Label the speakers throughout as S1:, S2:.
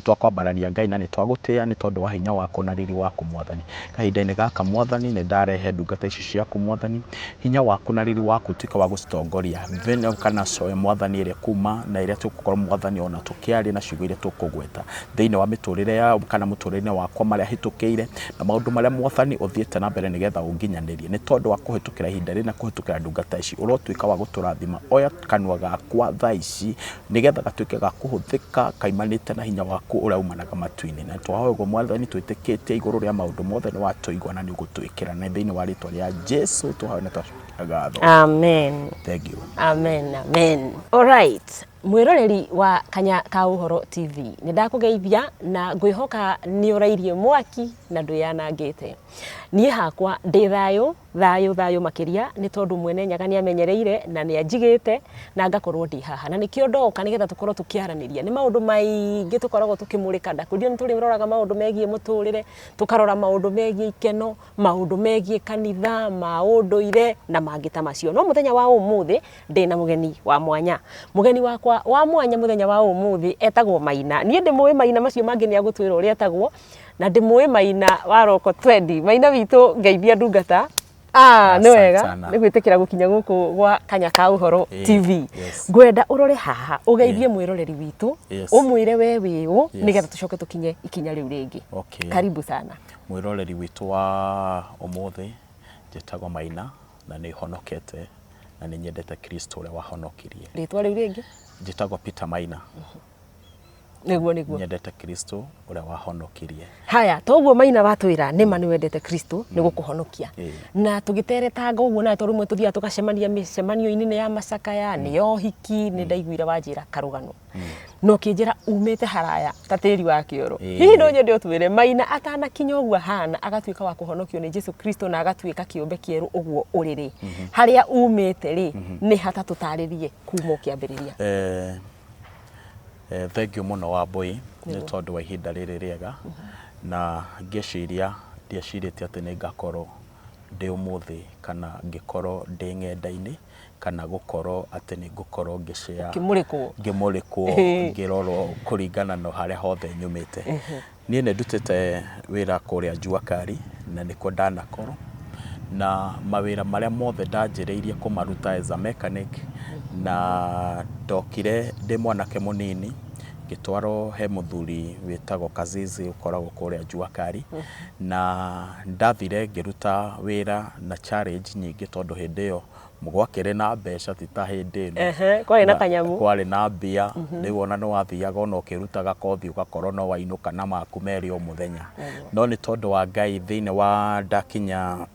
S1: Twakwambarania Ngai na nĩ twagũtĩa nĩ tondũ wa hinya waku na riri waku Mwathani. Kahinda-inĩ gaka Mwathani nĩ ndarehe ndungata ici ciaku Mwathani, hinya waku na riri waku tuĩke wa gũcitongoria thĩinĩ kana coe Mwathani ĩrĩa kuma na ĩrĩa tũgũkorwo Mwathani ona tũkĩaria na ciugo iria tũkũgweta thĩinĩ wa mĩtũrĩre ya kana mũtũrĩre wakwa marĩa hĩtũkĩire na maũndũ marĩa Mwathani ũthiĩte na mbere nĩgetha ũnginyanĩrie nĩ tondũ wa kũhĩtũkĩra ihinda rĩrĩ na kũhĩtũkĩra ndungata ici ũrotuĩka wa gũtũrathima. Oya kanua gakwa thaa ici nĩgetha gatuĩke ga kũhũthĩka kaimanĩte na hinya waku ũrĩa umanaga matu-inĩ, na twahoya Mwathani twĩtĩkĩtie igũrũ rĩa maũndũ mothe nĩ watũigua na nĩ ũgũtwĩkĩra na thĩinĩ wa rĩĩtwa rĩa Jesũ tũhoya na twacookia ngatho.
S2: Amen.
S1: Thank you.
S2: Amen. Amen. All right. Mwiroreri wa Kanya ka Ũhoro TV nĩ ndakũgeithia na ngwĩhoka nĩ ũrairie mwaki na ndũyanangĩte. Niĩ hakwa ndĩ thayũ makĩria nĩ tondũ mwene nyaga nĩ amenyereire na nĩ anjigĩte na ngakorwo ndĩ haha na nĩkĩo ndoka nĩgetha tũkorwo tũkĩaranĩria. Nĩ maũndũ maingĩ tũkoragwo tũkĩmũrĩka ndakurio nĩ tũrĩroraga maũndũ megiĩ mũtũrĩre, tũkarora maũndũ megiĩ ikeno, maũndũ megiĩ kanitha, maũndũire na mangĩ ta macio. No mũthenya wa ũmũthĩ ndĩ na mũgeni wa mwanya. Mũgeni wakwa wa mwanya mũthenya wa ũmũthĩ etagwo Maina. Niĩ ndĩmũĩ Maina macio mangĩ nĩ agũtwĩra ũrĩa etagwo na ndĩmũĩ Maina wa Roko Twendi. Maina witũ ngeithia ndungata. Nĩ wega nĩ gwĩtĩkĩra gũkinya gũkũ gwa Kanya ka Ũhoro TV. Ngwenda ũrore haha ũgeithie mwĩroreri witũ ũmwĩre we wĩũ nĩgetha tũcoke tũkinye ikinya rĩu rĩngĩ. Karibu sana.
S1: Mwĩroreri witũ wa ũmũthĩ njĩtagwo Maina na nĩ honokete na nĩ nyendete Kristo ũrĩa wahonokirie.
S2: Rĩtwa rĩu rĩngĩ
S1: njĩtagwo Peter Maina.
S2: Nĩguo
S1: nyendete Kristo ũrĩa wahonokirie.
S2: Haya, toguo Maina watwĩra nĩ ma nĩ wendete Kristo nĩ gũkũhonokia. Na tũgĩteretanga ũguo na tondũ mwe tũthiaga tũgacemania mĩcemanio-inĩ ya macakaya nĩ ya ũhiki nĩ ndaiguire wanjĩra karũgano. No kĩnjĩra umĩte haraya ta tĩri wa kĩoro. Hihi no nyende ũtwĩre Maina atanakinya ũguo hana agatuĩka wa kũhonokio nĩ Jesũ Kristo na agatuĩka kĩũmbe kĩerũ ũguo ũrĩrĩ. Harĩa umĩte rĩ nĩ hata tũtarĩrie kuma kĩambĩrĩria.
S1: Thank you mũno Wambui nĩ tondũ wa ihinda rĩrĩ rĩega na ngĩciria ndiecirĩtie atĩ nĩ ngakorwo ndĩ ũmũthĩ kana ngĩkorwo ndĩ ng'enda-inĩ kana gũkorwo atĩ nĩ ngũkorwo ngĩmũrĩkwo ngĩrorwo kũringana na harĩa hothe nyumĩte. Niĩ nĩ ndutĩte wĩra kũrĩa Juakari na nĩkuo ndanakorwo na mawĩra marĩa mothe ndanjĩrĩirie kũmaruta as a mechanic na ndokire ndĩ mwanake mũnini ngĩtwarwo he mũthuri wĩtagwo Kazizi ũkoragwo kũrĩa Juakari na ndathire ngĩruta wĩra na challenge nyingĩ tondũ hĩndĩ ĩyo gwakĩrĩ na mbeca ti ta hĩndĩ ĩno.
S2: Kwarĩ na kanyamu,
S1: kwarĩ na mbia rĩu ona nĩ wathiaga ona ũkĩrutaga kothi ũgakorwo no wainũka na maku merĩ o mũthenya. No nĩ tondũ wa Ngai thĩinĩ wa ndakinya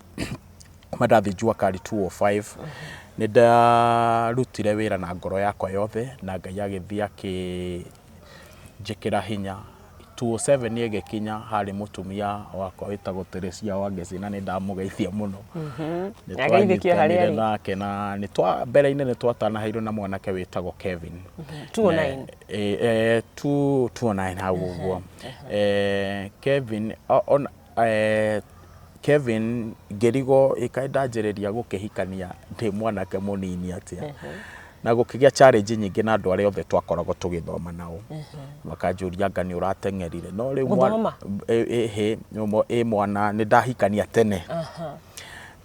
S1: mandathi Juakari 205 nĩ ndarutire wĩra na ngoro yakwa yothe na Ngai agĩthiĩ akĩnjĩkĩra hinya. 207 nĩ ĩgĩkinya harĩ mũtumia wakwa wĩtagwo Teresia Wangeci na nĩ ndamũgeithia mũno. Nĩ twanyitanĩire nake na mbere-inĩ nĩ twatanaheirwo na mwanake wĩtagwo Kevin 209 hau ũguo. Kevin ngĩrigwo ĩkaĩ ndanjĩrĩria gũkĩhikania ndĩ mwanake mũnini atĩa na gũkĩgĩa challenge nyingĩ na andũ arĩa othe twakoragwo tũgĩthoma nao makanjũria anga nĩ ũrateng'erire no rĩu mwana nĩ ndahikania tene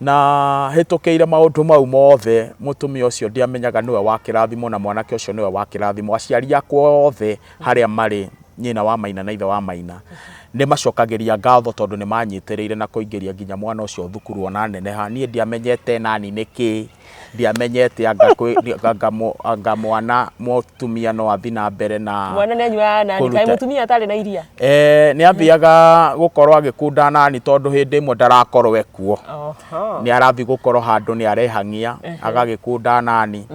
S1: na hĩtũkĩire maũndũ mau mothe mũtumia ũcio ndiamenyaga nĩwe wa kĩrathimo na mwanake ũcio nĩwe wa kĩrathimo. Aciari akwa othe harĩa marĩ nyina wa Maina na ithe wa Maina nĩ macokagĩria ngatho tondũ nĩ manyitĩrĩire na kũingĩria nginya mwana ũcio thukuru ona neneha. Niĩ ndiamenyete nani nĩkĩ ndiamenyete anga mwana mũtumia no athi na mbere na
S2: mwana nĩ anyuaga nani kaĩ mũtumia atarĩ na iria.
S1: Nĩ ambiaga gũkorwo agĩkunda nani tondũ hĩndĩ ĩmwe ndarakorwo ekuo. Nĩ arathi gũkorwo handũ nĩ arehang'ia agagĩkunda nani.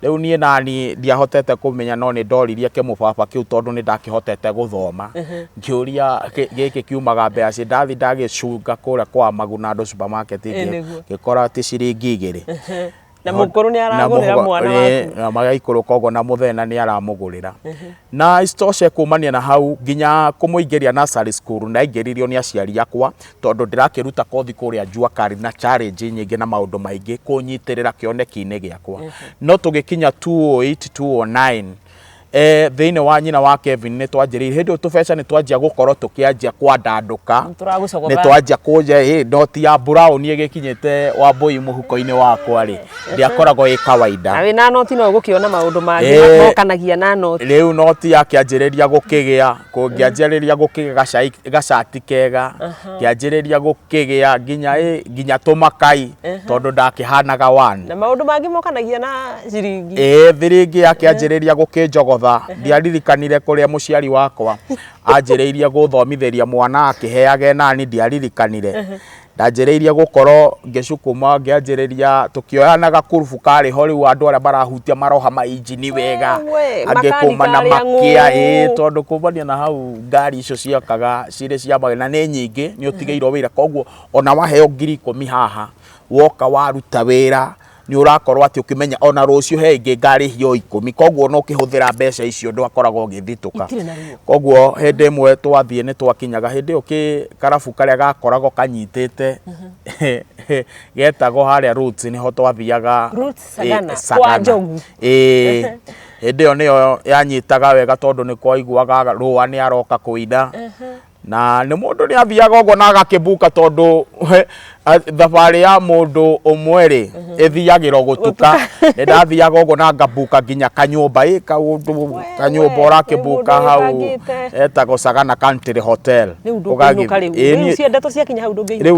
S1: Rĩu niĩ nani ndiahotete kũmenya no nĩ ndoririe kĩmũbaba kĩu tondũ nĩ ndakĩhotete gũthoma. Ngĩũria gĩkĩ kiumaga mbeca ndathi ndagĩcunga kũrĩa kwa Magunado supermarket ngĩkora atĩ ciringi 2.
S2: Na mũkũrũ nĩ aragũrĩra mwana waku.
S1: Na magaikũrũka ũguo na mũthena nĩ aramũgũrĩra. Na isitoshe kumania na hau nginya kũmũingĩria nursery school na aingĩririo nĩ aciari akwa tondũ ndĩrakĩruta kothi kũrĩa Juakari na challenge nyingĩ na maũndũ maingĩ kũnyitĩrĩra kĩoneki-inĩ gĩakwa. No tũgĩkinya 208 209 thiine wa nyina wa Kevin nĩ twanjĩrĩire hĩndĩ ĩyo tũbeca nĩ twanjia gũkorwo tũkĩanjia kwandandũka nĩ twanjia kũnja noti ya brown ĩgĩkinyĩte Wambui mũhuko-inĩ wakwa rĩ ndiakoragwo ĩ kawaida
S2: na wĩna noti no gũkĩona maũndũ mangĩ mokanagia na noti
S1: rĩu noti yakĩanjĩrĩria gũkĩgĩa kũngĩanjĩrĩria gũkĩgĩa gacati kega kĩanjĩrĩria gũkĩgĩa nginya tũmakai tondũ ndakĩhanaga one
S2: na maũndũ mangĩ mokanagia na ciringi
S1: thiringi yakĩanjĩrĩria gũkĩnjogotha ndiaririkanire kũrĩa mũciari wakwa anjĩrĩirie gũthomithĩria mwana akĩheage nani ndiaririkanire ndanjĩrĩirie gũkorwo ngĩcukuma ngĩanjĩrĩria tũkĩoyanaga kurubu karĩ ho rĩu andũ arĩa marahutia maroha mainjini wega angĩkuma na makia tondũ kumania na hau ngari icio ciakaga cirĩ cia magana na nĩ nyingĩ nĩ ũtigĩirwo wĩra koguo ona waheo 10,000 haha woka waruta wĩra ni urakorwo ati ukimenya ona rucio he ingi ngari hio 10 koguo no kihuthira mbeca icio ndwakoragwo ngithituka koguo hindi imwe twathie ni twakinyaga hindi yo ki karabu karia gakoragwo kanyitite getagwo haria roots ni ho twathiaga
S2: kwa Njogu
S1: hindi yo niyo yanyitaga wega tondu ni kwaiguaga rũa ni aroka kuida na nĩ mũndũ nĩ athiaga ũguo na agakĩbuka tondu thabarĩ ya mũndũ ũmwe rĩ ĩthiagĩra gũtuka nĩ ndathiaga ũguo na ngabuka nginya kanyũmba kanyũmba ũrakĩbuka hau etagwo Sagana Country Hotel rĩu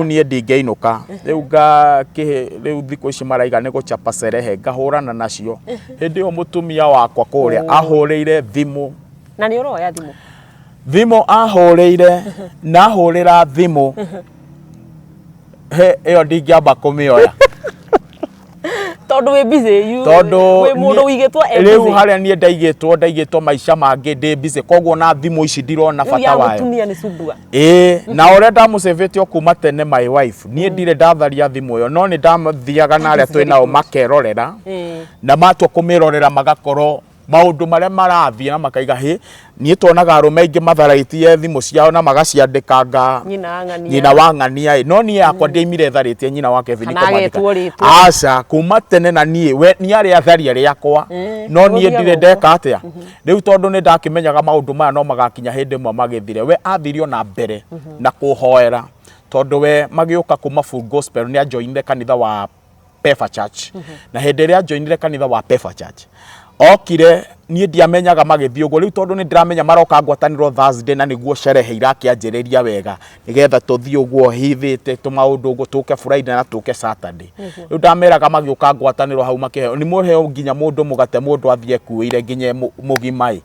S1: niĩ ndingĩinũka rĩu thikũ ici maraiga nĩ gũchapa cerehe ngahũrana nacio hĩndĩ ĩyo mũtumia wakwa kũrĩa ahũrĩire thimũ
S2: na nĩ ũroya thimũ
S1: thimo ahũrĩire na hũrĩra thimũ ĩyo ndingĩamba kũmĩoya
S2: tondu we busy
S1: tondu
S2: we mundu wigitwo
S1: riu haria nie ndaigitwo maica mangi ndi busy koguo na thimu ici ndirona bata wayo
S2: mutumia ni subua
S1: na ore ndamucevete okuma tene my wife nie ndire ndatharia thimu yo no ni ndathiaga na aria twinao makerorera na matwa kumirorera magakorwo maundu maria marathie na makaiga nie tonaga arume ingi matharaitie thimu ciao na magaciandikanga nyina wa ng'ania no nie yakwa ndimire tharĩtie nyina wa Kevin kwandika aca kuma tene na nie we nie ari atharia riakwa no nie ndire ndeka atia riu tondu ni ndakimenyaga maundu maya no magakinya hindi mwe magithire we athirio na mbere na kuhoera tondu we magiuka kuma Full Gospel ni ajoinire kanitha wa Pefa Church na hindi ria ajoinire kanitha wa Pefa Church okire nie ndiamenyaga magithii uguo riu tondu ni ndiramenya maroka ngwataniro Thursday na niguo sherehe irakianjĩrĩria wega nigetha tuthii uguo hithite tumaundu uguo tuke Friday na tuke Saturday riu ndameraga magiuka ngwataniro hau makiheo ni muheo nginya mundu mugate mundu athie kuire nginya mugimai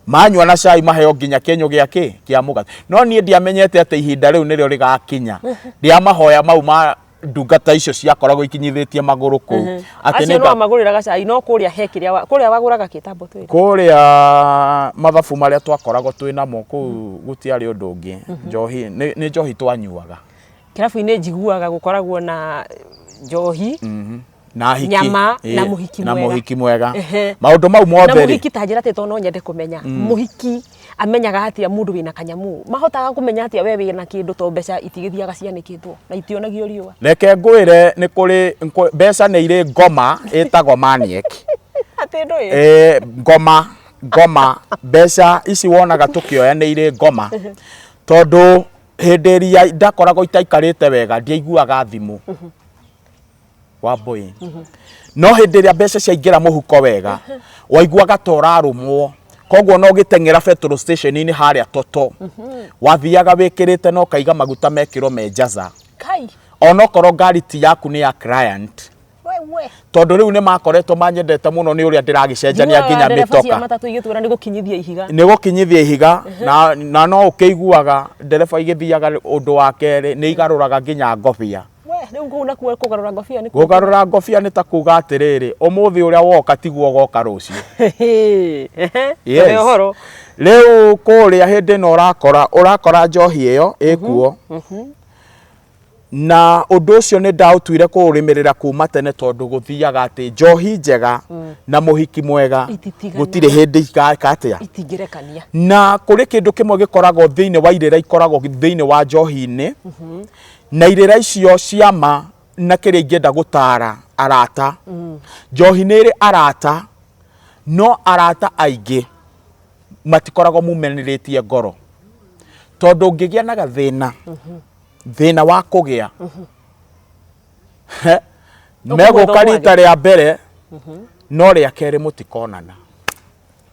S1: manywa na cai maheo nginya kenyo giake kia mugate no nie ndiamenyete ati ihinda riu nirio rigakinya ria mahoya mau ma ndungata icio ciakoragwo ikinyithitie maguru ku
S2: ati ni no maguriraga cai no kuria hekiria kuria waguraga kitambo twiri
S1: kuria mathabu maria twakoragwo twinamo ku gutiari undu ungi njohi ni njohi twanyuaga
S2: kirabu-ini njiguaga gukoragwo na njohi
S1: na hiki
S2: nyama na muhiki mwega
S1: maundu mau mothe
S2: na muhiki tanjira te to no nyende kumenya muhiki amenyaga atia mundu wina kanyamu mahotaga kumenya atia we wina kindu to mbeca itigithiaga cianikitwo na itionagio riua
S1: reke ngwire ni kuri mbeca ni ire ngoma etagwo maniek
S2: ati ndo
S1: ngoma mbeca ici wonaga tukioya ni ire ngoma tondu hindi ria ndakoragwo itaikarite wega ndiaiguaga thimu Wambui no hindi ria mbeca ciaingira muhuko wega waiguaga torarumwo koguo no gitengera petrol station ini haria toto wathiaga wikirite no kaiga maguta mekiro mejaza
S2: kai
S1: onokorwo ngari ti yaku ni ya client tondu riu ni makoretwo manyendete muno ni uria ndiragicenjania nginya mitoka
S2: matatu igitwira ni
S1: gukinyithia ihiga na no ukiguaga ndereba igithiaga undu wa keri ni igaruraga nginya ngobia
S2: riu kuna kugarura ngobia ni
S1: kugarura ngobia ni ta kuga atiriri umuthi uria woka tiguo goka rucio
S2: horo
S1: riu kuria hindi no urakora njohi iyo ikuo na undu ucio ni ndautuire kuurimirira kuma tene tondu guthiaga ati njohi njega na muhiki mwega gutire hindi ikatia
S2: itingirekania
S1: na kuri kindu kimwe gikoragwo thiine wa irira ikoragwo thiine wa njohi-ini na irira icio ciama na kiria ingenda gutara arata njohi ni iri arata no arata aingi matikoragwo mumeniritie ngoro tondu ngigia na gathina thina wa kugia mego karita ria mbere no ria keri mutikonana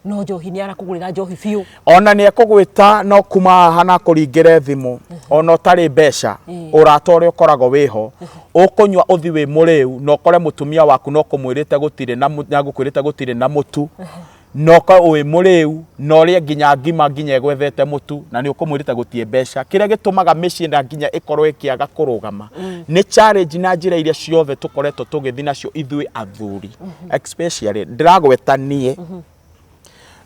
S2: no njohi ni arakugurira njohi biu
S1: ona ni ekugwita no kuma hana kuringire thimu ona utari mbeca uratore ukorago wiho ukunywa uthi wi muriu no kore mutumia waku no kumwirite gutire na gukwirite gutire na mutu no ka wi muriu no ria nginya ngima nginya gwethete mutu na ni ukumwirite gutie mbeca kiria gitumaga micii na nginya ikorwo ikiaga kurugama ni challenge na njira iria ciothe tukoretwo tugithi nacio ithui athuri especially ndiragweta nie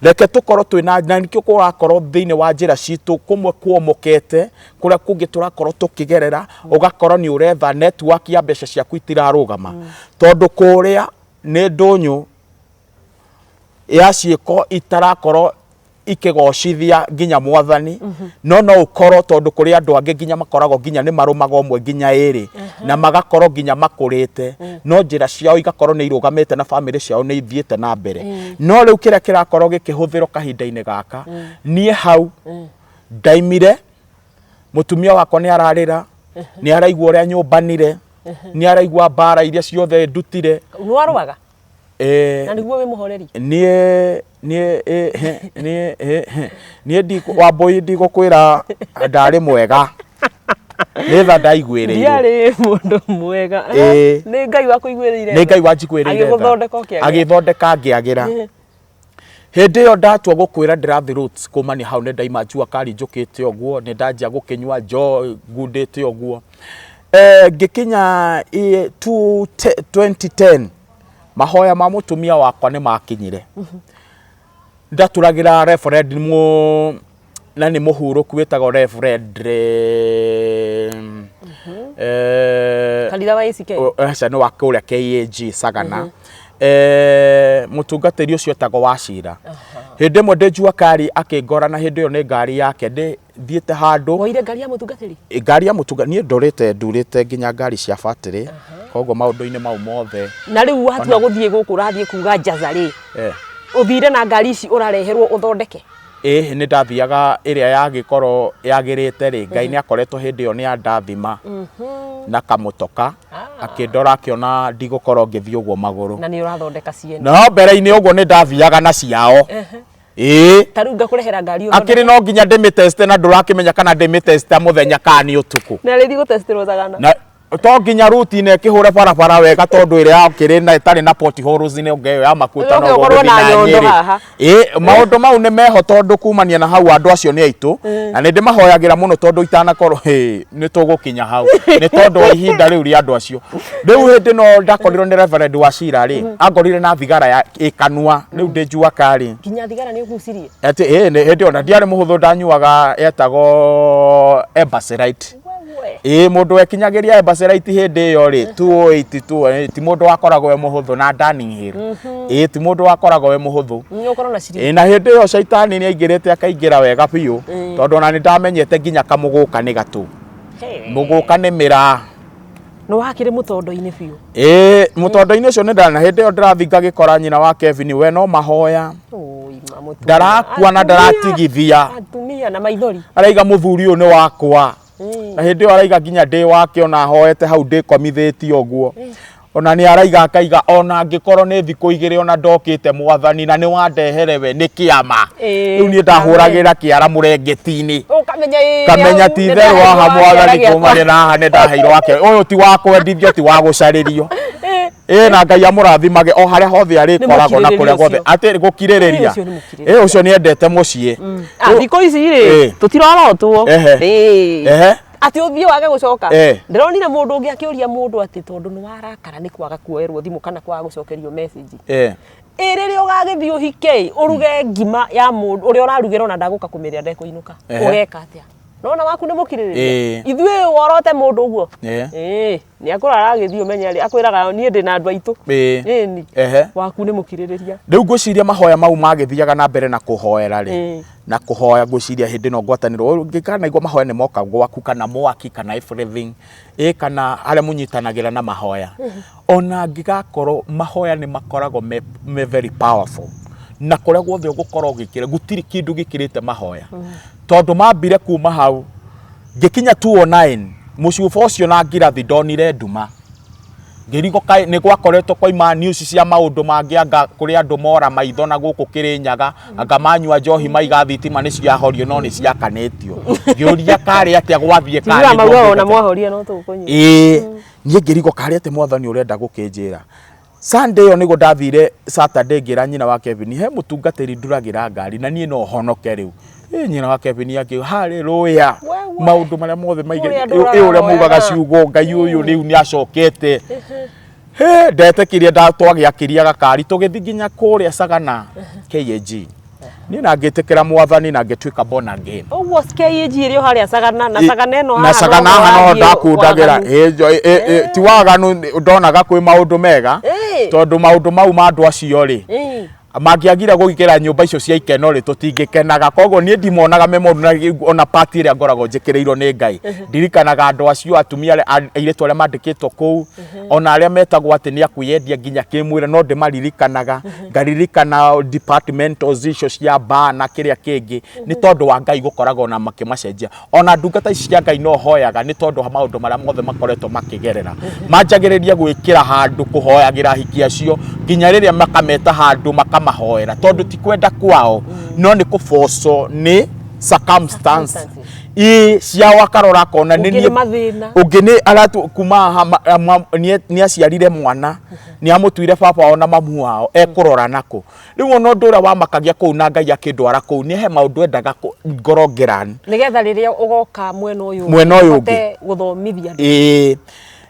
S1: reke tukorwo twina na nikio kurakorwo thiini wa njira citu kumwe kuomokete kuria kungi turakorwo tukigerera ugakorwo ni uretha network ya mbeca ciaku itirarugama tondu kuria ni ndunyu ya ciiko itarakorwo ikigocithia nginya mwathani no ukorwo tondu kuri andu angi nginya makoragwo nginya ni marumaga umwe nginya iri na magakorwo nginya makurite no njira ciao igakorwo ni irugamite na family ciao ni ithiete na mbere no riu kiria kirakorwo gikihuthiro kahinda-ini gaka nie hau ndaimire mutumia wakwa ni ararira ni araigua uria nyumbanire ni araigua mbara iria ciothe ndutire
S2: nwaruaga na niguo wi muhoreri
S1: nie ndi Wambui ndigukwira ndari mwega nitha ndaiguiriire
S2: ndiari mundu mwega ni Ngai wa kuiguiriire
S1: ni Ngai wa njiguiriire agithondeka ngiagira hindi yo ndatua gukwira ndirathi roots kumania hau ni ndaima njua kari njukite oguo ni ndanjia gukinywa njo ngundite oguo ngikinya 2010 mahoya ma mutumia wakwa ni makinyire ndaturagira referend na ni muhuruku witagwo referend
S2: Kalira wa ICK
S1: aca ni wa kuria KAG Sagana mutungatiri ucio etagwo Wachira hindi mwe ndinjua kari akingora hindi yo ni ngari yake thiete handu
S2: woire ngari ya mutungatiri
S1: ngari ya mutungatiri ni ndurite nginya ngari cia battery koguo maundu-ini mau mothe
S2: na riu watua guthie guku rathie kuga njazari uthire na ngari ici urareherwo uthondeke
S1: ni ndathiaga iria yagikorwo yagirite ri Ngai ni akoretwo hindi yo ni andathima na kamutoka akindora akiona ndigukorwo ngithii uguo maguru
S2: na ni urathondeka ciene
S1: no mbere-ini uguo ni ndathiaga na ciao
S2: tarunga kurehera ngari yo
S1: akiri no nginya ndimiteste na ndurakimenya kana ndimiteste muthenya kana ni utuku
S2: na rithi gutestirwo Sagana
S1: na to nginya rutine ikihure barabara wega tondu iria yakiri na itari na potholes ni ngeo ya makuta no
S2: gorwo na nyondo haha
S1: maundu mau ni meho tondu kumania na hau andu acio ni aitu na ni ndimahoyagira muno tondu itanakorwo ni tugukinya hau ni tondu wa ihinda riu ri andu acio riu hindi no ndakorirwo ni Reverend Wachira ri angorire na thigara ya ikanua riu ndinjua kari
S2: kinya thigara ni ugucirie
S1: ati hindi ona ndiari muhuthu ndanyuaga etagwo Embassy mundu wekinyagiria Embassy hindi yo ri 282 ti mundu wakoragwo we muhuthu na Danning Hill ti mundu wakoragwo we muhuthu
S2: ni ukorwo na ciri
S1: na hindi yo shaitani ni aingirite akaingira wega biu tondu ona ni ndamenyete nginya kamuguka ni gatu muguka ni mira
S2: no wakire mutondo-ini biu
S1: mutondo-ini ucio ni ndana hindi yo ndirathinga gikora nyina wa Kevin we no mahoya ndarakua na ndaratigithia
S2: atumia na maithori
S1: araiga muthuri uyu ni wakwa na hindi yo araiga nginya ndi wake ona hoete hau ndi komithiti oguo ona ni araiga akaiga ona ngikorwo ni thiku igiri ona ndokite mwathani na ni wandehere we ni kiama riu ni ndahuragira kiara murengeti-ini kamenya ti theru haha mwathani kumania na haha ni ndaheirwo wake uyu ti wa kwendithio ti wa gucaririo na Ngai amurathimage o haria hothe ari koragwo na kuria gothe ati gukiririria ucio ni endete mucii
S2: thiko ici ri tutirorotwo ati uthie wage gucoka ndironire mundu ungi akiuria mundu ati tondu ni warakara ni kwaga kuoerwo thimu kana kwaga gucokerio message riri ugagithie uhike uruge ngima ya mundu uria urarugira ona ndaguka kumiria ndekuinuka ugeka atia nona waku ni mukiririria ithuĩ worote mundu uguo ni akurara agithie umenya ri akwiraga nie ndi na andu aitu ni waku ni mukiririria
S1: riu ngwiciria mahoya mau magithiaga na mbere na kuhoera ri na kuhoya ngwiciria hindi no ngwataniro ngikana igwa mahoya ni moka gwaku kana mwaki kana everything kana haria munyitanagira na mahoya ona ngigakorwo mahoya ni makoragwo me very powerful na kuria guothe ugukorwo gikire gutiri kindu gikirite mahoya tondu mambire kuma hau gikinya 209 mucuba ucio na ngirathi ndonire nduma ngirigo kai ni gwakoretwo kwa ima news cia maundu mangianga kuri andu mora maitho na guku Kirinyaga anga manyua njohi maiga thitima ni ciahorio no ni ciakanetio ngiuria kari atia gwathie kari
S2: maruo na mwahoria no tukunyu
S1: nie ngirigo kari atia mwathani urenda gukinjira Sunday yo nigo ndathire Saturday ngira nyina wa Kevin he mutungatiri nduragira ngari na nie no honoke riu nyina wa Kevin yake haleluya maundu maria mothe maige uria mugaga ciugo ngai uyu riu ni acokete ndetekirie ndatwagiakiria gakari tugithiginya kuria Sagana KAG ni na ngitikira mwathani na ngituika born again
S2: was KAG rio haria Sagana na Sagana no
S1: na Sagana hano ndakundagira ti waganu ndonaga kwi maundu mega tondu maundu mau ma andu acio ri mangiagira gukira nyumba icio cia ikeno ri tutingikenaga koguo nie ndimonaga memoru ona party ria ngorago njikireirwo ni Ngai ndirikanaga andu acio atumia airetu aria mandikitwo kuu ona aria metagwo ati ni akuyendia nginya kimwira no ndimaririkanaga ngaririkana departmentals icio cia ba na kiria kingi ni tondu wa Ngai gukoragwo na makimacenjia ona ndungata ici cia Ngai no hoyaga ni tondu wa maundu maria mothe makoretwo makigerera manjagiriria gwikira handu kuhoyagira hiki acio nginya riria makameta handu mahoera tondu ti kwenda kwao no ni kufoso ni circumstance cia wakarora kona ni ungini aratu kuma ni aciarire mwana ni amutuire baba ona mamu wao ekurora nako riu no ndura wa makagia kuu na Ngai akindwara kuu ni he maundu endaga ngorongirani
S2: nigetha riria ugoka mwena uyu
S1: guthomithia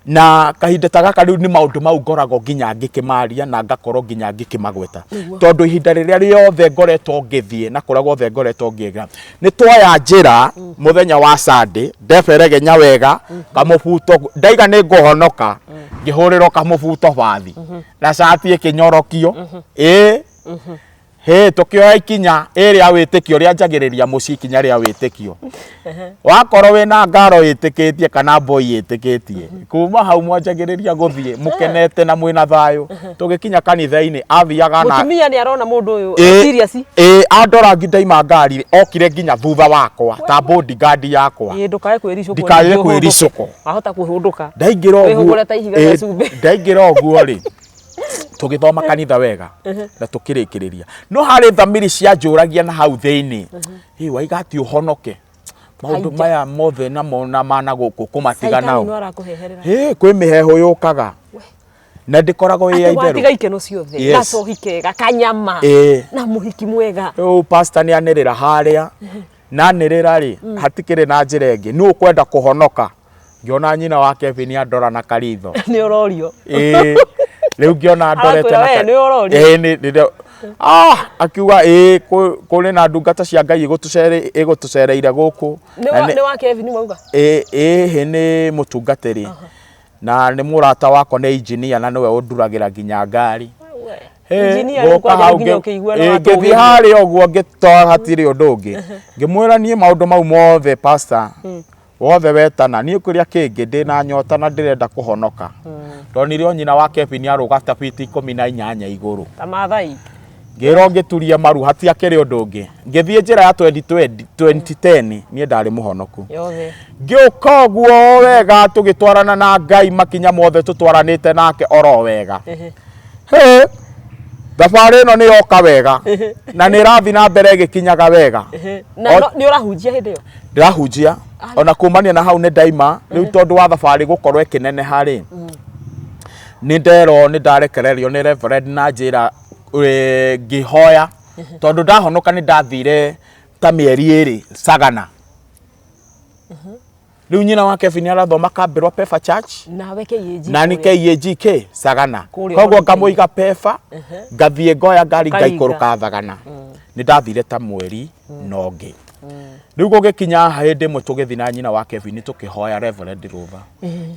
S1: na kahinda tagaka riu ni maundu mau ngorago nginya ngikimaria na ngakorwo nginya ngikimagweta tondu ihinda riria riothe ngoretwo ngithie na kuragwo the ngoretwo ngiga ni twoya njira muthenya wa Sunday ndeferege nya wega kamubuto ndaiga ni nguhonoka ngihuriro kamubuto bathi na cati ikinyorokio tukioya ikinya iria witikio ria njagiriria muci kinya ria witikio wakorwo wina ngaro yitikitie kana boy yitikitie kuma hau mwanjagiriria guthie mukenete na mwina thayo tugikinya kanitha-ini athiaga na
S2: mutumia ni arona mundu uyu serious
S1: andora ngindaima ngari okire nginya thutha wakwa ta bodyguard yakwa
S2: ndukae kwiricuko
S1: ndikae kwiricuko
S2: ahota kuhunduka
S1: ndaingira oguo ri tugithoma kanitha wega na tukirikiriria no hari thamiri cia njuragia na hau theini waiga ati uhonoke maundu maya mothe na mona mana guku kumatiga nao kwi miheho yukaga na ndikorago ya itheru
S2: atiga ikeno ciothe na cohikega kanyama na muhiki mwega
S1: pastor ni anirira haria na anirira ri hatikire na njira ingi ni ukwenda kuhonoka ngiona nyina wa Kevin andora na karitho
S2: ni urorio
S1: riu ngiona ndorete na ni akiuga kuri na ndungata cia Ngai igutucereire guku
S2: ni wa Kevin mauga
S1: ni mutungatiri na ni murata wako ni engineer na niwe unduragira nginya ngari
S2: engineer kwa nginya ukigwa na watu
S1: ngithi hari oguo ngitoa hatiri undu ungi ngimwira nie maundu mau mothe pastor wothe wetana ni ukuria kingi ndina nyota na ndirenda kuhonoka ndonire nyina wa Kevin arugata biti 18 iguru
S2: tamathai
S1: ngiro ngituria maru hatia kiri undu ungi ngithie njira ya 2010 nie ndari muhonoku
S2: yothe
S1: ngiuka oguo wega tugitwarana na Ngai makinya mothe tutwaranite nake oro wega thabari no ni yoka wega na ni rathi na mbere gikinyaga wega
S2: na ni urahunjia hindi yo
S1: ndirahunjia ona kumania na hau ni daima riu tondu wa thabari gukorwo ikinene hari ni ndero ni ndarekererio ni reverend na njira ngihoya tondu ndahonoka ni ndathire ta mieri iri Sagana riu nyina wa Kevin arathoma kambirwa Pefa Church
S2: nawe KAG
S1: na ni KAG Sagana koguo ngamuiga Pefa ngathie ngoya ngari ngaikuruka Sagana ni ndathire ta mweri nongi riu gugikinya hindi mwe tugithi na nyina wa Kevin tukihoya Reverend Ruva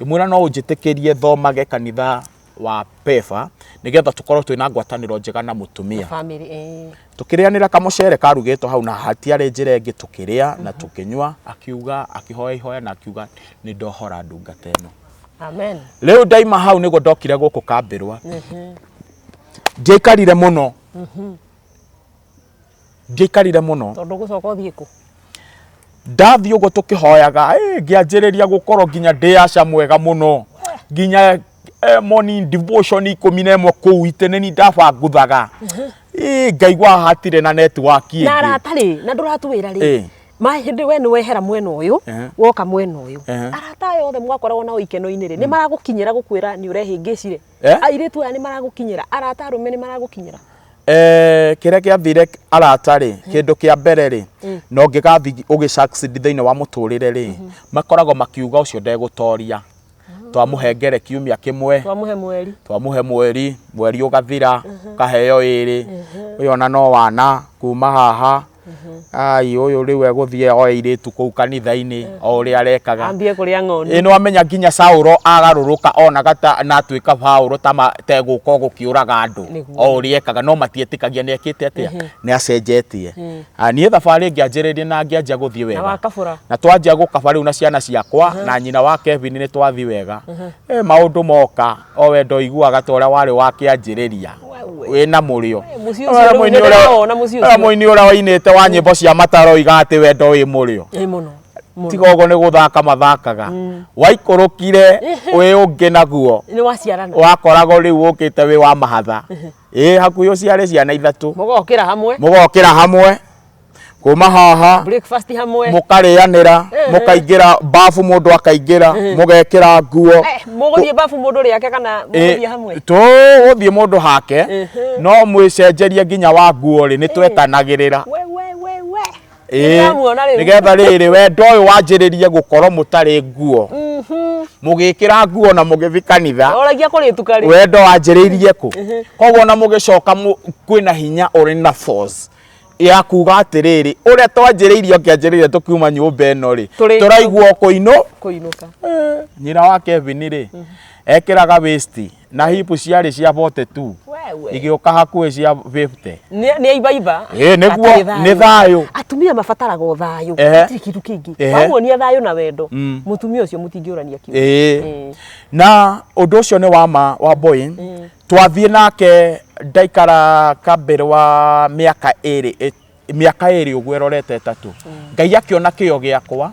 S1: imwira no unjitikirie thomage kanitha wa Pefa nigetha tukorwo twina ngwataniro njega na mutumia
S2: family
S1: tukirianira kamucere karugitwo hau na hatiare njira ingi tukiria na tukinywa akiuga akihoya ihoya na akiuga ni ndohora ndungata eno
S2: amen
S1: riu daima hau nigo ndokire guku kambirwa ndikarire muno Ndiaikarire muno
S2: tondu gucoka uthie ku
S1: ndathie ugo tukihoyaga ngianjiriria gukorwo nginya ndiaca mwega muno nginya morning devotion 11 kuu iteneni ndabanguthaga ngaigua hatire na network
S2: na aratari na nduratuwira ri mahindi we ni wehera mwena uyu woka mwena uyu arata yothe mwakoragwo na ikeno-ini ri ni maragukinyira gukwira ni urehingicire airitu aya ni maragukinyira arata arume ni maragukinyira
S1: kire kiathire arata ri kindu kia mbere ri no ngigathi ugi-succeed thiini wa muturire ri makoragwo makiuga ucio ndegutoria twamuhengere kiumia kimwe twamuhe mweri ugathira kaheo iri uyo na no wana kuma haha ai uyu riu eguthie oiritu kuu kanitha-ini o uri arekaga
S2: ambie kuria ng'ondu
S1: no amenya nginya Saulo agaruruka ona gata na atuika Paulo teguka gukiuraga andu o uri ekaga no matietikagia ni ekite atia ni acenjetie nie thabari ngianjiririe na ngianjia guthie wega na twanjia gukaba riu na ciana ciakwa na nyina wa Kevin ni twathi wega maundu moka o we ndoiguaga ta uria wari wakianjiriria wina murio muini uria wainite wa nyimbo cia mataro igati wendo wi murio tigogo ni guthaka mathakaga waikurukire wi ungi naguo
S2: ni waciarana
S1: wakorago riu ukite wi wa mahatha hakuhi uciare ciana ithatu mugokira hamwe kuma haha
S2: breakfast hamwe
S1: mukarianira mukaingira bafu mundu akaingira mugekira nguo
S2: muguthie bafu mundu riake kana muguthie hamwe
S1: tu uthie mundu hake no mwicenjerie nginya wa nguo ri nitwetanagirira nigetha riri wendo uyu wanjiririe gukorwo mutari nguo mugikira nguo na mugithi kanitha
S2: oragia kuritukari
S1: wendo wanjiririe ku koguo na mugicoka kwina hinya uri na force ya kuga atiriri uria twanjiriirio kianjiriire tukiuma nyumba ino ri turaigua kuinuka nyina wa Kevin ri ekiraga waist na hipu ciari cia 42 igioka hakuhi cia 50
S2: ni aibaiba
S1: niguo ni thayo
S2: atumia mabataraga thayo gitiri kindu kingi wamuonia thayo na wendo mutumia ucio mutingiurania kiugo
S1: na undu ucio ni wa boy twathie nake ndaikara kambere wa miaka iri uguo erorete 3 ngai akiona kio giakwa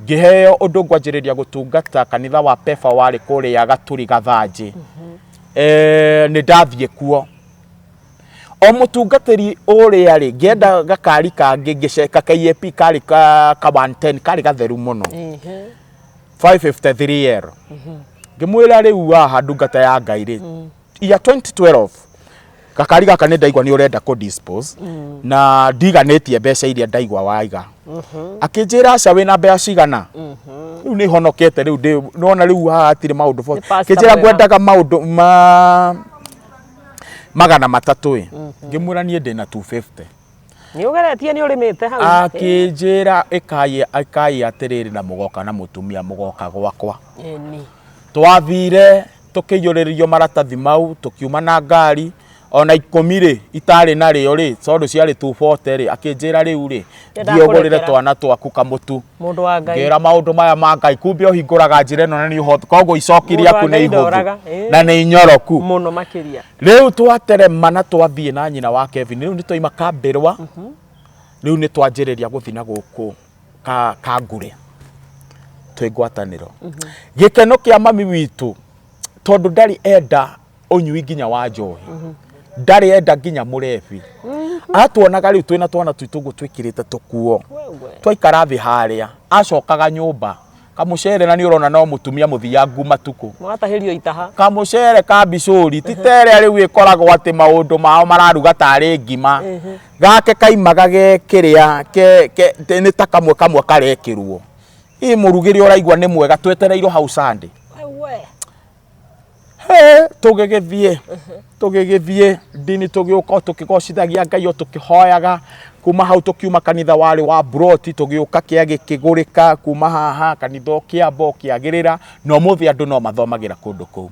S1: ngiheo undu ngwanjiriria gutungata kanitha wa Pefa wari kuria Gaturi Gathanji ni ndathie kuo o mutungatiri uria ri ngenda gakari kangi ngiceka KAP kari ka 110 kari gatheru muno 553 ngimwira riu haha ndungata ya Ngai ri ya 2012 gakari gaka ni ndaigwa ni urenda ku dispose na ndiganitie mbeca iria ndaigwa waiga akinjira aca wina mbeca cigana riu ni honokete riu nona riu haha atire maundu kinjira ngwendaga maundu magana 3 ngimwira nie ndina 250
S2: ni ugeretie ni urimite hau
S1: akinjira ikai atiriri na mugoka na mutumia mugoka gwakwa twathire tukiyuririo maratathi mau tukiuma na ngari ona 10 ri itari na rio ri tondu ciari 240 ri akinjira riu ri thiogurire twana twaku kamutu
S2: mundu wa Ngai
S1: ngira maundu maya ma Ngai kumbe uhinguraga njira ino na ni hot koguo icokiria ku ni ihuthu na ni inyoroku
S2: muno makiria
S1: riu twaterema na twathie na nyina wa Kevin riu ni twaima kambirwa riu ni twanjiriria guthina guku ka ngure twigwataniro gikeno kia mami witu tondu ndari enda unyui nginya wa njohi ndari enda nginya murebi atuonaga riu twina twana twitugu twikirite tukuo twaikara thi haria acokaga nyumba kamucere na ni urona no mutumia muthiangu matuku
S2: mwatahirio itaha
S1: kamucere ka bicuri titere riu ikoragwo ati maundu mao mararuga tari ngima gake kaimaga gekiria ni ta kamwe karekirwo murugire uraigwa ni mwega twetereirwo hau Sunday tugigithie ndini tugiuka tukigocithagia Ngai o tukihoyaga kuma hau tukiuma kanitha wari wa Broti tugiuka kiagi kigurika kuma haha kanitha kiambo kiagirira no muthi andu no mathomagira kundu kuu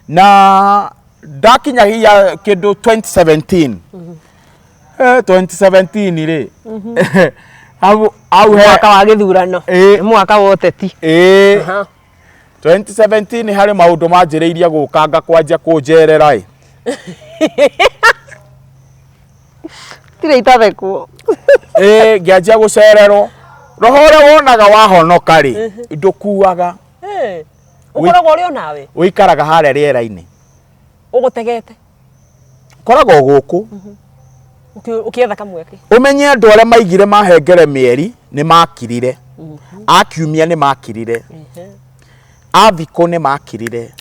S1: na ndakinyagia kindu 2017 2017 ri au
S2: mwaka wa githurano mwaka wa uteti
S1: 2017 hari maundu manjiriirie gukanga kwanja kunjerera
S2: tire itathekwo
S1: ngianjia gucererwo roho uria wonaga wahonoka ri ndukuaga
S2: ukoragwo uri onawe
S1: uikaraga haria riera-ini
S2: ugutegete
S1: koragwo guku
S2: ukietha kamweke
S1: umenye andu aria maigire mahengere mieri ni makirire akiumia ni makirire a thikũ ni makirire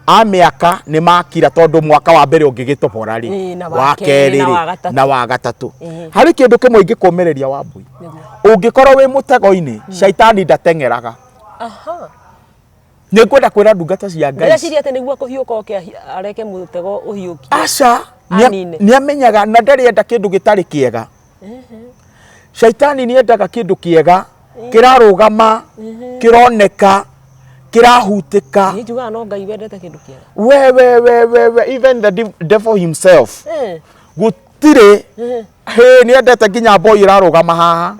S1: a miaka ni makira tondu mwaka wa mbere ungigitobora ri wa keri na wa gatatu hari kindu kimwe ingikumereria Wambui ungikorwo wi mutego-ini shaitani ndateng'eraga ni kwenda kwira ndungata cia Ngai
S2: ndeciria ati niguo kuhiuka oke areke mutego uhiuki
S1: aca ni amenyaga na ndarienda kindu gitari kiega shaitani ni endaga kindu kiega kirarugama kironeka kirahutika
S2: ni juga no Ngai wendete kindu kiega
S1: we even the devil himself gutire ni endete nginya boy irarugama haha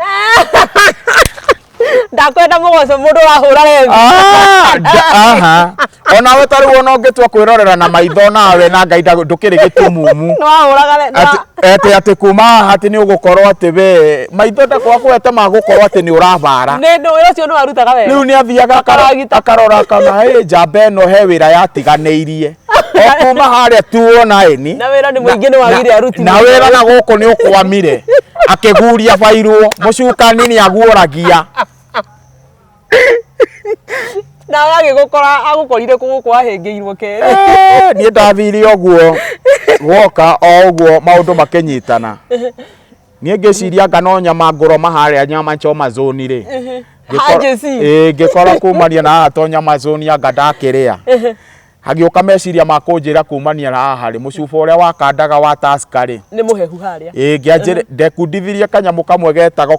S2: ndakwenda mugoco mundu wahura rembi
S1: ona we tari wona ungitua kwirorera na maitho nawe na Ngai ndukiri gitumumu
S2: no wahuraga
S1: ati kuma ati ni ugukorwo ati we maitho ndakwete magukorwo ati ni urabara
S2: ni ndu wira ucio ni warutaga wega
S1: riu ni athiaga akarora kana njamba ino he wira yatiganeirie kuma haria tuona ini
S2: na wira ni muingi ni wagire aruti
S1: na wira na guku ni ukwamire akiguria bairwo mucukani ni aguoragia
S2: na agigukora agukorire kuguko ahengeirwo kere
S1: ni ndathire oguo woka oguo maundu makenyitana ni ngiciria ngano nyama ngoro maharia nyama choma zone ri ngikora kumania na atonya mazoni anga ndakiria hagioka meciria makunjira kumania na haha ri mucuba uria wakandaga wa taskari
S2: ni muhehu haria
S1: ngianjire ndekundithirie kanyamu kamwe getagwo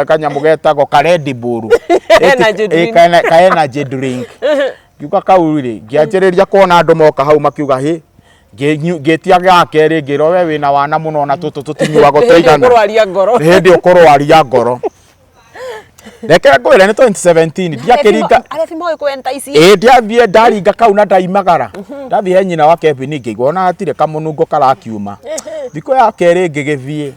S1: kanyamu getagwo Red Bull ka energy drink ngiuka kau ri ngianjiriria kuona andu moka hau makiuga hi ngitiaga keri ngiro we wina wana muno na tutu tutinyuago toigana hindi ukurwaria ngoro Rekera ngwire ni 2017 ndiakiriga
S2: arefi moyo kwenta ici
S1: ndiathie ndaringa kau na ndaimagara ndathie nyina wa Kevin ngigwa na atire kamunungo karakiuma thiko ya keri ngigithie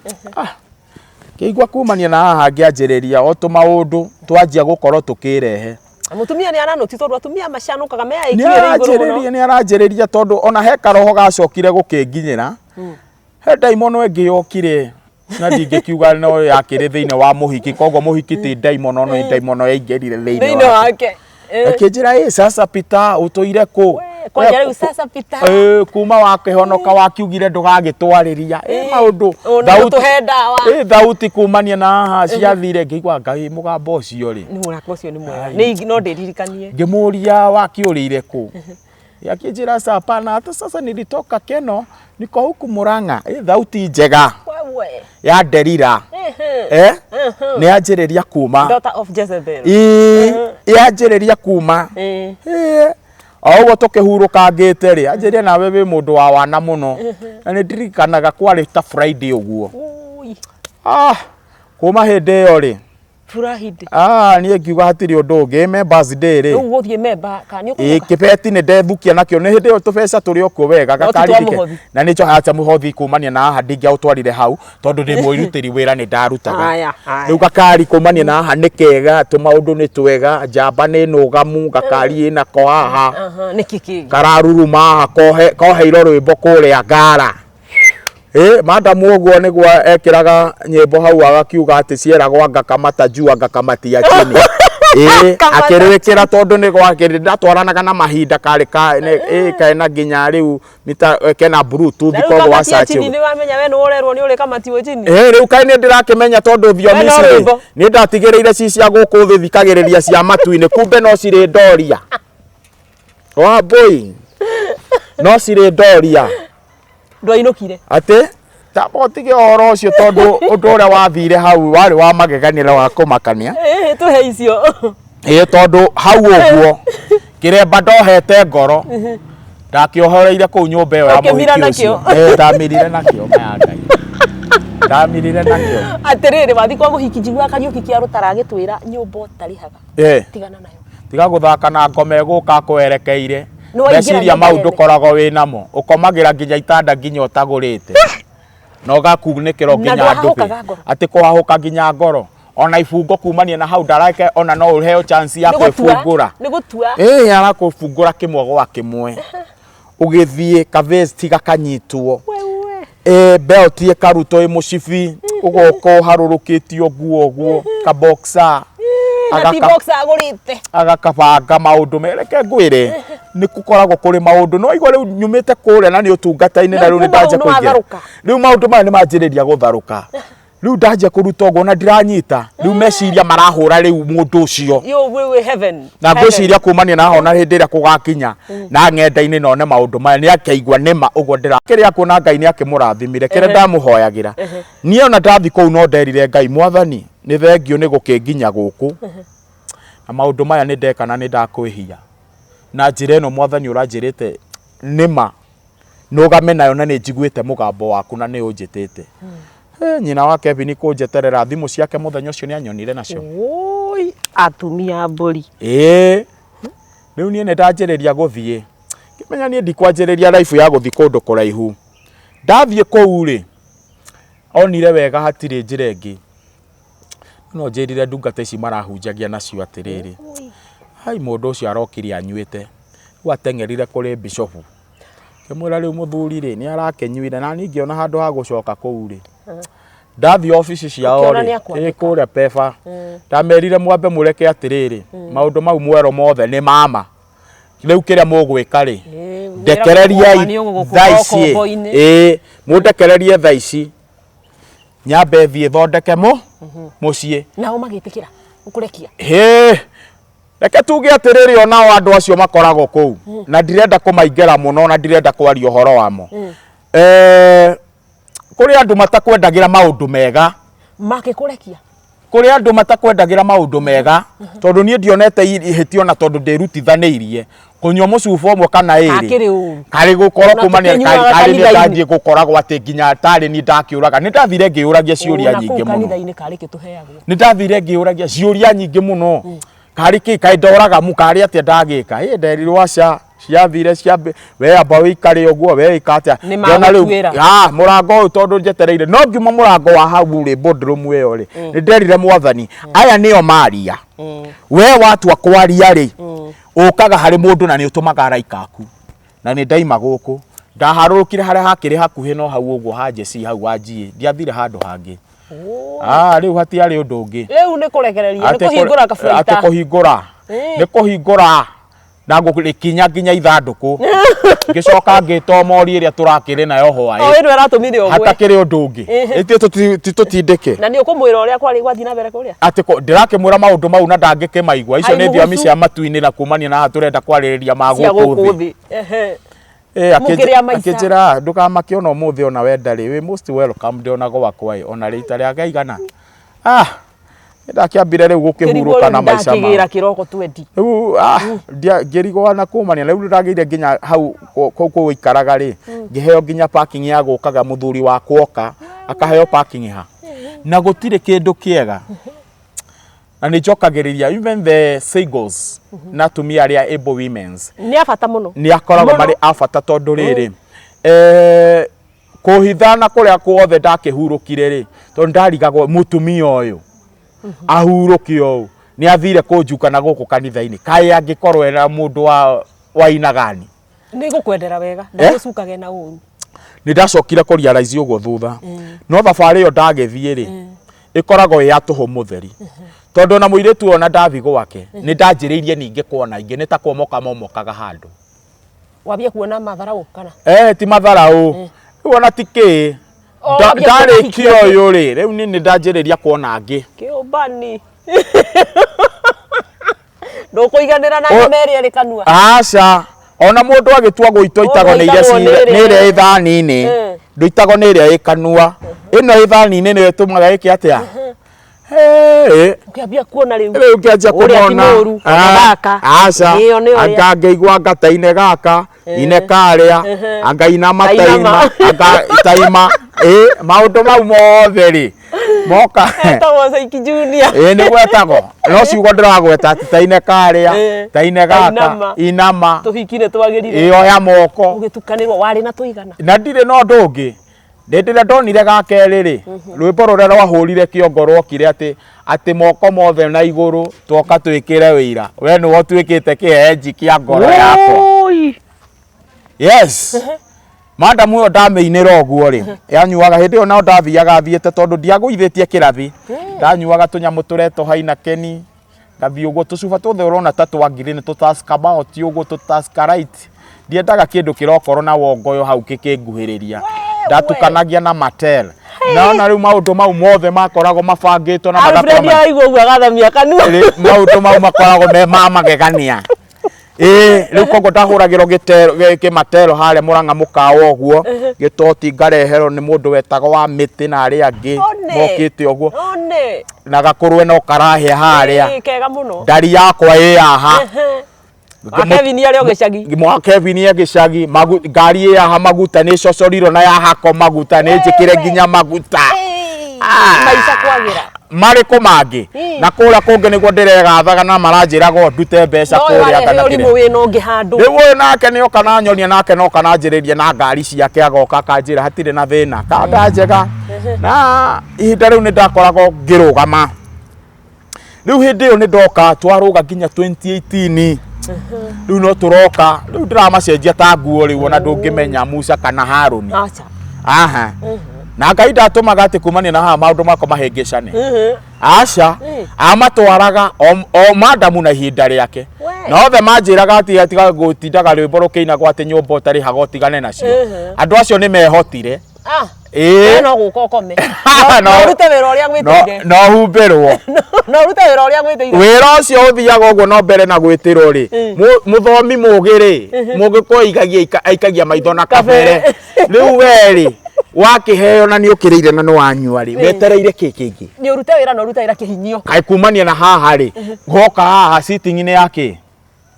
S1: ngigwa kumania na haha ngianjiriria o tu maundu twanjia gukorwo tukirehe
S2: mutumia ni ananoti tondu atumia macanukaga meya ikire
S1: iguru ni aranjiriria tondu ona he karoho gacokire gukinginyira he daimono engiyokire na ndingikiuga no yakire thiine wa muhiki koguo muhiki ti daimono no daimono yaingerire thiine
S2: wake
S1: akinjira sasa Peter utoire ku
S2: kwa riu sasa Peter
S1: kuma wakihonoka wakiugire ndugagitwariria maundu thauti kumania na haha ciathire ngigwa Ngai mugambo ucio ri
S2: ni murako ucio ni mwega ni no ndiririkanie
S1: ngimuria wakiurire ku yakinjira sapana hata sasa nilitoka Keno niko huku Murang'a thauti njega ya Delila ni anjiriria kuma
S2: daughter of Jezebel
S1: yanjiriria kuma oguo tukihuruka ngite ri anjiria nawe wi mundu wa wana muno na ni ndirikanaga kwari ta Friday uguo kuma hindi iyo ri
S2: furahidi
S1: ni ngiuga hatiri undu ungi members day ri
S2: ugu thie member kani ukuka
S1: kibeti ni ndethukia nakio ni hindi iyo tubeca turi okuo wega gakaririke na nicho hacha muhothi kumania na haha ndingia utwarire hau tondu ndi muirutiri wira ni ndarutaga riu gakari kumania na haha ni kega tumaundu ni twega njamba ni nugamu gakari ina ko haha
S2: ni kiki
S1: kararuruma haha koheiro rwimbo kuria Ngara madam uguo niguo ekiraga nyimbo hau agakiuga ati cieragwo ngakamata juu ngakamatia chini akirikira tondu ni gwakiri ndatwaranaga na mahinda kari kaena nginya riu kena bluetooth koguo wa search
S2: ni wamenya we no urerwo ni uri kamatiwe chini
S1: riu kai ni ndirakimenya tondu thiomi ici ni ndatigiriire ci cia guku thi thikagiriria cia matu-ini kumbe no ciri ndoria Wambui no ciri ndoria
S2: ndwainukire
S1: ati tabotige oro ucio tondu undu uria wathire hau wari wa mageganira wa kumakania
S2: tuhe icio
S1: tondu hau uguo kiremba ndohete ngoro ndakiohoreire kuu nyumba iyo ya muhiki ucio ndamirire nakio maya Ngai ndamirire nakio
S2: atiriri wathi kwa muhiki njigua Kariuki kia Rutara agitwira nyumba tarihaga tigana nayo
S1: tiga guthaka na ngome guka kwerekeire meciria maundu korago wi namo ukomagira nginya itanda nginya utagurite no gakunĩkĩro nginya ndũbĩ atĩ kũhahũka nginya ngoro ona ibungo kumania na hau ndarake ona no ũheo chance ya kwĩbungũra arakũbungũra kĩmwe gwa kĩmwe ũgĩthiĩ kavesti gakanyitwo belt ĩkarutwo mũcibi ũgoka harũrũkĩtio guo ka boxer agakabanga maũndũ mereke ngwĩre nĩ gũkoragwo kũrĩ maũndũ no igwa rĩu nyumĩte kũrĩa na nĩ ũtungata-inĩ na rĩu nĩ ndanja kũingĩra rĩu maũndũ maya nĩ manjĩrĩria gũtharũka rĩu ndanja kũruta ũguo na ndiranyita rĩu meciria marahũra rĩu mũndũ ũcio na ngwĩciria kumania naho na hĩndĩ ĩrĩa kũgakinya na ng'enda-inĩ none maũndũ maya nĩ akaigua nĩma ũguo kĩrĩa kuona Ngai nĩ akĩmũrathimire kĩrĩa ndamũhoyagĩra niĩ ona ndathi kũu no nderire Ngai Mwathani nĩ thengio nĩ gũkĩnginya gũkũ na maũndũ maya nĩ ndeka na nĩ ndakwĩhia na njĩra ĩno Mwathani ũranjĩrĩte nĩma nũgame nayo na nĩ njiguĩte mũgambo waku na nĩ ũnjĩtĩte nyina wa Kevin kũnjeterera thimũ ciake mũthenya ũcio nĩ anyonire nacio
S2: atumia mbũri
S1: rĩu niĩ nĩ ndanjĩrĩria gũthiĩ kĩmenya niĩ ndikwanjĩrĩria life ya gũthiĩ kũndũ kũraihu ndathiĩ kũu rĩ onire wega hatirĩ njĩra ĩngĩ no njĩrire ndungata ici marahunjagia nacio atĩrĩrĩ hai mũndũ ũcio arokire anyuĩte rĩu ateng'erire kũrĩ bishop kĩmwĩra rĩu mũthuri rĩ nĩ arakenyuire na ningĩ ona handũ ha gũcoka kũu rĩ ndathi ofici ciao rĩ kũrĩa Peba ndamerire mwambe mũreke atĩrĩrĩ maũndũ mau mwero mothe nĩ mama rĩu kĩrĩa mũgwĩka rĩ ndekereria thaa ici mũndekererie thaa ici nyambe thiĩ thondeke mũciĩ
S2: nao magĩtĩkĩra ũkũrekia
S1: reke tuge atĩrĩrĩ onao andũ acio makoragwo kũu na ndirenda kũmaingĩra mũno na ndirenda kwaria ũhoro wamo kũrĩ andũ matakwendagĩra maũndũ mega
S2: makĩkũrekia
S1: kũrĩ andũ matakwendagĩra maũndũ mega tondũ niĩ ndionete ihĩtio na tondũ ndĩrutithanĩirie kũnyua mũcuba ũmwe kana ĩrĩ karĩ gũkorwo kumania karĩ nĩ ndathiĩ gũkoragwo atĩ nginya tarĩ ni ndakĩũraga nĩ ndathire ngĩũragia ciũria nyingĩ mũno nĩ ndathire ngĩũragia ciũria nyingĩ mũno karĩ kĩ kaĩ ndoraga mũkarĩ atĩ ndagĩka nderirwo aca ciathire we amba wĩikare ũguo we ikatĩa ndona rĩu mũrango ũyũ tondũ njetereire no ngiuma mũrango wa hau rĩ boardroom ĩyo rĩ nĩ nderire Mwathani aya nĩo maria we watua kwaria rĩ ũkaga harĩ mũndũ na nĩ ũtũmaga araika aku na nĩ ndaima gũkũ ndaharũrũkire harĩa hakĩrĩ hakuhĩ no hau ũguo hanjeci hau wanjiĩ ndiathire handũ hangĩ rĩu hatiarĩ ũndũ ũngĩ
S2: rĩu nĩ kũrekereria nĩ kũhingũra kabura
S1: atĩ kũhingũra nĩ kũhingũra na ngũkinya nginya ithandũkũ ngĩcoka ngĩtomoria ĩrĩa tũrakĩrĩ nayo hwaĩ
S2: ĩno ĩratũmire ũgwe
S1: hatakĩrĩ ũndũ ũngĩ ĩtĩ tũtindĩke
S2: na nĩ ũkũmwĩra ũrĩa kwari gwathi na mbere kũrĩa
S1: atĩ ndĩrakĩmwĩra maũndũ mau na ndangĩkĩmaigua icio nĩ thiomi cia matu-inĩ na kumania na tũrenda kwarĩrĩria ma gũkũ thĩ akĩnjĩra ndũkamake ona ũmũthĩ ona wendarĩ wĩ most welcome ona gwakwa ona rĩita rĩa igana ndakĩambire rĩu gũkĩhurũka na maica
S2: ma kĩroko 20
S1: ngĩrigwo na kumania rĩu ndagĩire nginya hau kũu ikaraga rĩ ngĩheo nginya parking ya gũkaga mũthuri wa kuoka akaheo parking ha na gũtirĩ kĩndũ kĩega na nĩ njokagĩrĩria even the singles na atumia arĩa able women's
S2: nĩ abata mũno
S1: nĩ akoragwo marĩ abata tondũ rĩrĩ kũhithana kũrĩa kuothe ndakĩhurũkire rĩ tondũ ndarigagwo mũtumia ũyũ ahurũkio ũũ nĩ athire kũnjuka gũkũ kanitha-inĩ kaĩ angĩkorwo era mũndũ wa inagani
S2: nĩ gũkwendera wega ndagũcukage na ũru
S1: nĩ ndacokire kũrealize ũguo thutha no thabarĩ ĩyo ndagĩthiĩ rĩ ĩkoragwo ya tũhũ mũtheri tondũ na mũirĩtu ona ndathi gwake nĩ ndanjĩrĩirie ningĩ kuona ingĩ nĩ ta kuomoka momokaga handũ
S2: wambia kuona matharaũ kana
S1: ti matharaũ rĩu ona ti kĩ ndarĩkia ũyũ rĩ rĩu nĩ ndanjĩrĩria kuona angĩ
S2: kĩũmbani ndũkũiganĩra na merĩ ĩrĩ kanua
S1: aca ona mũndũ agĩtua gũitwo itago nĩ iria nĩ ĩrĩa ĩthani-inĩ ndũitagwo nĩ ĩrĩa ĩ kanua ĩno ĩthani-inĩ nĩyo ĩtũmaga ĩke atĩa
S2: ũkĩambia kuona rĩu
S1: ũkĩanjia kũmona aca anga ngĩigua ngata-inĩ gaka ine karĩa anga inama taima maũndũ mau mothe rĩ moka nĩ gwetagwo no ciugo ndĩragweta atĩ taine karĩa taine gaka inama
S2: tũhikire twagĩrire
S1: ĩyo ya moko
S2: ũgĩtukanĩrwo warĩ na tũigana
S1: na ndirĩ na ũndũ ũngĩ ndindire ndonire gakeriri rwimbo ruria rwahurire kiongo rwokire ati moko mothe na iguru twoka twikire wira we ni wo twikite kihenji kia ngoro yakwa. Yes. Madam uyo ndameinira oguo ri yanyuaga hindi yo na ndathiaga thiete tondu ndiaguithitie kirathi ndanyuaga tunyamu tureto haina keni ngathi uguo tucuba tuthe urona ta twa green tutaskabao ti uguo tutaskarite ndiendaga kindu kirokoro na wongoyo hau kikinguhiriria ndatukanagia na matel naona riu maundu mau mothe makoragwo mabangitwo na
S2: Alfred aigua uguo agathamia kanua
S1: maundu mau makoragwo me magegania. Riu kogo ndahuragirwo kimatelo haria Murang'a mukawa oguo gitoti ngarehero ni mundu wetago wa miti na ari angi mokite oguo na gakurwe no karahia haria
S2: kega muno
S1: ndari yakwa aha
S2: Kevin ari ogicagi
S1: mwa Kevin agicagi ngari yaha maguta ni cocoriro na yahako maguta ni njikire nginya maguta
S2: maisha kwagira
S1: mariko mangi na kuria kungi niguo ndiregathaga na maranjiraga ndute mbeca kuria kana
S2: kire no wino ngi handu
S1: riu nake ni okana nyonia nake no kana njiririe na ngari ciake agoka akanjira hatire na thina kanda njega na ihinda riu ni ndakoragwo ngirugama riu hindi yo ni ndoka twaruga nginya 2018 riu no turoka riu ndiramacenjia ta nguo riu ona ndungimenya Musa kana Haruni aha na Ngai ndatumaga ati kumania na ha maundu mako mahengecane aca amatwaraga o madamu na ihinda riake no the manjiraga ati atiga gutindaga rwimbo rukiinagwo ati nyumba utari haga utigane nacio andu acio ni mehotire
S2: no gukokome no rute wira uria gwitire
S1: no humbirwo
S2: no rute wira uria gwitire
S1: wira ucio uthiaga uguo no mbere na gwitirwo ri muthomi mugiri mugikwo ikagia maitho na kabere riu weri wakiheo na ni ukirire na no wanyua ri wetereire kikingi
S2: ni urute wira no ruta ira kihinyio
S1: kai kumania na haha ri goka haha sitting ni yake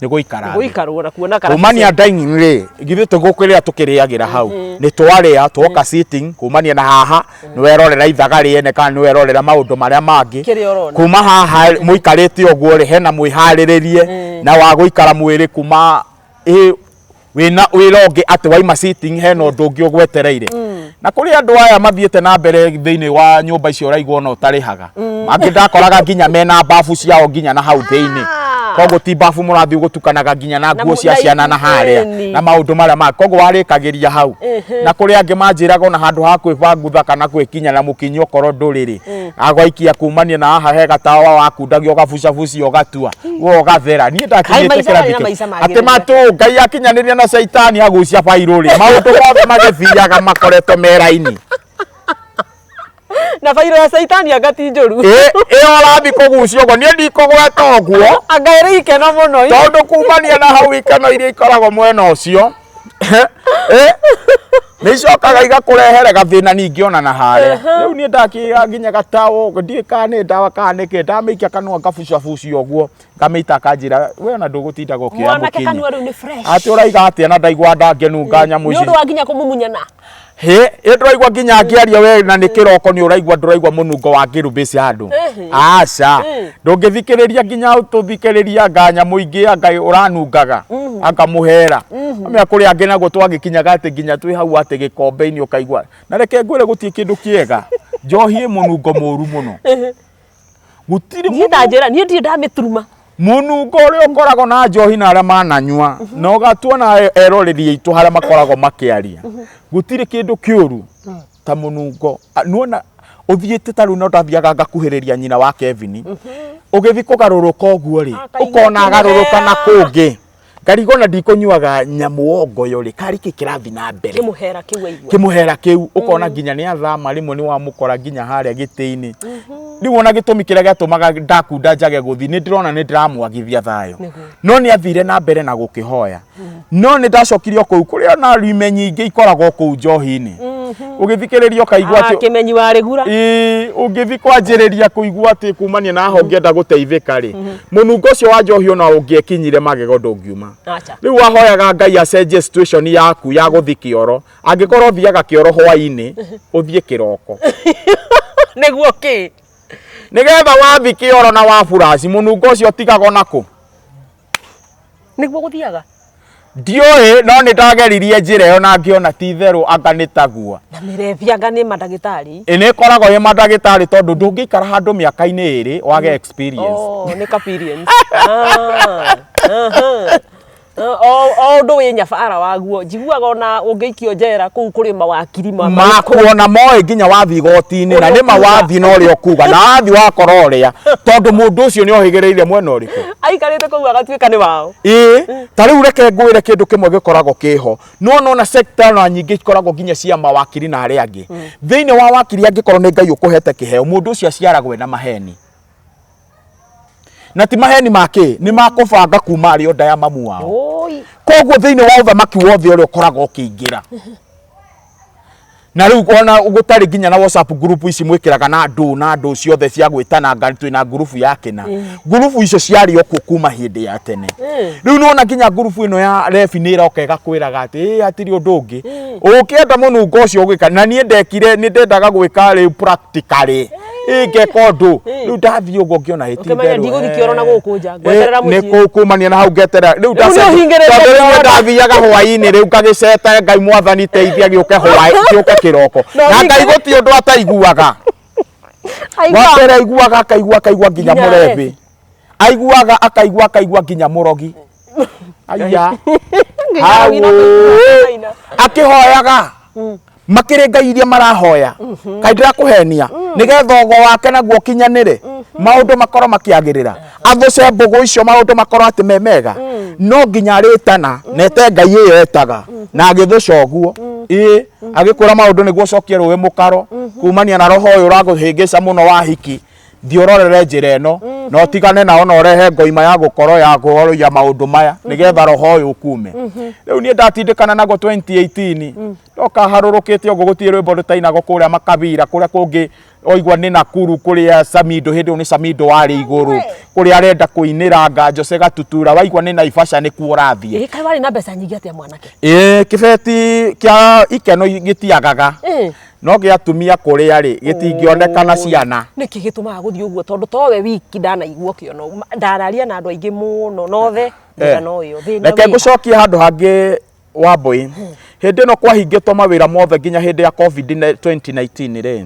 S1: ni guikarwo
S2: na kuona kana
S1: kumania dining ri githe tugukiria tukiriagira hau ni twaria twoka sitting kumania na haha ni werorera ithaga riene kana ni werorera maundu maria mangi kuma haha muikarite oguo ri hena mwihariririe na wa guikara mwiri kuma wina wironge ati waima sitting hena ndungi ogwetereire na kuri andu aya mathiete na mbere thiini wa nyumba icio raigwo no tarihaga mangi ndakoraga nginya mena bafu ciao nginya na hau thiini kogo ti bafu murathi gutukanaga nginya na nguo cia ciana na haria na maundu maria ma kogo warikagiria hau na kuri angi manjiraga na handu ha kwibangutha kana kwikinya na mukinyo koro nduriri agwaikia kumania na haha he gatawa wakundagio gabucabuci ogatua wo gathera ni ndakinyite kirathike ati matu Ngai akinyaniria na shaitani agucia bairuri maundu mothe magithiaga makoretwo meraini
S2: na bairo ya shaitani agati njuru
S1: orathi kugucio go ni ndikugweta oguo
S2: angaire ikeno muno
S1: tondu kumania na hau ikeno iria ikoragwo mwena ucio nicokaga igakurehere gathina ningi ona na haria riu ni ndakiga nginya gatawo ndika ni ndawa kana ki ndamikia kanwa ngabucabuci oguo ngameita kanjira we ona ndugutinda gukira mukinyi
S2: kanwa riu ni fresh
S1: ati uraiga atia na ndaigwa ndangenunga nyamu ici
S2: ni undu wa nginya kumumunyana
S1: nduraigwa nginya akiaria we na ni kiroko ni uraigwa nduraigwa munungo wa kirumbisi handu aca ndungithikiriria nginya tuthikiriria nganya muingi Ngai uranungaga akamuhera amya kuri angi nago twagikinyaga ati nginya twi hau ati gikombe-ini ukaigwa na reke ngwire gutie kindu kiega njohi munungo muru muno gutiri
S2: ni ndanjira ni ndi ndamituruma
S1: munungo uria ukoragwo na njohi na aria mananyua no gatuona eroreri itu haria makoragwo makiaria gutiri kindu kiuru ta munungo nuona uthiete taru no ndathiaga ngakuhiriria nyina wa Kevin ugithi kugaruruka oguo ri ukona agaruruka na kungi ngarigona ndikunyuaga nyamu ongoyo ri kari kirathi na mbere kimuhera kiu ukona nginya ni athama rimwe ni wamukora nginya haria giti-ini riu ona gitumi kiria giatumaga ndakunda njage guthi ni ndirona ni ndiramwagithia thayo no ni athire na mbere na gukihoya no ni ndacokirio kuu kuria na rime nyingi ikoragwo kuu njohi-ini ugithikiriria kaigwa ati
S2: kimenyi wari gura
S1: ugithi kwanjiriria kuigwa ati kumania na ho ngienda guteithika ri munungo cio wa njohi ona ungiekinyire magego ndungiuma riu wahoyaga Ngai acenjie situation yaku ya guthi kioro angikorwo thiaga kioro hwa-ini uthie kiroko
S2: niguo ki
S1: nigetha wathi kioro na wa furashi munungo cio tigago naku
S2: niguo guthiaga
S1: ndioe no nĩ ndageririe njĩra ĩyo na ngĩona ti therũ anga nĩ tagua
S2: na mĩrebi anga nĩ mandagĩtarĩ
S1: nĩ koragwo ĩ mandagĩtarĩ tondũ ndũngĩikara handũ mĩaka-inĩ ĩrĩ wage experience
S2: nĩ experience o ũndũ wĩ nyabara waguo njiguaga ona ũngĩikio njera kũu kũrĩ mawakiri
S1: makuona moĩ nginya wathi igoti-inĩ na nĩ mawathi na ũrĩa ũkuga na wathi wakora ũrĩa tondũ mũndũ ũcio nĩ ohĩgĩrĩire mwena ũrĩkũ
S2: aikarĩte kũu agatuĩka nĩ wao
S1: ta rĩu reke ngwĩre kĩndũ kĩmwe gĩkoragwo kĩho nona sector na nyingĩ ikoragwo nginya cia mawakiri na arĩa angĩ thĩinĩ wa wakiri angĩkorwo nĩ Ngai ũkũhete kĩheo mũndũ ũcio aciaragwo na maheni na ti maheni make nĩ makũbanga kuma arĩ o nda ya mamu wao koguo thĩinĩ wa ũthamaki wothe ũrĩa ũkoragwo ũkĩingĩra na rĩu ona gũtarĩ nginya na WhatsApp group ici mwĩkĩraga na andũ ciothe cia gwĩtana twĩna group ya kĩna group icio ciarĩ o kuma hĩndĩ ya tene rĩu nona nginya group ĩno ya refi nĩ ĩroka ĩgakwĩraga atĩ hatirĩ ũndũ ũngĩ ũkĩenda mũnungo ũcio ũgĩka na niĩ ndekire nĩ ndendaga gwĩka rĩu practically ngeka ũndũ rĩu ndathiĩ ũguo ngĩona hĩti
S2: ndigũthikĩoro na gũkũ nja ngweterera mũciĩ
S1: nĩ kumania na hau ngeterera rĩu ndathiaga hwaĩ-inĩ rĩu ngagĩceta Ngai mwathani teithia gĩũke hwaĩ gĩũke kĩroko na Ngai gũtirĩ ũndũ ataiguaga wambere aiguaga akaigua nginya mũrebi aiguaga akaigua nginya mũrogi aya akĩhoyaga makĩrĩ Ngai iria marahoya kaĩ ndirakũhenia nĩgetha ũgo wake naguo kinyanĩre maũndũ makorwo makĩagĩrĩra athũce mbũgũ icio maũndũ makorwo atĩ me mega no nginya arĩtana nete Ngai ĩyo etaga na agĩthũca ũguo agĩkũra maũndũ nĩguo ũcokie rũĩ mũkaro kumania na roho ũyũ ũragũhĩngĩca mũno wa hiki thiĩ ũrorere njĩra ĩno na ũtigane nao na ũrehe ngoima ya gũkorwo ya kũhoroia maũndũ maya nĩgetha roho ũyũ ukume rĩu niĩ ndatindĩkana nago 2018 ndoka harũrũkĩte ũguo gũtirĩ rwĩmbo rũtainagwo kũrĩa Makabira kũrĩa kũngĩ oigwa nĩ Nakuru kũrĩa Samido hĩndĩ ĩyo nĩ Samido warĩ igũrũ kũrĩa arenda kũinĩra Ngajose Gatutura waigwa nĩ Naivasha nĩ kuo ũrathiĩ
S2: kaĩ warĩ na mbeca nyingĩ atĩa mwanake
S1: kĩbeti kĩa ikeno gĩtiagaga no gĩa atumia kũrĩa rĩ gĩtingĩonekana ciana
S2: nĩkĩ gĩtũmaga gũthiĩ ũguo tondũ towe wiki ndanaigua kĩono ndararia na andũ aingĩ mũno nothe no ũyũ
S1: reke ngũcokie handũ hangĩ Wambũi hĩndĩ ĩno kwahingĩtwo mawĩra mothe nginya hĩndĩ ya COVID 2019 rĩ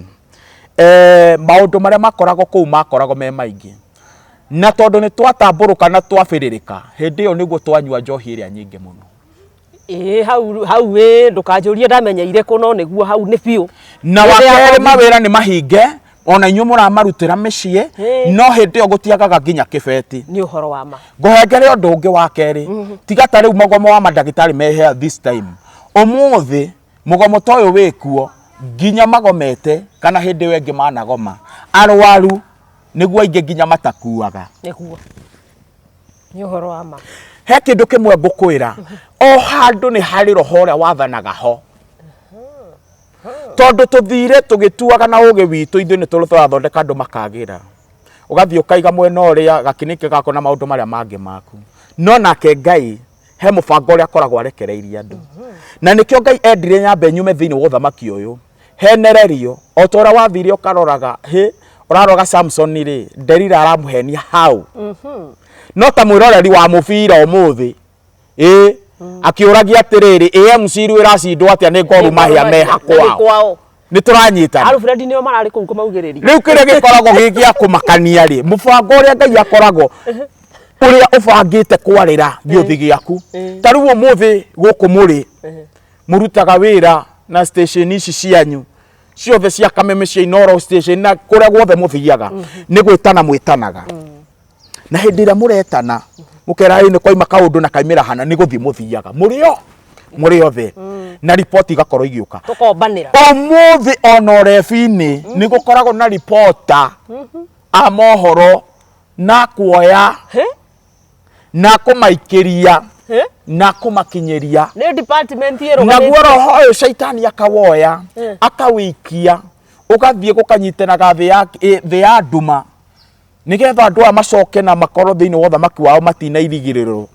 S1: maũndũ marĩa makoragwo kũu makoragwo me maingĩ na tondũ nĩ twatambũrũka na twabĩrĩrĩka hĩndĩ ĩyo nĩguo twanyua njohi ĩrĩa nyingĩ mũno
S2: hau ndũkanjũrie ndamenyeire kũ no nĩguo hau nĩ biũ
S1: na wakerĩ mawĩra nĩ mahinge ona inyuĩ mũramarutĩra mĩciĩ no hĩndĩ ĩyo gũtiagaga nginya kĩbeti
S2: nĩ ũhoro wa ma
S1: ngũhengere ũndũ ũngĩ wa kerĩ tiga ta rĩu mũgomo wa mandagĩtarĩ me here this time ũmũthĩ mũgomo ta ũyũ wĩkuo nginya magomete kana hĩndĩ ĩyo ĩngĩ managoma arwaru nĩguo aingĩ nginya matakuaga
S2: nĩguo nĩ ũhoro wa ma
S1: he kĩndũ kĩmwe ngũkwĩra o handũ nĩ harĩ roho ũrĩa wathanaga ho tondũ tũthire tũgĩtuaga na ũgĩ witũ ithuĩ nĩ tũrathondeka andũ makagĩra ũgathiĩ ũkaiga mwena ũrĩa gakinĩke gako na maũndũ marĩa mangĩ maku no nake Ngai he mũbango ũrĩa akoragwo arekereirie andũ na nĩkĩo Ngai endire nyambe nyume thĩinĩ wa ũthamaki ũyũ henererio o ta ũrĩa wathire ũkaroraga ũraroga Samson rĩ Delila aramũhenia hau no ta mwĩroreri wa mũbira ũmũthĩ akĩũragia atĩrĩrĩ AMC rĩu ĩracindwo atĩa nĩ Gor Mahia me hakwao nĩ tũranyitana
S2: Alfred nĩo mararĩ kũu kũmaugĩrĩria
S1: rĩu kĩrĩa gĩkoragwo gĩa kũmakania rĩ mũbango ũrĩa Ngai akoragwo ũrĩa ũbangĩte kwarĩra gĩũthĩ gĩaku ta rĩu ũmũthĩ gũkũ mũrĩ mũrutaga wĩra na station ici cianyu ciothe cia Kameme cia Inoro station na kũrĩa guothe mũthiaga nĩ gwĩtana mwĩtanaga na hĩndĩ ĩrĩa mũretana mũkera nĩ kwaima kaũndũ na kaimĩra hana nĩ gũthiĩ mũthiaga mũrĩ othe na report igakorwo igĩũka
S2: tũkombanĩra
S1: ũmũthĩ ona refi-inĩ nĩ gũkoragwo na reporter a mohoro na kuoya na kũmaikĩria na kũmakinyĩria
S2: nĩ department ĩrũgamĩte
S1: naguo roho ũyũ caitani akawoya akawĩikia ũgathiĩ gũkanyitanaga thĩ ya nduma nĩgetha andũ aya macoke na makorwo thĩinĩ wa ũthamaki wao matinairigĩrĩrwo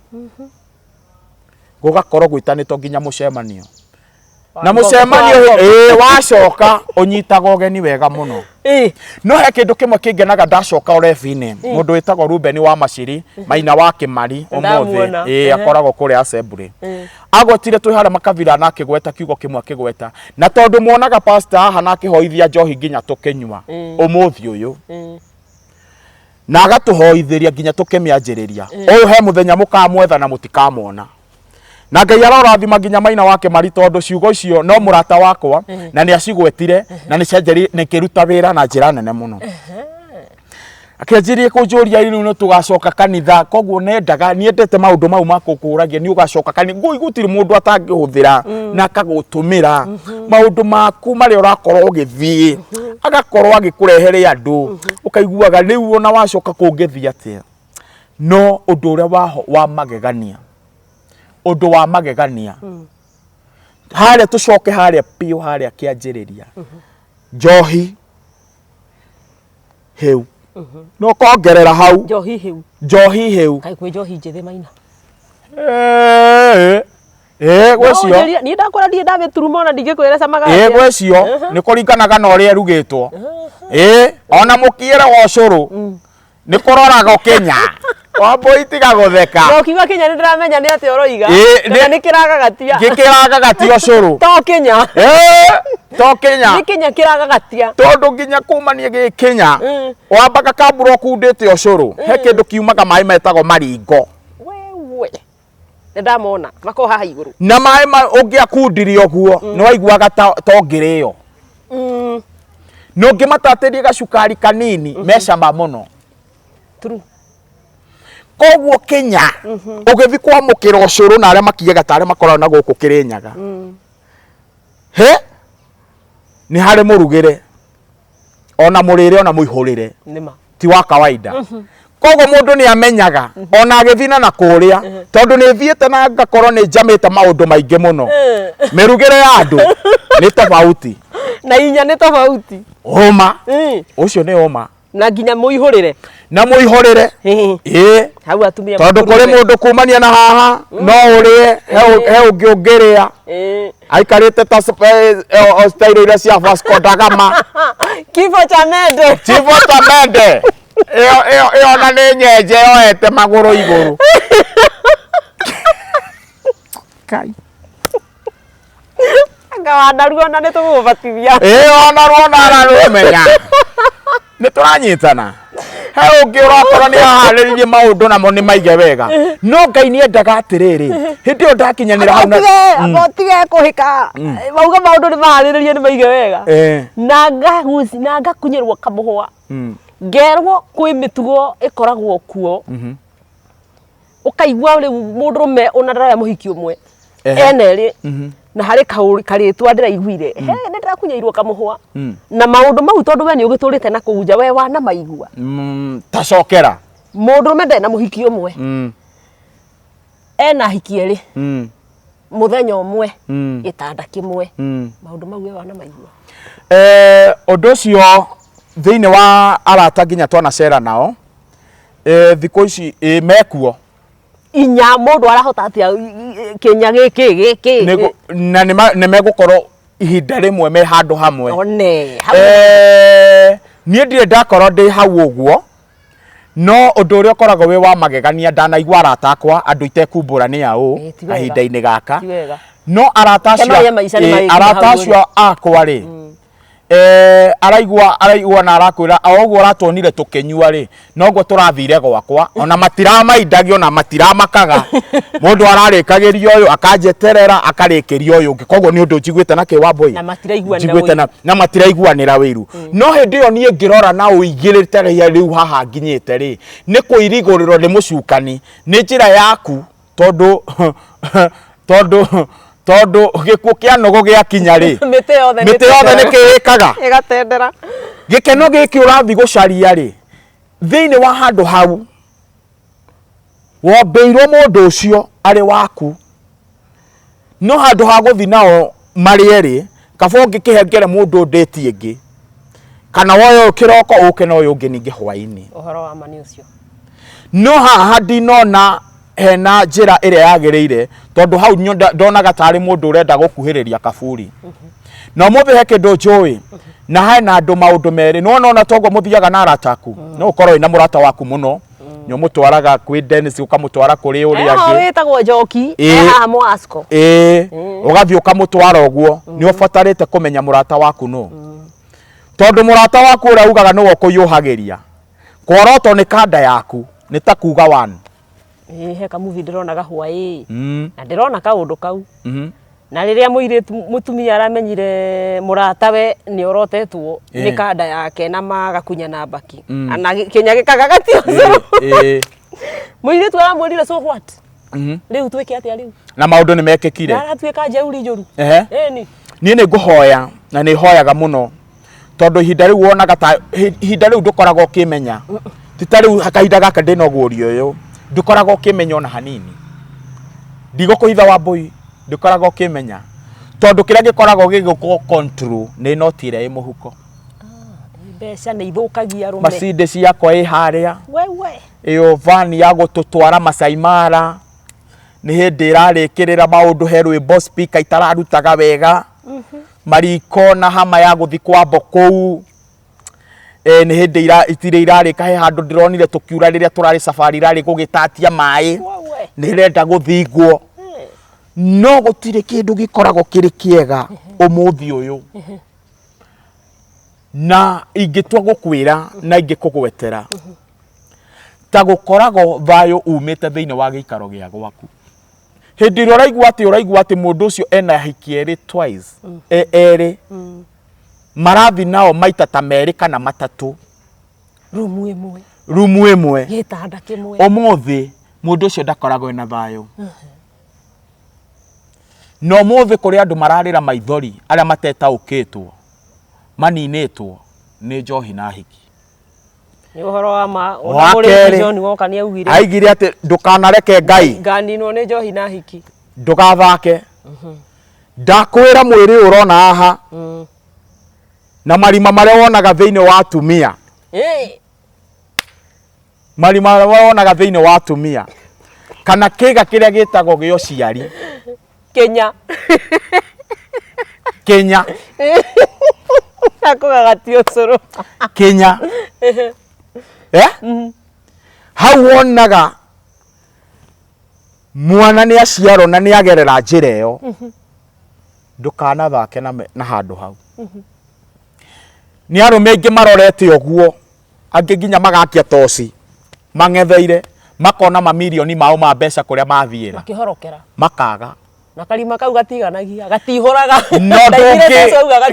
S1: gũgakorwo gwĩtanĩtwo nginya mũcemanio na mucemanio wacoka unyitaga ugeni wega muno no he kindu kimwe kingenaga ndacoka urebi-ini mundu witagwo Ruben wa Maciri Maina wa Kimari umuthi akoragwo kuri assembly agwetire twi haria makabira na akigweta kiugo kimwe akigweta na tondu muonaga pastor haha na akihoithia njohi nginya tukinywa umuthi uyu na agatuhoithiria nginya tukimianjiriria uyu he muthenya mukamwetha na mutikamona na Ngai arorathima nginya Maina wa Kimari tondu ciugo icio no murata wakwa na ni acigwetire na ni cenjeri ni kiruta wira na njira nene muno akenjirie kunjuria riu no tugacoka kanitha koguo nendaga niendete maundu mau makukuragia ni ugacoka kanitha ngui gutiri mundu atangihuthira na akagutumira maundu maku mari urakorwo ugithie agakorwo agikurehere andu ukaiguaga riu ona wacoka kungithia atia no undu uria wa magegania undu wa magegania haria tucoke haria pio haria kianjiriria njohi heu no kongerera hau njohi heu
S2: kai kwi njohi njithi Maina
S1: gwecio
S2: ni ndakora ndie ndabiturumo na ndingikwira camaga
S1: gwecio ni kuringanaga na uria rugitwo ona mukiere wa ucuru ni kuroraga Kenya Wambui tiga gutheka
S2: no kiuga Kenya ni ndiramenya ni ati uroiga na ni kiragagatia
S1: gikiragagatia ucuru
S2: to Kenya
S1: to Kenya
S2: ni Kenya kiragagatia
S1: tondu nginya kumania gi Kenya wambaga kamburo kundite ucuru he kindu kiumaga mai metagwo maringo
S2: wewe ndamona mako haha iguru
S1: na mai ungiakundirio guo no waiguaga to ngirio no ngimatatirie gacukari kanini mecama muno
S2: true
S1: koguo Kenya ugithi kwamukira ucuru na aria makiyaga tare makorwo na guku Kirinyaga he ni hari murugire ona murire ona muihurire
S2: nima
S1: ti wa kawaida koguo mundu ni amenyaga ona agithina na kuria tondu ni thiete na ngakorwo ni njamite maundu maingi muno mirugire ya andu ni tofauti
S2: na inya ni tofauti
S1: uma ucio ni uma
S2: na nginya muihurire hau atumia
S1: tondu kuri mundu kumania na haha no urie he ungiungiria aikarite ta style ile cia Vasco da Gama
S2: kifo cha mende
S1: iyo na ni nyenje yoete maguru iguru kai
S2: anga wanaruo na ni tugubatithia
S1: ona ruo menya ni turanyitana he ungi urakorwo ni ahariririe maundu namo ni maige wega no Ngai ni endaga atiriri hindi yo ndakinyanira hau
S2: na tige kuhika mauga maundu ni mahariririe ni maige wega na ngahuci na ngakunyirwo kamuhwa ngerwo kwi mitugo ikoragwo kuo ukaigua riu mundurume unaraya muhiki umwe eneri na hari karitwa ndiraiguire he ni ndirakunyairwo kamuhwa na maundu mau tondu we ni ugiturite na kuunja we wana maigua
S1: tacokera
S2: mundurume ndena muhiki umwe ena hikieri muthenya umwe gitanda kimwe maundu mau we wana maigua
S1: undu ucio thiini wa arata nginya twanacera nao thiku ici mekuo
S2: inya mundu arahota atia Kenya giki
S1: na ni megukorwo ihinda rimwe me handu hamwe
S2: one
S1: nie ndire ndakorwo ndi hau uguo no undu uria ukoragwo wi wa magegania ndanaigua arata akwa andu itekumbura ni au ahinda-ini gaka no arata acio akwa ri araigua na arakwira oguo ratonire tukenyua ri noguo turathire gwakwa ona matiramaindagio na matiramakaga mundu ararikagirio uyu akanjeterera akarikirio uyu koguo ni undu njiguite na kiwamboi na matiraiguanira wiru no hindi yo nie ngirora na uigirite riu haha nginyite ri ni kuirigurirwo ni mucukani ni njira yaku tondu gikuo kia nogo gia kinya ri mite yothe ni kiikaga
S2: igatendera
S1: gikeno giki urathi gucaria ri thiini wa handu hau wombeirwo mundu ucio ari waku no handu ha guthi nao mari eri kabo ngikihengere mundu ndeti ingi kana woyo kiroko uke no uyu ungi ningi hwaini
S2: uhoro wa mani ucio
S1: no haha ndinona hena njira ĩrĩa yagĩrĩire tondũ hau ndonaga tarĩ mũndũ ũrenda gũkuhĩrĩria kaburi na mũthĩ he kĩndũ njũĩ na hena andũ maũndũ merĩ nona toguo mũthiaga na arata aku no ũkorwo wĩna mũrata waku mũno nĩ ũmũtwaraga kwĩ Dennis ũkamũtwara kũrĩ ũrĩa angĩ
S2: wĩtagwo Njoki haha Mwasco
S1: ũgathiĩ ũkamũtwara ũguo nĩ ũbatarĩte kũmenya mũrata waku no tondũ mũrata waku ũrĩa ugaga nĩwe ũkũiyũhagĩria kworoto nĩ kanda yaku nĩ ta kuga one
S2: he kamuvi ndĩrona gahua na ndĩrona kaũndũ kau na rĩrĩa mũirĩtu mũtumia aramenyire mũratawe nĩ orotetwo nĩ kanda yake na magakunya na baki ana Kenya gĩkagagatio mũirĩtu aramwĩrire so what rĩu twĩke atĩa rĩu na
S1: maũndũ nĩ mekĩkire
S2: na aratuĩka njeuri njũru
S1: niĩ nĩ ngũhoya na nĩ hoyaga mũno tondũ ihinda rĩu wonaga ta ihinda rĩu ndũkoragwo ũkĩmenya ti ta rĩu kahinda gaka ndĩna ũgũri ũyũ ndũkoragwo ũkĩmenya ona hanini ndigũkũitha Wambui ndũkoragwo ũkĩmenya tondũ kĩrĩa gĩkoragwo gĩgũkwo control nĩ noti ĩrĩa ĩ mũhuko
S2: mbeca nĩ ithũkagia rũme
S1: macinde ciakwa ĩ harĩa
S2: wewe
S1: ĩyo van ya gũtũtwara Masai Mara nĩ hĩndĩ ĩrarĩkĩrĩra maũndũ he rwĩmbo speaker itararutaga wega mariko na hama ya gũthi kwambo kũu nĩ hĩndĩ itirĩ irarĩka he handũ ndĩronire tũkiura rĩrĩa tũrarĩ safari irarĩ gũgĩtatia maĩ nĩ renda gũthingwo no gũtirĩ kĩndũ gĩkoragwo kĩrĩ kĩega ũmũthĩ ũyũ na ingĩtua gũkwĩra na ingĩkũgwetera ta gũkoragwo thayũ umĩte thĩinĩ wa gĩikaro gĩa gwaku hĩndĩ ĩrĩa ũraigua atĩ mũndũ ũcio ena hiki erĩ twice erĩ marathi nao maita ta merĩ kana matatũ rumu ĩmwe
S2: gĩtanda kĩmwe
S1: ũmũthĩ mũndũ ũcio ndakoragwo ena thayũ no mũthĩ kũrĩ andũ mararĩra maithori arĩa matetaũkĩtwo maninĩtwo nĩ njohi na hiki
S2: nĩ ũhoro wa ma ona mũrĩ John woka nĩ augire
S1: aigire atĩ ndũkanareke Ngai
S2: nganinwo nĩ njohi na hiki
S1: ndũgathake ndakwĩra mwĩrĩ ũrona haha na marima marĩa wonaga thĩinĩ wa atumia marima marĩa wonaga thĩinĩ wa atumia kana kĩga kĩrĩa gĩtagwo gĩa ũciari Kenya
S2: akũgagatio cũrũ
S1: Kenya hau wonaga mwana nĩ aciarwo na nĩ agerera njĩra ĩyo ndũkanathake na handũ hau nĩ arũme aingĩ marorete ũguo angĩ nginya magakia toci mang'etheire makona mamirioni mao ma mbeca kũrĩa mathiĩra
S2: makĩhorokera
S1: makaga
S2: na karima kau gatiganagia gatihũraga
S1: no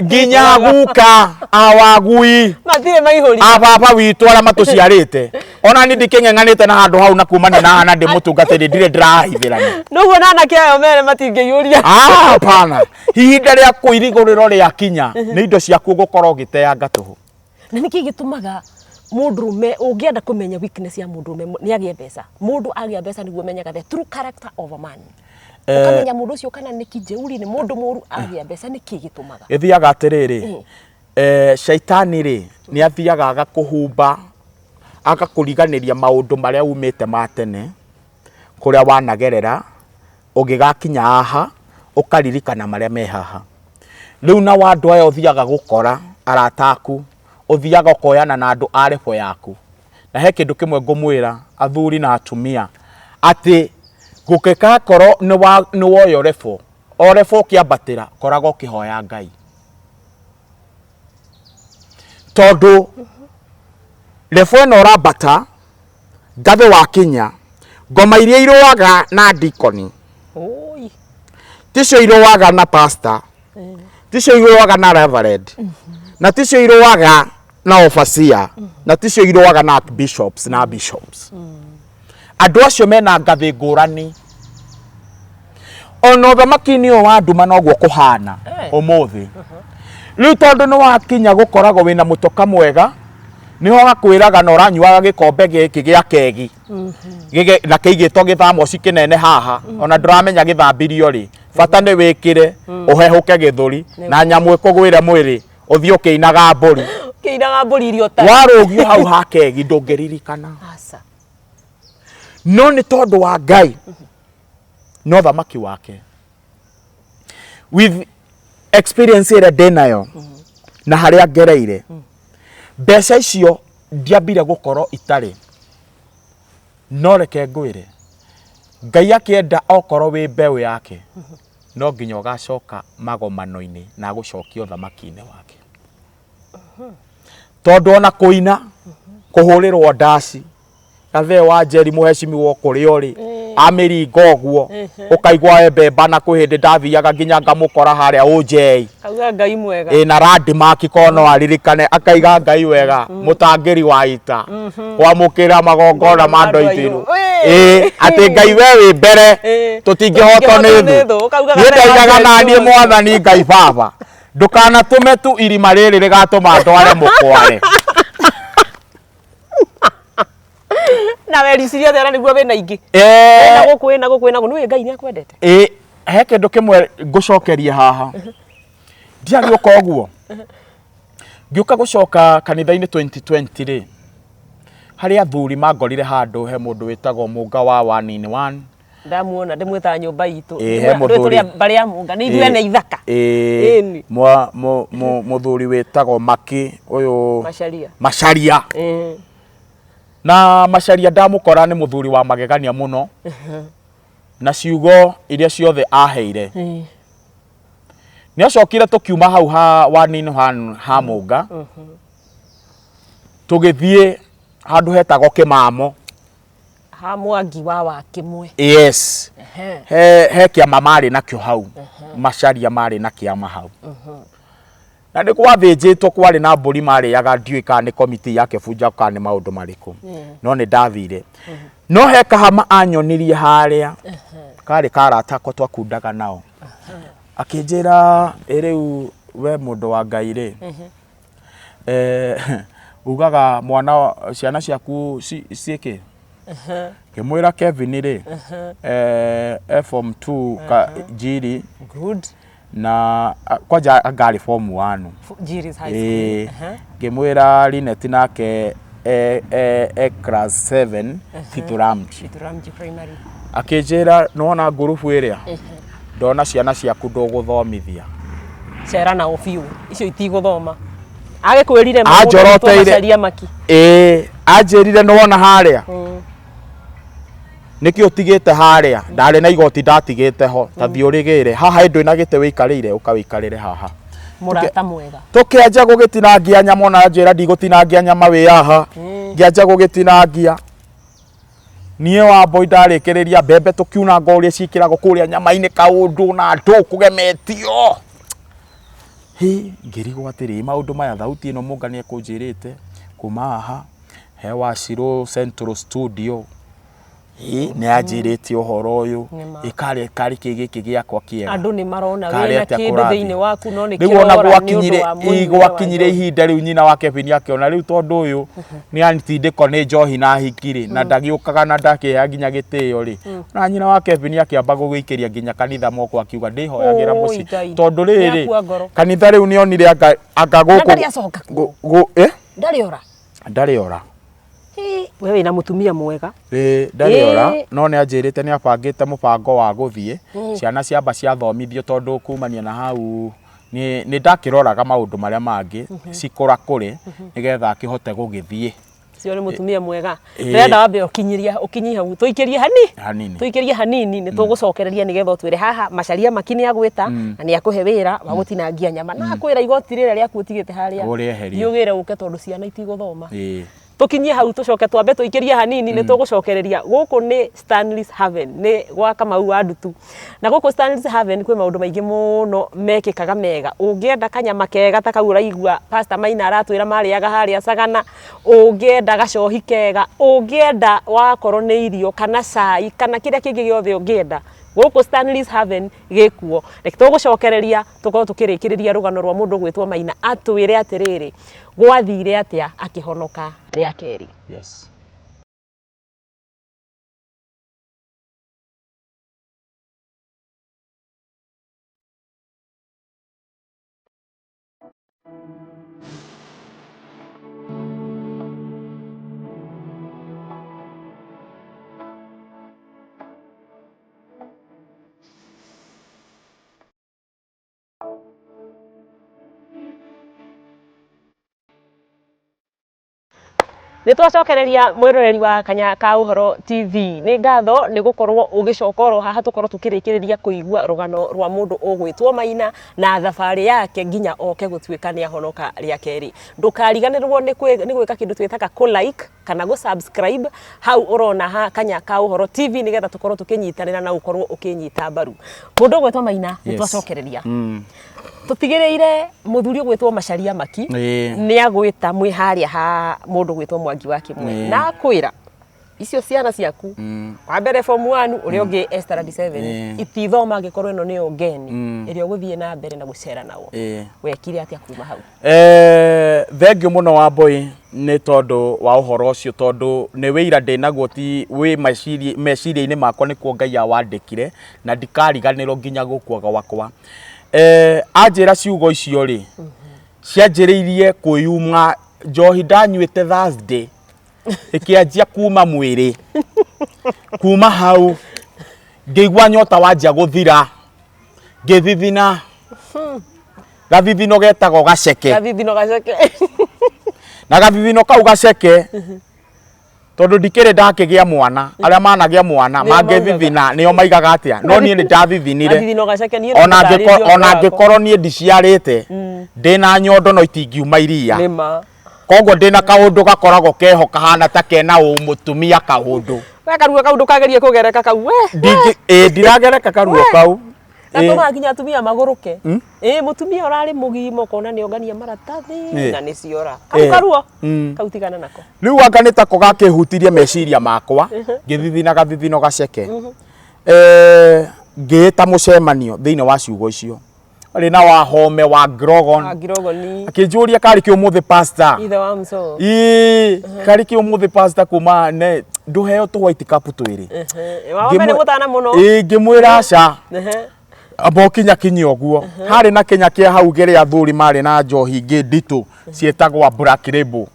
S1: nginya guka awagui
S2: matirĩ maihũri
S1: ababa witũ arĩa matũciarĩte ona ni ndikĩng'eng'anĩte na handũ hau na kumania na hana ndĩmũtungatĩri ndirĩ ndĩrahithĩrania
S2: nĩguo na anake ayo mere matingĩiyũria
S1: hapana ihinda rĩa kũirigũrĩro rĩakinya nĩ indo ciaku gũkorwo ũgĩteanga tũhũ
S2: na nĩkĩ gĩtũmaga mũndũrũme ũngĩenda kũmenya weakness ya mũndũrũme nĩ agĩe mbeca mũndũ agĩa mbeca nĩguo menyaga the true character of a man ukamenya mũndũ ũcio kana nĩ kĩnjeuri nĩ mũndũ mũru agĩa mbeca nĩkĩ gĩtũmaga
S1: gĩthiaga atĩrĩrĩ shaitani rĩ nĩ athiaga agakũhumba agakũriganĩria maũndũ marĩa umĩte ma tene kũrĩa wanagerera ũngĩgakinya haha ũkaririkana marĩa me haha rĩu na andũ aya ũthiaga gũkora arata aku ũthiaga ũkoyana na andũ a rebo yaku na he kĩndũ kĩmwe ngũmwĩra athuri na atumia atĩ gũkĩgakorwo nĩ woyo rebo o rebo ũkĩambatĩra koraga ũkĩhoya Ngai tondũ rebo ĩno ũrambata ngathĩ wa Kenya ngoma iria irũaga na ndikoni ticio irũaga na pastor ticio irũaga na reverend na ticio irũaga na overseer na ticio irũaga na bishops na bishops andũ acio mena ngathĩ ngũrani ona ũthamaki-inĩ ũyũ wa nduma noguo kũhana ũmũthĩ rĩu tondũ nĩ wakinya gũkoragwo wĩna mũtoka mwega nĩho gakwĩraga na ũranyuaga gĩkombe gĩkĩ gĩa kegi na kĩigĩtwo gĩthamoci kĩnene haha ona ndũramenya gĩthambirio rĩ bata nĩ wĩkĩre ũhehũke gĩthũri na nyamũ ĩkũgwĩre mwĩrĩ ũthiĩ ũkĩinaga mbũri
S2: irio ta
S1: warũgio hau ha kegi ndũngĩririkana no nĩ tondũ wa Ngai no thamaki wake with experience ĩrĩa ndĩnayo na harĩa ngereire mbeca icio ndiambire gũkorwo itarĩ no reke ngwĩre Ngai akĩenda okorwo wĩ mbeũ yake no nginya ũgacoka magomano-inĩ na gũcokia ũthamaki-inĩ wake tondũ ona kũina kũhũrĩrwo ndaci Gathe wa Njeri mũhecimiwa kũrĩa ũrĩ amĩringa ũguo ũkaigua embemba na kwĩ hĩndĩ ndathiaga nginya ngamũkora harĩa ũnjei
S2: Kauga Ngai mwega
S1: na landmark kono aririkane akaiga Ngai wega mũtangĩri wa ita kwamũkĩra magongona ma andũ aitĩru atĩ Ngai we wĩ mbere tũtingĩhotwo nĩ thũ niĩ ndaigaga na niĩ mwathani Ngai baba ndũkanatũme tu irima rĩrĩ rĩgatũma ndware mũkware
S2: na wericiria thera niguo wĩna ingĩ na gũkwĩna nĩ Ngai nĩ akwendete
S1: he kĩndũ kĩmwe ngũcokeria haha ndiarĩ ũka ũguo ngĩũka gũcoka kanitha-inĩ 2020 rĩ harĩa athuri mangorire handũ he mũndũ wĩtagwo Mũnga wa 1-in-1
S2: ndamuona ndĩmwĩtaga nyũmba itũ ndĩtũrĩa mbarĩ ya Mũnga nĩ ithuĩ ene ithaka
S1: mũthuri wĩtagwo Maki ũyũ Macharia na Macharia ndamũkora nĩ mũthuri wa magegania mũno na ciugo iria ciothe aheire nĩ acokire tũkiuma hau ha 1-in-1 ha Mũnga tũgĩthiĩ handũ hetagwo Kĩmamo
S2: ha Mwangi wa Kĩmwe
S1: yes he kĩama marĩ nakĩo hau Macharia marĩ na kĩama hau na nĩ gwathĩnjĩtwo kwarĩ na mbũri marĩaga ndiũĩ kana nĩ komiti ya Kĩbunja kana nĩ maũndũ marĩkũ no nĩ ndathire no he kahama anyonirie harĩa karĩ karata ko twakundaga nao akĩnjĩra rĩu we mũndũ wa Ngai rĩ ugaga mwana ciana ciaku ciĩkĩ ngĩmwĩra Kevin rĩ form 2 Njiri
S2: good
S1: na kwanja ngari form 1
S2: Njiri's high school
S1: ngĩmwĩra Linet nake class 7 Fituramji
S2: primary
S1: akĩnjĩra nona ngurubu ĩrĩa ndona ciana ciaku ndũgũthomithia
S2: cera na obiũ icio itigũthoma agĩkwĩrire
S1: anjoroteire anjĩrire nona harĩa nĩkĩ ũtigĩte harĩa ndarĩ na igoti ndatigĩte ho ta thiũrĩgĩre haha ndwĩ na gĩtĩ wĩikarĩire ũkawĩikarĩre haha
S2: mũrata mwega
S1: tũkĩanjia gũgĩtinangia nyama na njĩra ndigũtinangia nyama wĩ haha ngĩanjia gũgĩtinangia niĩ wa boy ndarĩkĩrĩria mbembe tũkiunanga ũrĩa ciĩkĩragwo kũrĩa nyama-inĩ kaũndũ na ndũ kũgemetio ngĩrigwo atĩrĩ maũndũ maya thauti ĩno Mũnga nĩ ekũnjĩrĩte kuma haha he Wacirũ Central Studio nĩ anjĩrĩte ũhoro ũyũ karĩ gĩkĩ gĩakwa kĩega
S2: andũ nĩ marona wĩna kĩndũ thĩinĩ waku no nĩ
S1: rĩu ona gwakinyire ihinda rĩu nyina wa Kevin akĩona rĩu tondũ ũyũ nĩ antindĩko nĩ njohi na hikirĩ na ndagĩũkaga na ndakĩhea nginya gĩtĩo rĩ na nyina wa Kevin akĩamba gũgĩikĩria nginya kanitha moko akiuga ndĩhoyagĩra mũciĩ tondũ rĩrĩ kanitha rĩu nĩonire anga gũkũ ndarĩ ora
S2: we wĩna mũtumia mwega
S1: ndarĩ ora no nĩ anjĩrĩte nĩ abangĩte mũbango wa gũthiĩ ciana ciamba ciathomithio tondũ kumania na hau nĩ ndakĩroraga maũndũ marĩa mangĩ cikũra kũrĩ nĩgetha akĩhote gũgĩthiĩ
S2: cio nĩ mũtumia mwega ndĩrenda wambe ũkinyie hau tũikĩrie hanini nĩ tũgũcokereria nĩgetha ũtwĩre haha Macharia Maki nĩ agwĩta na nĩ akũhe wĩra wa gũtinangia nyama na akwĩra igoti rĩrĩa rĩaku ũtigĩte harĩa thiũgĩre ũke tondũ ciana itigũthoma tukinyie hau tucoke twambe tuikirie hanini ni tugucokereria guku ni Stanley's Haven ni gwa Kamau wa Ndutu na guku Stanley's Haven kwi maundu maingi muno mekikaga mega ungienda kanyama kega ta kau uraigua Pastor Maina aratwira mariaga haria Sagana ungienda gacohi kega ungienda wakorwo ni irio kana cai kana kiria kingi giothe ungienda guku Stanley's Haven gikuo reke tugucokereria tukorwo tukirikiriria rugano rwa mundu gwitwo Maina atwire atiriri gwathire atia akihonoka ria keri.
S1: Yes.
S2: Nĩ twacokereria mwĩroreri wa Kanya ka Ũhoro TV. Nĩ ngatho nĩ gũkorwo ũgĩcoka oro haha tũkorwo tũkĩrĩkĩrĩria kũigua rũgano rwa mũndũ ũgwĩtwo Maina na thabarĩ yake nginya oke gũtuĩka nĩ ahonoka rĩa kerĩ. Ndũkariganĩrwo nĩ gwĩka kĩndũ twĩtaga kũ-like kana gũ-subscribe hau ũrona ha Kanya ka Ũhoro TV nĩgetha tũkorwo tũkĩnyitanĩra na ũkorwo ũkĩnyita mbaru. Mũndũ ũgwĩtwo Maina nĩ twacokereria. Tũtigĩrĩire mũthuri ũgwĩtwo Macharia Maki nĩ agwĩta mwĩ harĩa ha mũndũ ũgwĩtwo Mwangi wa Kĩmwe na kwĩra icio ciana ciaku wa mbere form 1 ũrĩa ũngĩ Standard 7 itithoma angĩkorwo ĩno nĩyo ngeni ĩrĩa ũgũthiĩ na mbere na gũcera nao wekire atĩa kuma hau?
S1: Thengiũ mũno Wambui nĩ tondũ wa ũhoro ũcio tondũ nĩ wĩira ndĩnaguo ti wĩ meciria-inĩ makwa nĩkuo Ngai awandĩkire na ndikariganĩrwo nginya gũkua gwakwa. Anjĩra ciugo icio rĩ cianjĩrĩirie kwĩyuma njohi ndanyuĩte Thursday ĩkĩanjia kuma mwĩrĩ kuma hau ngĩigua nyota wanjia gũthira ngĩthithina gathithino getagwo gaceke na gathithino kau gaceke tondũ ndikĩrĩ ndakĩgĩa mwana arĩa managĩa mwana mangĩthithina nĩo maigaga atĩa no niĩ nĩ ndathithinire ona angĩkorwo niĩ ndiciarĩte ndĩna nyondo no itingiuma iria koguo ndĩna kaũndũ gakoragwo keho kahana ta kena mũtumia kaũndũ
S2: we karuo kau ndũkagerie kũgereka kau we
S1: ndiragereka karuo kau
S2: Gatũma nginya atumia magũrũke mũtumia ũrarĩ mũgima ũkona nĩ ongania maratathi na nĩ ciora karuo kau tigana nako
S1: rĩu anga nĩ tako gakĩhutirie meciria makwa ngĩthithina gathithino gaceke ngĩĩta mũcemanio thĩinĩ wa ciugo icio arĩ na Wahome wa Grogon akĩnjũria karĩ kĩ ũmũthĩ pastor
S2: ithe wa Mso
S1: karĩ kĩ ũmũthĩ pastor kuma ne ndũheo tũ white cup twĩrĩ
S2: Wahome nĩ mũtana mũno
S1: ngĩmwĩra aca abokinya kinyi oguo harĩ na Kenya kĩa hau gere athuri marĩ na njohi ingĩ nditũ cietagwo Black Label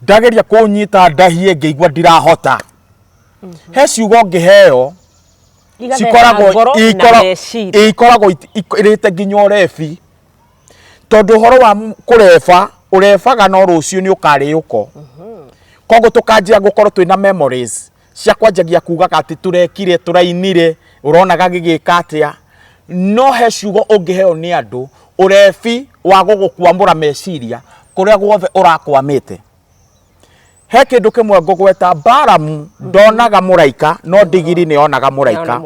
S1: ndageria kũnyita ndahie ngĩigua ndirahota he ciugo ngĩheo ikoragwo irĩte nginya ũrebi tondũ ũhoro wa kũreba ũrebaga no rũciũ nĩ ũkarĩũko koguo tũkanjia gũkorwo twĩna memories cia kwanjagia kugaga atĩ tũrekire tũrainire ũronaga gĩgĩka atĩa no he ciugo ũngĩheo nĩ andũ ũrebi wa gũgũkwamũra meciria kũrĩa guothe ũrakwamĩte he kĩndũ kĩmwe ngũgweta Balamu ndonaga mũraika no ndigiri nĩ onaga mũraika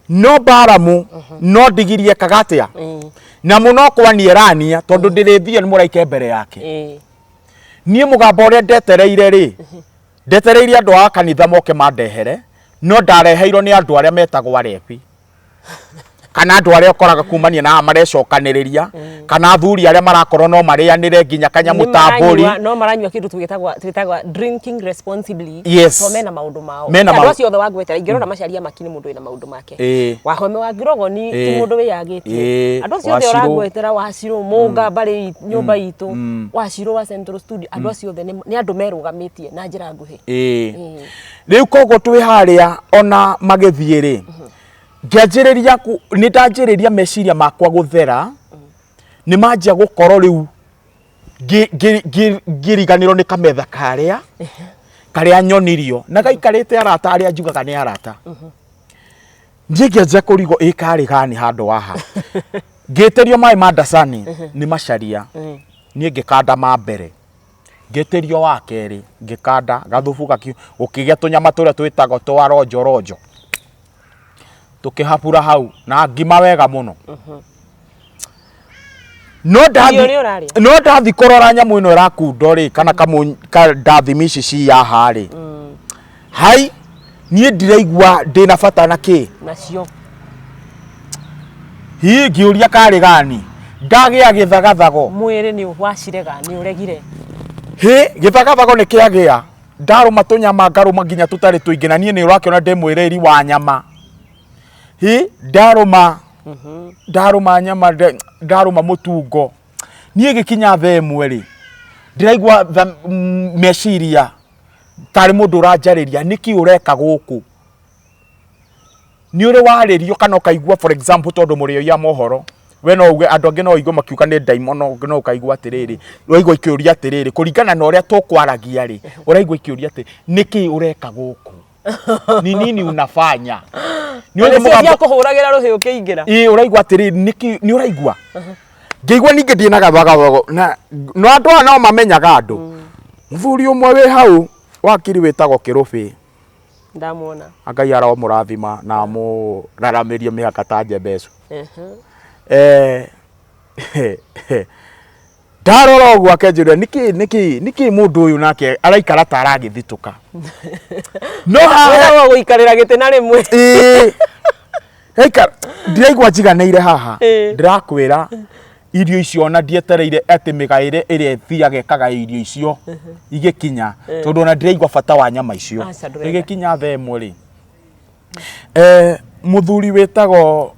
S1: no Balamu no ndigiri ekaga atĩa na mũno kwa nierania tondũ ndĩrĩthio nĩ mũraika mbere yake niĩ mũgambo ũrĩa ndetereire rĩ ndetereire andũ a kanitha moke mandehere no ndareheirwo nĩ andũ arĩa metagwo arebi kana andũ arĩa ũkoraga kumania na marecokanĩrĩria kana athuri arĩa marakorwo no marĩanĩre nginya kanyamũ ta mbũri
S2: no maranyua kĩndũ twĩtagwo drinking responsibly
S1: yes
S2: mena maũndũ mao andũ acio othe wangwetera ingĩrora Macharia Maki nĩ mũndũ wĩna maũndũ make Wahome wa Grogon ti mũndũ wĩyagĩtie andũ acio othe ũrangwetera Wacirũ Mũnga mbarĩ nyũmba itũ Wacirũ wa Central Studio andũ acio othe nĩ andũ merũgamĩtie na njĩra nguhĩ
S1: rĩu koguo twĩ harĩa ona magĩthiĩ rĩ ngĩanjĩrĩria nĩ ndanjĩrĩria meciria makwa gũthera nĩ manjia gũkorwo rĩu ngĩriganĩrwo nĩ kametha karĩa nyonirio na gaikarĩte arata arĩa njugaga nĩ arata niĩ ngĩanjia kũrigwo karĩ gani handũ haha ngĩtĩrio maĩ ma Ndasani nĩ Macharia niĩ ngĩkanda ma mbere ngĩtĩrio wa kerĩ ngĩkanda gathubu gũkĩgĩa tũnyama tũrĩa twĩtagwo twa ronjo tukihapura hau na ngima wega muno no ndathi korora nyamu ino irakundo ri kana ndathimi ici cia hari hai nie ndiraigua ndina bata na ki
S2: nacio
S1: hi ngiuria kari gani ndagia githagathago
S2: mwiri ni wacirega ni uregire
S1: hi githagathago ni kiagia ndaruma tunyama ngaruma nginya tutari tuingi na nie ni urakiona ndimwireri wa nyama hi ndaruma nyama ndaruma mutungo nie gikinya themwe ri ndiraigua meciria tari mundu uranjariria niki ureka guku ni uri waririo kana ukaigua for example tondu murio ya mohoro we no uge andu angi no igwe makiuka ni daimono no ukaigwa atiriri uraigwa ikiuria atiriri kuringana na uria tukwaragia ri uraigwa ikiuria ati niki ureka guku ni nini unafanya
S2: ni uri mugambo kuhuragira ruhi ukiingira
S1: uraigwa atiriri niki ni uraigwa ngeigwa ninge ndina gathaga na no andu no mamenyaga andu muthuri umwe wi hau wakiri witagwo Kirubi
S2: ndamuona
S1: Ngai ara murathima na mu raramirie mihaka ta Jebesu ndarora ũguo akenjũria niki mundu uyu nake araikara ta aragithituka no
S2: haha gũikarĩra gĩtĩ na rĩmwe
S1: ndiraigua njiganĩire haha ndirakwĩra irio icio ona ndietereire ati migaire ĩrĩa thiaga ekaga irio icio igĩkinya tondu ona ndiraigua bata wa nyama icio igĩkinya thaa ĩmwe rĩ muthuri wĩtagwo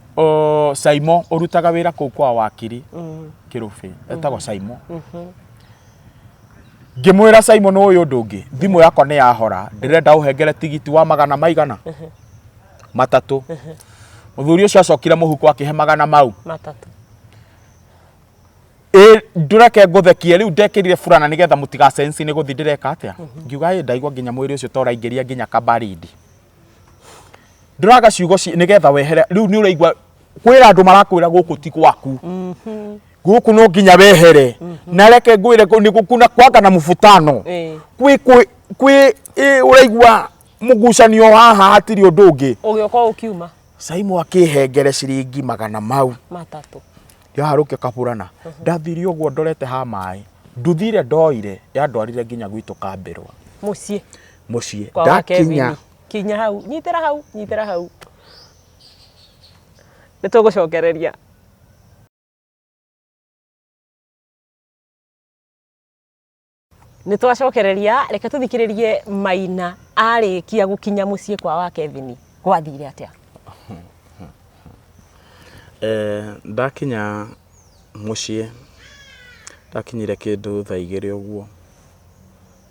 S1: Saimo urutaga wira kuu kwa wakiri Kirubi etagwo Saimo ngimwira Saimo no uyu ndungi thimu yakwa ni yahora ndirenda uhengere tigiti wa magana maigana matatu muthuri ucio acokire muhuko akihe magana mau
S2: matatu
S1: ndureke nguthekie riu ndekirire furana nigetha mutiga sense ni guthi ndireka atia ngiuga ndaigwa nginya mwiri ucio tora ingiria nginya kabaridi nduraga ciugo nigetha wehere riu ni uraigwa kwira andu marakwira guku ti gwaku guku no nginya wehere na reke ngwire ni gukuna kwaga na mufutano kwi uraigwa mugucanio haha hatiri undu ungi
S2: ugioka ukiuma
S1: Saimo akihengere ciringi magana mau
S2: matatu
S1: yaharuke kapurana ndathiri uguo ndorete ha mai nduthire ndoire yandwarire nginya gwitu Kambirwa mucie ndakinya
S2: kinya hau nyitira hau nitugucokereria nitwacokereria reke tuthikiririe Maina arikia gukinya mucie kwa wa Kevin gwathire atia
S1: ndakinya mucie ndakinyire kindu thaa 2 uguo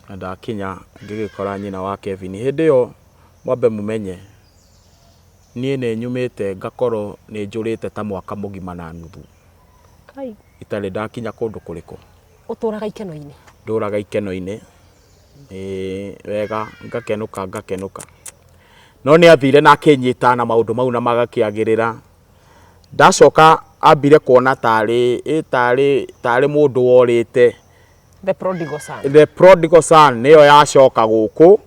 S1: ndakinya ngigikora nyina wa Kevin hindi yo mwambe mumenye nie ne nyumite ngakoro ni njurite ta mwaka mugima na nuthu
S2: kai
S1: itale ndakinya kundu kuriko
S2: uturaga ikeno-ini
S1: nduraga ikeno-ini wega ngakenuka no ni athire na akinyita na maundu mau na magakiagirira ndacoka ambire kuona tari mundu worite the prodigal son niyo yacoka guku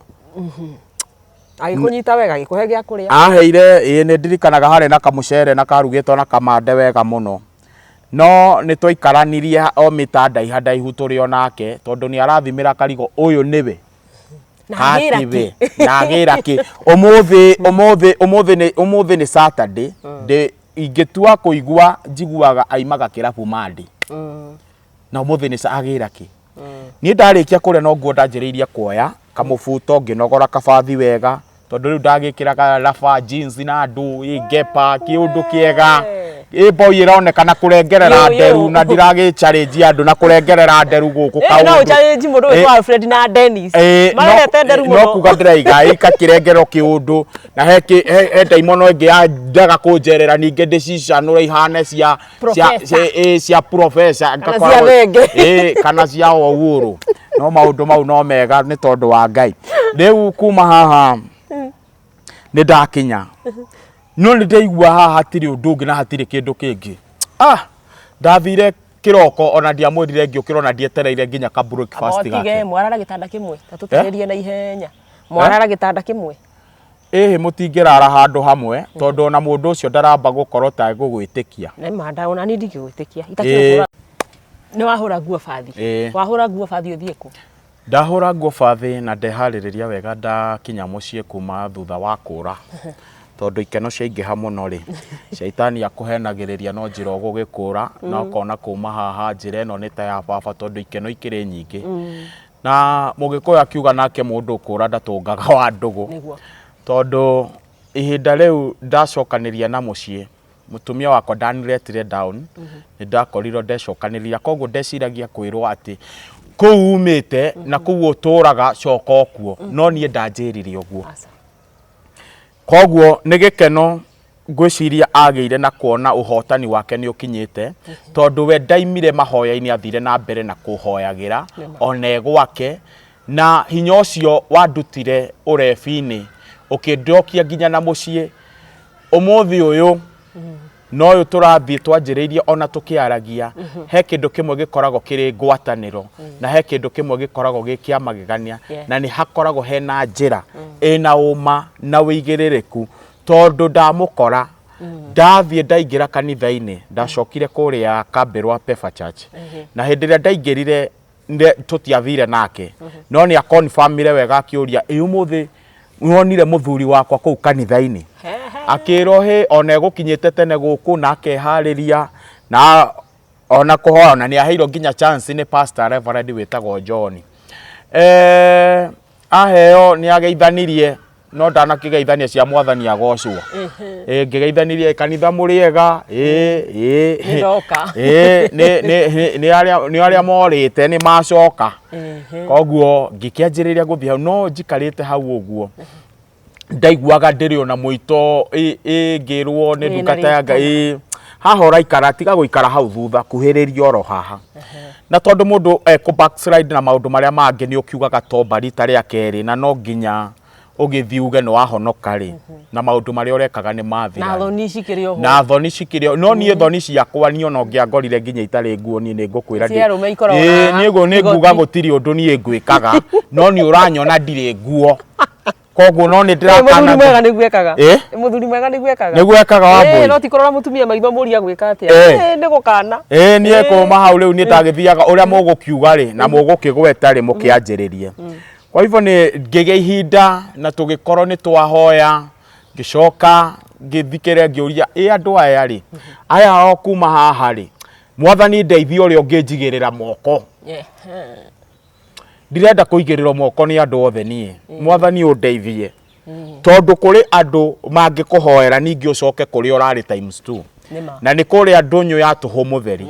S2: agikunyita wega agikuhe gya kuria
S1: aheire ni ndirikanaga hare na kamucere na karugitwo na kamande wega muno no ni twaikaranirie o mitandai ndaihu turi onake tondu ni arathimira karigo uyu niwe nagira ki umuthi ni Saturday de ingitua kuigua njiguaga aimaga kirabu mandi na umuthi ni agira ki ni ndarikia kuria no nguo ndanjiriirie kuoya kamubuto nginogora kabathi wega tondu riu ndagikiraga lava jeans na ndu igepa kiundu kiega boy ironekana kurengerera nderu na ndiragi challenge andu na kurengerera nderu guku
S2: kaundu no challenge mundu wa Alfred na Dennis marete nderu muno
S1: no kuga ndiraiga ikakirengero kiundu na he daimono ingi ya ndaga kunjerera ninge ndicicanura ihane cia professor kana cia Owuru no maundu mau no mega ni tondu wa Ngai riu kuma haha ni ndakinya no ni ndaigua haha hatiri undu ungi na hatiri kindu kingi ndathire kiroko ona ndiamwirire ngiukira ona ndietereire nginya ka breakfast
S2: gake mwarara gitanda kimwe tatutererie na ihenya mwarara gitanda kimwe
S1: mutingirara handu hamwe tondu ona mundu ucio ndaramba gukorwo ta gugwitikia
S2: ne manda ona ni ndigwitikia itakira ni wahura nguo bathi wahura nguo bathi uthie ku
S1: ndahura nguo bathi na ndehaririria wega ndakinya mucie kuma thutha wa kura tondu ikeno ciaingiha muno ri shaitani akuhenagiriria no njira gugikura na ukona kuma haha njira eno ni ta ya baba tondu ikeno ikiri nyingi na mugikuyu akiuga nake mundu ukura ndatungaga wa ndugu tondu ihinda riu ndacokaniria na mucie mutumia wakwa ndaniretire down ni ndakorirwo ndecokaniria koguo ndeciragia kwirwo ati kuu umite na kuu uturaga coka okuo no nie ndanjirire uguo koguo ni gikeno ngwiciria ageire na kuona uhotani wake ni ukinyite tondu we ndaimire mahoya-ini athire na mbere na kuhoyagira one gwake na hinya ucio wandutire urebi-ini ukindokia nginya na mucii umuthi uyu no uyu turathie twanjiriirie ona tukiaragia he kindu kimwe gikoragwo kiri ngwataniro na he kindu kimwe gikoragwo gikia magegania na ni hakoragwo hena njira ina uma na wigiririku tondu ndamukora ndathie ndaingira kanitha-ini ndacokire kuria Kambirwa Pefa Church na hindi ria ndaingirire tutiathire nake no ni akonfirmire wega akiuria umuthi ngonire muthuri wakwa kuu kanitha-ini akirohe ona egukinyite tene guku na akehariria na ona kuhoya na ni aheiro nginya chance ni pastor Reverend witagwo John aheo ni ageithanirie no ndanakigeithania cia mwathani agocwo ngigeithanirie kanitha muriega
S2: ndoka
S1: ni aria morite ni macoka koguo ngikianjiriria guthia hau no njikarite hau uguo ndaiguaga ndiri ona muito ngirwo ni ndungata ya Ngai haha uraikara tiga guikara hau thutha kuhiriria oro haha na tondu mundu ku backslide na maundu maria mangi ni ukiugaga tomba rita ria keri na no nginya ugithiuge no wahonoka ri na maundu maria urekaga ni mathira na thoni cikirio no nie thoni ciakwa ni ona ngiangorire nginya itari nguo ni ngukwira ni nguga gutiri undu ni ngwikaga no ni uranyona ndire nguo koguo no ni ndirakana
S2: muthuri mwega ni gwekaga muthuri mwega ni gwekaga
S1: ni gwekaga wambui
S2: no tikorora mutumia maitho muria gwika atia ni gukana
S1: ni ekuma hau riu ni ndagithiaga uria mugukiuga ri na mugukigweta ri mukianjiririe kwa hivyo ni ngige ihinda na tugikorwo ni twahoya ngicoka ngithikire ngiuria andu aya ri aya o kuma haha ri mwathani ndeithia uria ngijigirira moko ndirenda kuigirira moko ni andu othe nie mwathani undeithie tondu kuri andu mangikuhoera ningi ucoke kuri urari times 2 na ni kuri andu nyu ya tuhu mutheri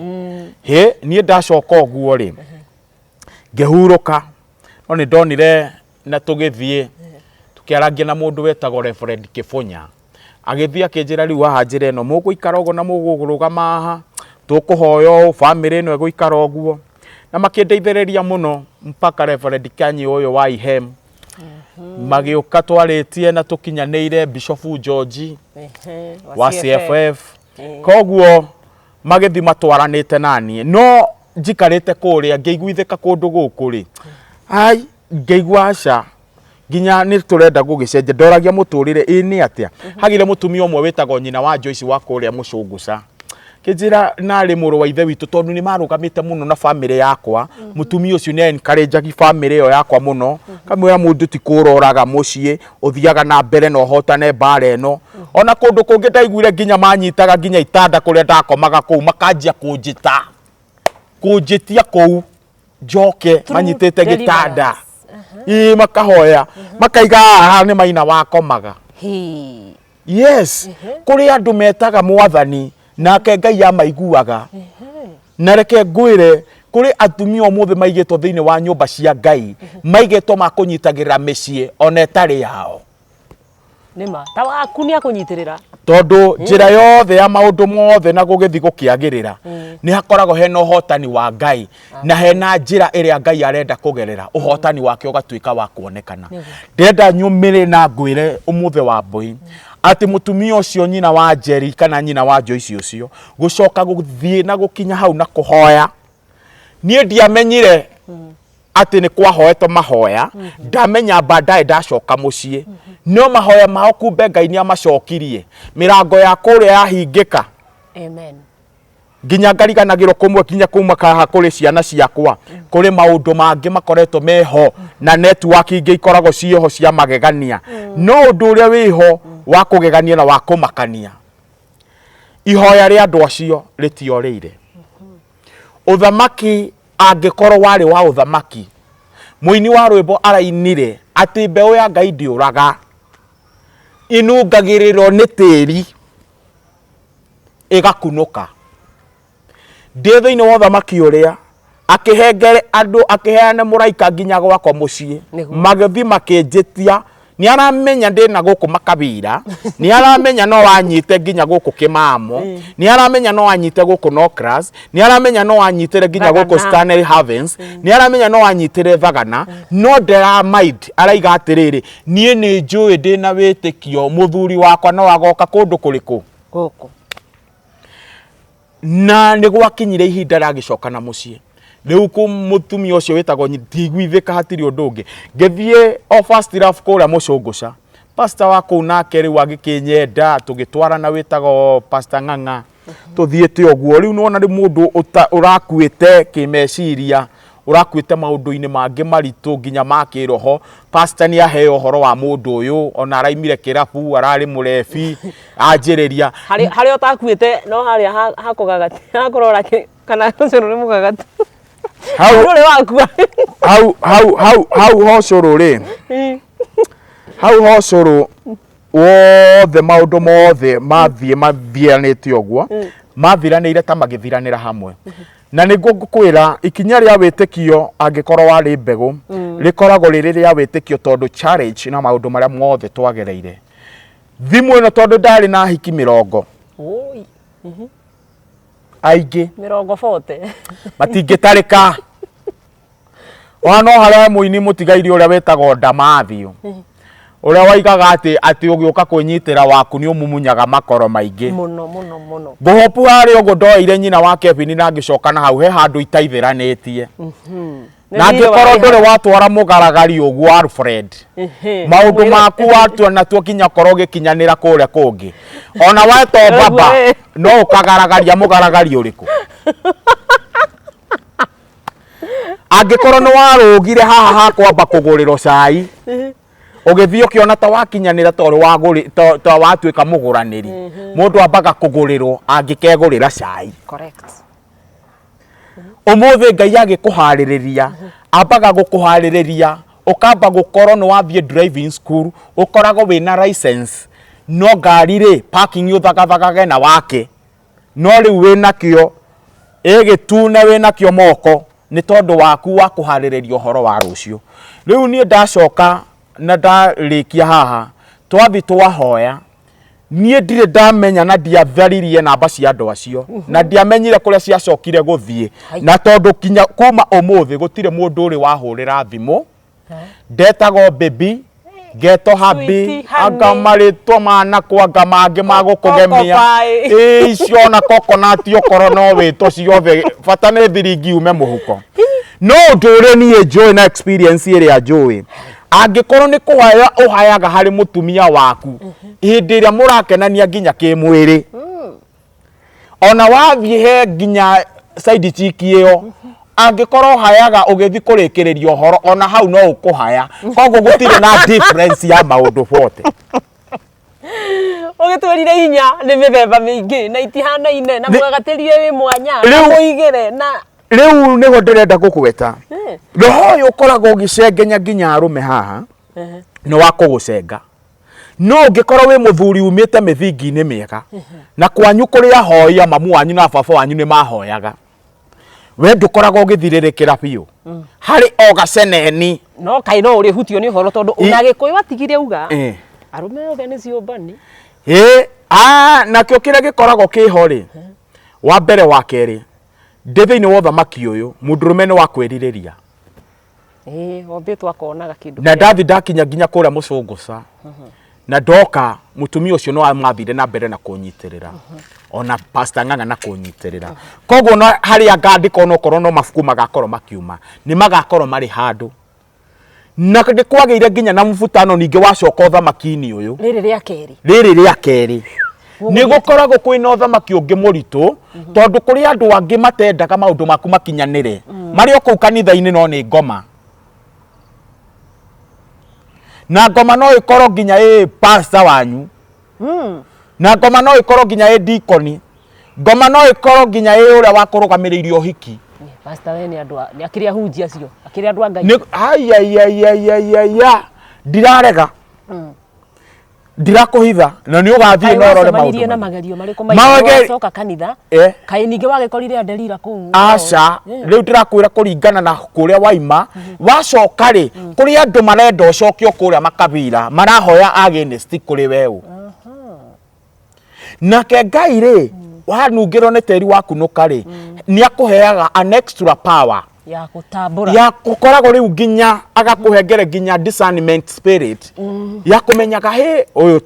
S1: nie ndacoka uguo ri ngihuruka no ni ndonire na tugithie tukiaragia na mundu wetagwo Reverend Kifunya agithie akinjira riu haha njira ino muguikara uguo na mugurugama haha tukuhoya family ino eguikara uguo na makindeithiriria muno mpaka Reverend Kanyi uyu wa Ihem magiuka twaritie na tukinyaniire Bishop George wa CFF koguo magithi matwaranite nani no njikarite kuria ngeiguithika kundu guku ri ai ngeigua aca nginya ni turenda gugicenje ndoragia muturire ni atia hagire mutumia umwe wetagwo nyina wa Joyce wa kuria Mucunguca kijira nari muru wa ithe witu tondu ni marugamite muno na family yakwa mutumia ucio ni encourage gi family yo yakwa muno kamwira mundu ti kuroraga mucii uthiaga na mbere no hotane bare eno ona kundu kungi ndaiguire nginya manyitaga nginya itanda kuria ndakomaga kuu makanjia kunjitia kuu njoke manyitite gitanda makahoya makaiga haha ni maina wakomaga yes kuri andu metaga mwathani nake Ngai amaiguaga na reke ngwire kuri atumia omothe maigetwo thiini wa nyumba cia Ngai maigetwo makunyitagirira micii ona etari yao
S2: nima ta waku ni akunyitirira
S1: tondu njira yothe ya maundu mothe na gugithi gukiagirira ni hakoragwo hena uhotani wa Ngai na hena njira iria Ngai arenda kugerera uhotani wake ugatuika wa kuonekana ndenda nyumire na ngwire umuthe wa mbui ati mutumia ucio nyina wa Njeri kana nyina wa Joyce ucio gucoka guthie na gukinya hau na kuhoya nie ndiamenyire ati ni kwahoetwo mahoya ndamenya baadaye ndacoka mucii no mahoya mao kumbe Ngai ni amacokirie mirango ya kuria yahingika
S2: amen
S1: nginya ngariganagirwo kumwe kinya kuma kaha kuri ciana ciakwa kuri maundu mangi makoretwo meho na network ingi ikoragwo cieho cia magegania no undu uria wiho wa kugegania na wa kumakania ihoya ria andu acio ritiorire uthamaki angikorwo wari wa uthamaki muini wa rwimbo arainire ati mbeu ya Ngai ndiuraga inungagirirwo ni tiri igakunuka thiini wa uthamaki uria akihengere andu akiheane muraika nginya gwakwa mucii magithi makinjitia ni aramenya ndina guku makabira ni aramenya no wanyite nginya guku kimamo ni aramenya no wanyite guku no class ni aramenya no wanyitire nginya guku Stanley Havens ni aramenya no wanyitire Thagana no ndera mind araiga atiriri nie ni njui ndina witikio muthuri wakwa no agoka kundu kuriku
S2: guku
S1: na ni gwakinyire ihinda ragicoka na mucii riu ku mutumia ucio witagwo ntigwithika hatiri undu ungi ngithie o first love kuria mucunguca pastor wako nake riu agikinyenda tugitwarana witagwo pastor Ng'ang'a tuthiete oguo riu nona ri mundu urakuite kimeciria urakuite maundu-ini mangi maritu nginya makiroho pastor ni aheo horo wa mundu uyu ona araimire kirabu arari murefi anjiriria
S2: hari utakuite no hari hakugagati hakurora kana ucuru ri mugagati
S1: hau hocuru ri hau hocuru wothe maundu mothe mathiranite oguo mathiranire ta magithiranira hamwe na niguo ngukwira ikinya ria witikio angikorwo wari mbegu rikoragwo riri ria witikio tondu challenge na maundu maria mothe twagereire thimu ino tondu ndari na hiki 40 aingi
S2: 40
S1: matingitarika wana haria muini mutigairi uria wetagwo Ndamathio uria waigaga ati ugiuka kunyitira waku ni umumunyaga makoro maingi
S2: muno
S1: bohopu hari ugo ndoire nyina wa Kevin na ngicoka na hau he handu itaithiranitie na ngikoro ndure watwara mugaragari uguo Alfred maundu maku watu na tukinya koro gikinyanira kuria kungi ona weto baba no ukagaragaria mugaragari uriku angikoro no warugire haha hakwamba kuguriro cai ugithio ukiona ta wakinyanira tori waguri ta watuika muguraniri mundu ambaga kugurirwo angikegurira cai
S2: correct
S1: umuthi Ngai agikuhaririria ambaga gukuhaririria ukamba gukoro no wathie driving school ukorago wina license no ngari ri parking uthagathaga na wake no riu wina kio igitune wina kio moko ni tondu waku wa kuhaririria horo wa rucio riu nie ndacoka na ndarikia haha twathi twahoya nie ndire ndamenya na ndiatharirie namba cia andu acio na ndiamenyire kuria ciacokire guthie na tondu kinya kuma umuthi gutire mundu uri wahurira thimu ndetagwo baby geto happy anga maritwa mana kwanga mangi magukugemia icio na coconut okoro no wito ciothe bata ni thiringi ume muhuko no ndure nie joy na experience iri ya joy angikorwo ni kuhaya uhayaga hari mutumia waku hindi ria murakenania nginya kimwiri ona wathie he nginya side chiki iyo angikorwo hayaga ugithi kurikiriria horo ona hau no ukuhaya koguo gutire na difference ya maundu bote
S2: ugitwirire hinya ni mithemba mingi na itihanaine na mwagatirie wi mwanya na muigire na
S1: riu niho ndirenda gukweta roho yo korago gicengenya nginya arume haha no wakugucenga no ngikorwo wi muthuri umite mithingi-ini miega na kwanyu kuria hoya mamu wanyu na baba wanyu ni mahoyaga we ndukoragwo githiririkira biu hari o gaceneni
S2: no kai no uri hutio ni horo tondu unagikuyu atigire uga arume othe ni ciumbani
S1: na kio kira gikoragwo kiho ri wa mbere wa keri ndethe-ini wotha maki uyu mundurume ni wa kwiririria
S2: ombe twakonaga kindu
S1: na ndathi ndakinya nginya kuria mucunguca na ndoka mutumia ucio no amathire na mbere na kunyitirira ona pastor Ng'ang'a na kunyitirira koguo no hari angandika no korwo no mafuku magakorwo makiuma ni magakorwo mari handu na ndikwagire nginya na mvutano ninge wacoka uthamaki-ini uyu riri ria keri ni gukoragwo kwina uthamaki ungi muritu tondu kuri andu angi matendaga maundu maku makinyanire mari o kuu kanitha-ini no ni ngoma na ngoma no ikorwo nginya pastor wanyu na ngoma no ikorwo nginya deacon ngoma no ikorwo nginya uria wakurugamiririre uhiki
S2: pastor we ni andu ni akiria hunjia cio akiria andu Ngai
S1: ni ndirarega ndirakuhitha na ni ugathie no rore
S2: maundu na magerio mariko macoka kanitha kai ninge wagekorire Delila kuu
S1: aca riu ndirakwira kuringana na kuria waima wacoka ri kuria andu marenda ucokio kuria makabira marahoya against kuri wewe nake Ngai ri wanungirwo ni teri wakunuka ri ni akuheaga an extra power
S2: ya gutambura
S1: ya gukoragwo riu nginya agakuhengere nginya discernment spirit ya kumenyaga he uyu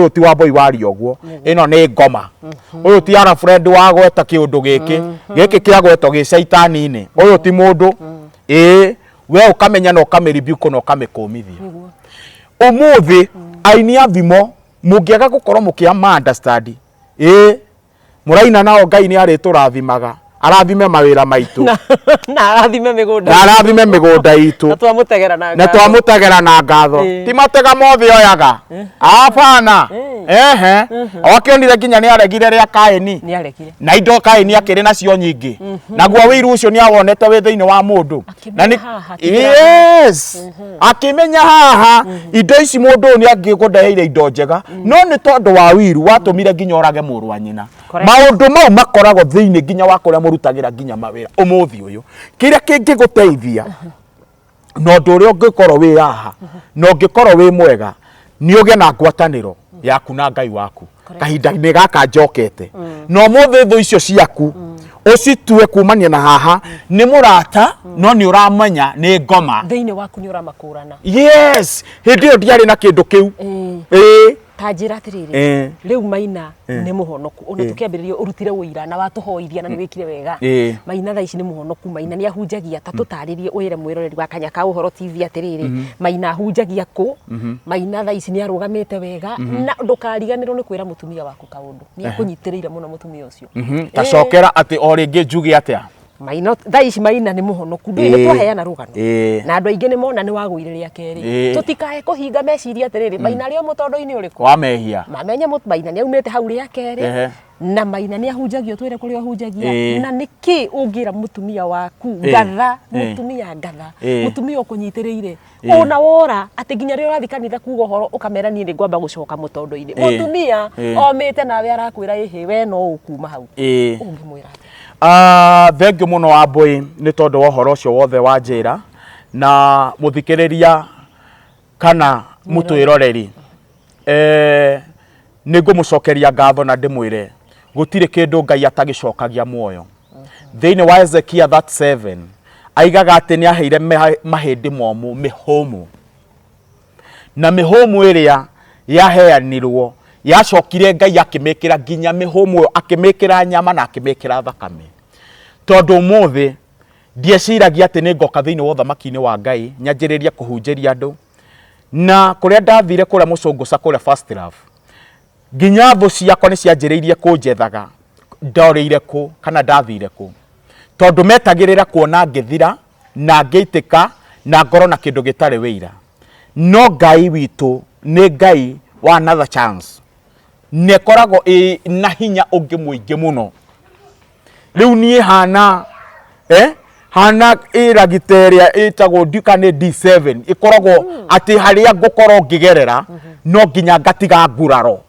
S1: ti wa boy wari ogwo ino ni ngoma uyu ti ara friend wa gweta kiundu giki kia gwetwo gi shaitani-ini uyu ti mundu we ukamenya no kameribuko no kamekomithia umuthi aini athimo mungiaga gukorwo mukia understand muraina nao Ngai ni ari turathimaga arathime mawira maitu
S2: na arathime migunda
S1: itu
S2: na
S1: twamutegera na ngatho ti matega mothe oyaga apana okionire nginya ni aregire ria Kaini na indo Kaini akiri nacio nyingi naguo wiru ucio ni awonete wi thiini wa mundu
S2: na ni
S1: akimenya haha indo ici mundu ni angigudeire indo njega no ni tondu wa wiru watumire nginya orage muru wa nyina maundu mau makoragwo thiini nginya wa kuria murutagira nginya mawira umuthi uyu kiria kingiguteithia no ndu uria ungikorwo wi haha no ungikorwo wi mwega ni uge na ngwataniro yaku na Ngai waku kahinda-ini gaka njokete no muthi thu icio ciaku ucitue kumania na haha ni murata no ni uramenya ni ngoma
S2: thiini waku ni uramakurana
S1: yes hindi iyo ndiari na kindu kiu
S2: tanjira atiriri riu Maina ni muhonoku ona tukiambiririo urutire wira na watuhoithia na ni wikire wega Maina tha ici ni muhonoku Maina ni ahunjagia ta tutaririe wire mwiroreri wa Kanya ka Uhoro TV atiriri Maina ahunjagia ku Maina tha ici ni arugamite wega na ndukariganirwo ni kwira mutumia waku kaundu ni akunyitiriire muno mutumia ucio
S1: tacokera ati o ringi njugi atia
S2: Maina tha ici Maina ni muhonoku ndu ni twaheana rugano na andu aingi ni mona ni wagwiriria keri tutikae kuhinga meciria atiriri Maina rio mutondo-ini uriku
S1: wa mehia
S2: mamenye Maina ni aumite hau ria keri na Maina ni ahunjagio twire kuri ahunjagia na niki ungira mutumia waku ngatha mutumia ngatha mutumia ukunyitiriire ona wora ati nginya rio rathi kanitha kuga horo ukamera ni ngwamba gucoka mutondo-ini mutumia omite nawe arakwira ihi we no ukuma hau ungimwira
S1: thengiu muno wa Mbui ni tondu wa horo ucio wothe wa njira na muthikiriria kana mutwiroreri ni ngumucokeria ngatho na ndimwire gutire kindu Ngai atagicokagia muoyo thiini wa Ezekia 37 aigaga ati ni aheire mahindi momu mihomu na mihomu iria yaheanirwo yacokire Ngai akimikira nginya mihomu akimikira nyama na akimikira thakame tondu muthi ndieciragia ati ni ngoka thiini wa thamaki-ini wa Ngai nyanjiriria kuhunjiria andu na kuria ndathire kuria mucunguca kuria First Love nginya thu ciakwa ni cianjiriirie kunjethaga ndorire ku kana ndathire ku tondu metagirira kuona ngithira na ngeitika na ngoro na kindu gitari wira no Ngai witu ni Ngai wa another chance nekoragwo na hinya ungi muingi muno riu nie hana hana iragiteria itagwo dukane D7 ikoragwo ati haria ngukorwo ngigerera no nginya ngatiga nguraro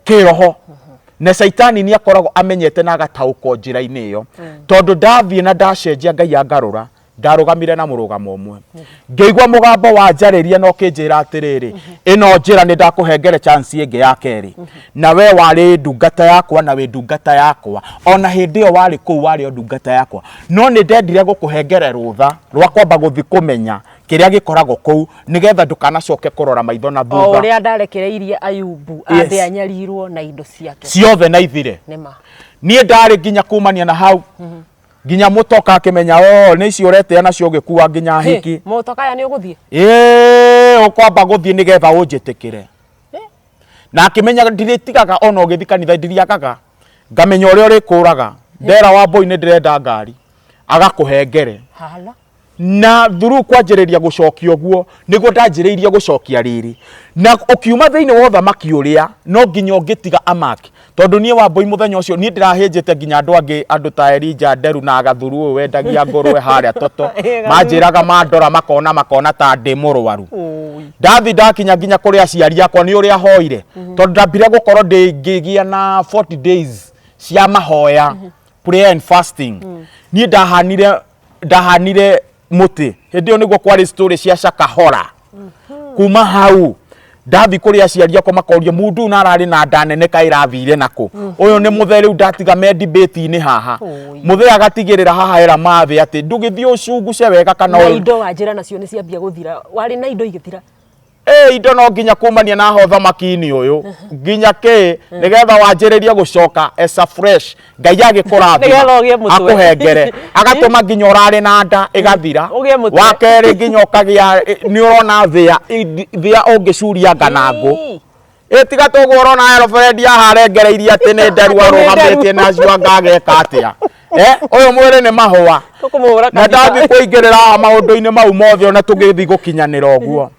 S1: kiroho na Saitani ni akoragwo amenyete na agatauko njira-ini iyo tondu ndathie na ndacenjia Ngai angarura ndarugamire na murugamo umwe ngeigwa mugambo wa njariria no kinjira atiriri ino njira ni ndakuhengere chance ingi ya keri na we wari ndungata yakwa na we ndungata yakwa ona hindi iyo wari ku wari ndungata yakwa no ni ndendire gukuhengere rutha rwa kwamba guthi kumenya kiria gikoragwo ku nigetha ndukanacoke kurora maitho na thutha
S2: o ria ndarekereirie Ayubu athe anyarirwo na indo ciake
S1: ciothe na ithire
S2: nima
S1: nie ndari nginya kumania na hau nginya mutoka akimenya ni icio urete nacio gikuwa nginya hiki
S2: mutoka ya ni uguthie
S1: ukwamba guthie nigetha unjitikire na akimenya ndiritigaga ona ugithi kanitha ndiriagaga ngamenya uria urikuraga ndera wa Mbui ni ndirenda ngari agakuhengere
S2: hala
S1: na thuru kwanjiriria gucokia guo niguo ndanjiriirie gucokia riri na ukiuma thiini wa thamaki uria no nginya ungitiga amaki tondu nie Wambui muthenya ucio nie ndirahinjite nginya andu ta Elijah Nderu na Gathuru uyu wendagia ngurwe haria toto manjiraga mandora makona ta ndi murwaru ndathi ndakinya nginya kuri aciari akwa ni uria hoire tondu ndambire gukorwo ngigia na 40 days cia mahoya prayer and fasting nie ndahanire muti hindi yo niguo kwari story cia Shakahora kuma hau ndathi kuri aciari akwa makoria mundu na arari na ndanene kairathire nako uyu ni muthe riu ndatiga me debate ini haha muthe agatigirira haha era mathi ati ndugithio ucunguce wega kana
S2: indo wanjira nacio ni ciambia guthira wari na indo igithira
S1: indo no nginya kumania na ho thamaki-ini uyu nginya ki nigetha wanjiririe gucoka as a fresh ngai agikurathima akuhengere agatuma nginya urari na nda igathira wakeri nginya ukagia ni urona thia ungicuria nganangu tiga toguo urona Elfred aharengereirie ati ni nderu arugamitie nacio ngageka atia uyu mwiri ni mahua na ndathi kuingirira maundu-ini mau mothe ona tungithi gukinyanira uguo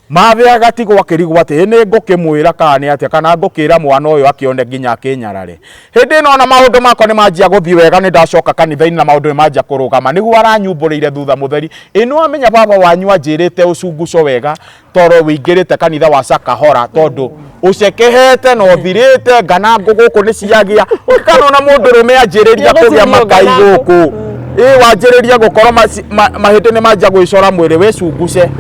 S1: mabe agatigwo akirigwo ati ni ngukimwira kana atia kana ngukira mwana uyu akione nginya akinyarare hindi no na maundu makwa ni manjia guthi wega ni ndacoka kanitha-ini na maundu ni manjia kurugama niguo aranyumburiire thutha mutheri ino amenya baba wanyu anjirite ucunguco wega toro wingirite kanitha wa Shakahora tondu ucekehete no thirite ngana nguguku ni ciagia ukana na mundu rume anjiriria kugia makai guku wanjiriria gukorwo mahindi ni manjia gwicora mwiri wicunguce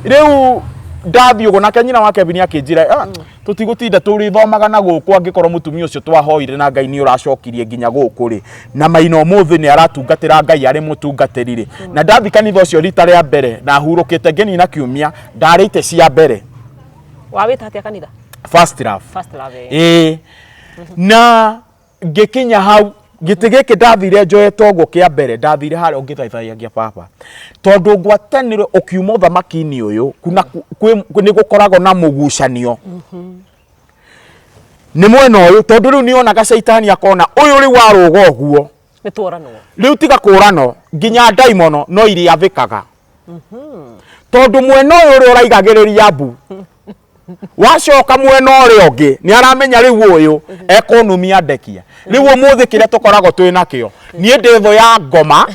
S1: riu ndathi ugo nake nyina wake Kevin akinjira tutigutinda turithomaga na guku angikorwo mutumia ucio twahoire na Ngai ni uracokirie nginya guku ri na maino muthi ni aratungatira Ngai ari mutungatirire na ndathi kanitha ucio rita ria mbere na hurukite ngeni na kiumia ndarite cia mbere
S2: wawita atia kanitha
S1: first love na ngikinya hau giti giki ndathire njoete uguo kia mbere ndathire haria ungithaithagia papa tondu ngwatanire ukiuma thamaki-ini uyu kuna ni gukoragwo na mugucanio ni mwena uyu tondu riu nionaga Saitani akona uyu riu waruga uguo
S2: ni tuorano
S1: riu tiga kurano nginya daimono no iri athikaga tondu mwena uyu uri uraigagiriria mbu wacoka mwena uria ungi ni aramenya riu uyu economy andekia riu umuthi kiria tukoragwo twina kio nie ndetho ya ngoma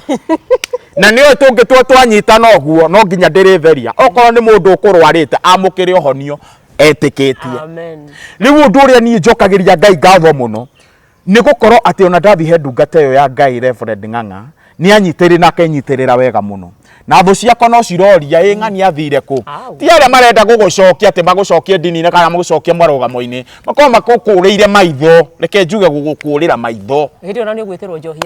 S1: na niyo tungitwa twanyita no guo no nginya ndiritheria okorwo ni mundu ukurwarite amukire uhonio etikitie
S2: amen
S1: riu ndu uria ni njokagiria Ngai ngatho muno ni gukorwo ati ona ndathi he ndungata iyo ya Ngai Reverend Ng'ang'a ni anyitiri na kenyitirira wega muno na thu ciakwa no ciroria ng'ani athire ku ti aria marenda gugucokia ati magucokie ndini-ini kana magucokie marugamo-ini makoma makukuriire maitho reke njuge gugukurira maitho
S2: hindi ona ni ugwitirwo njohi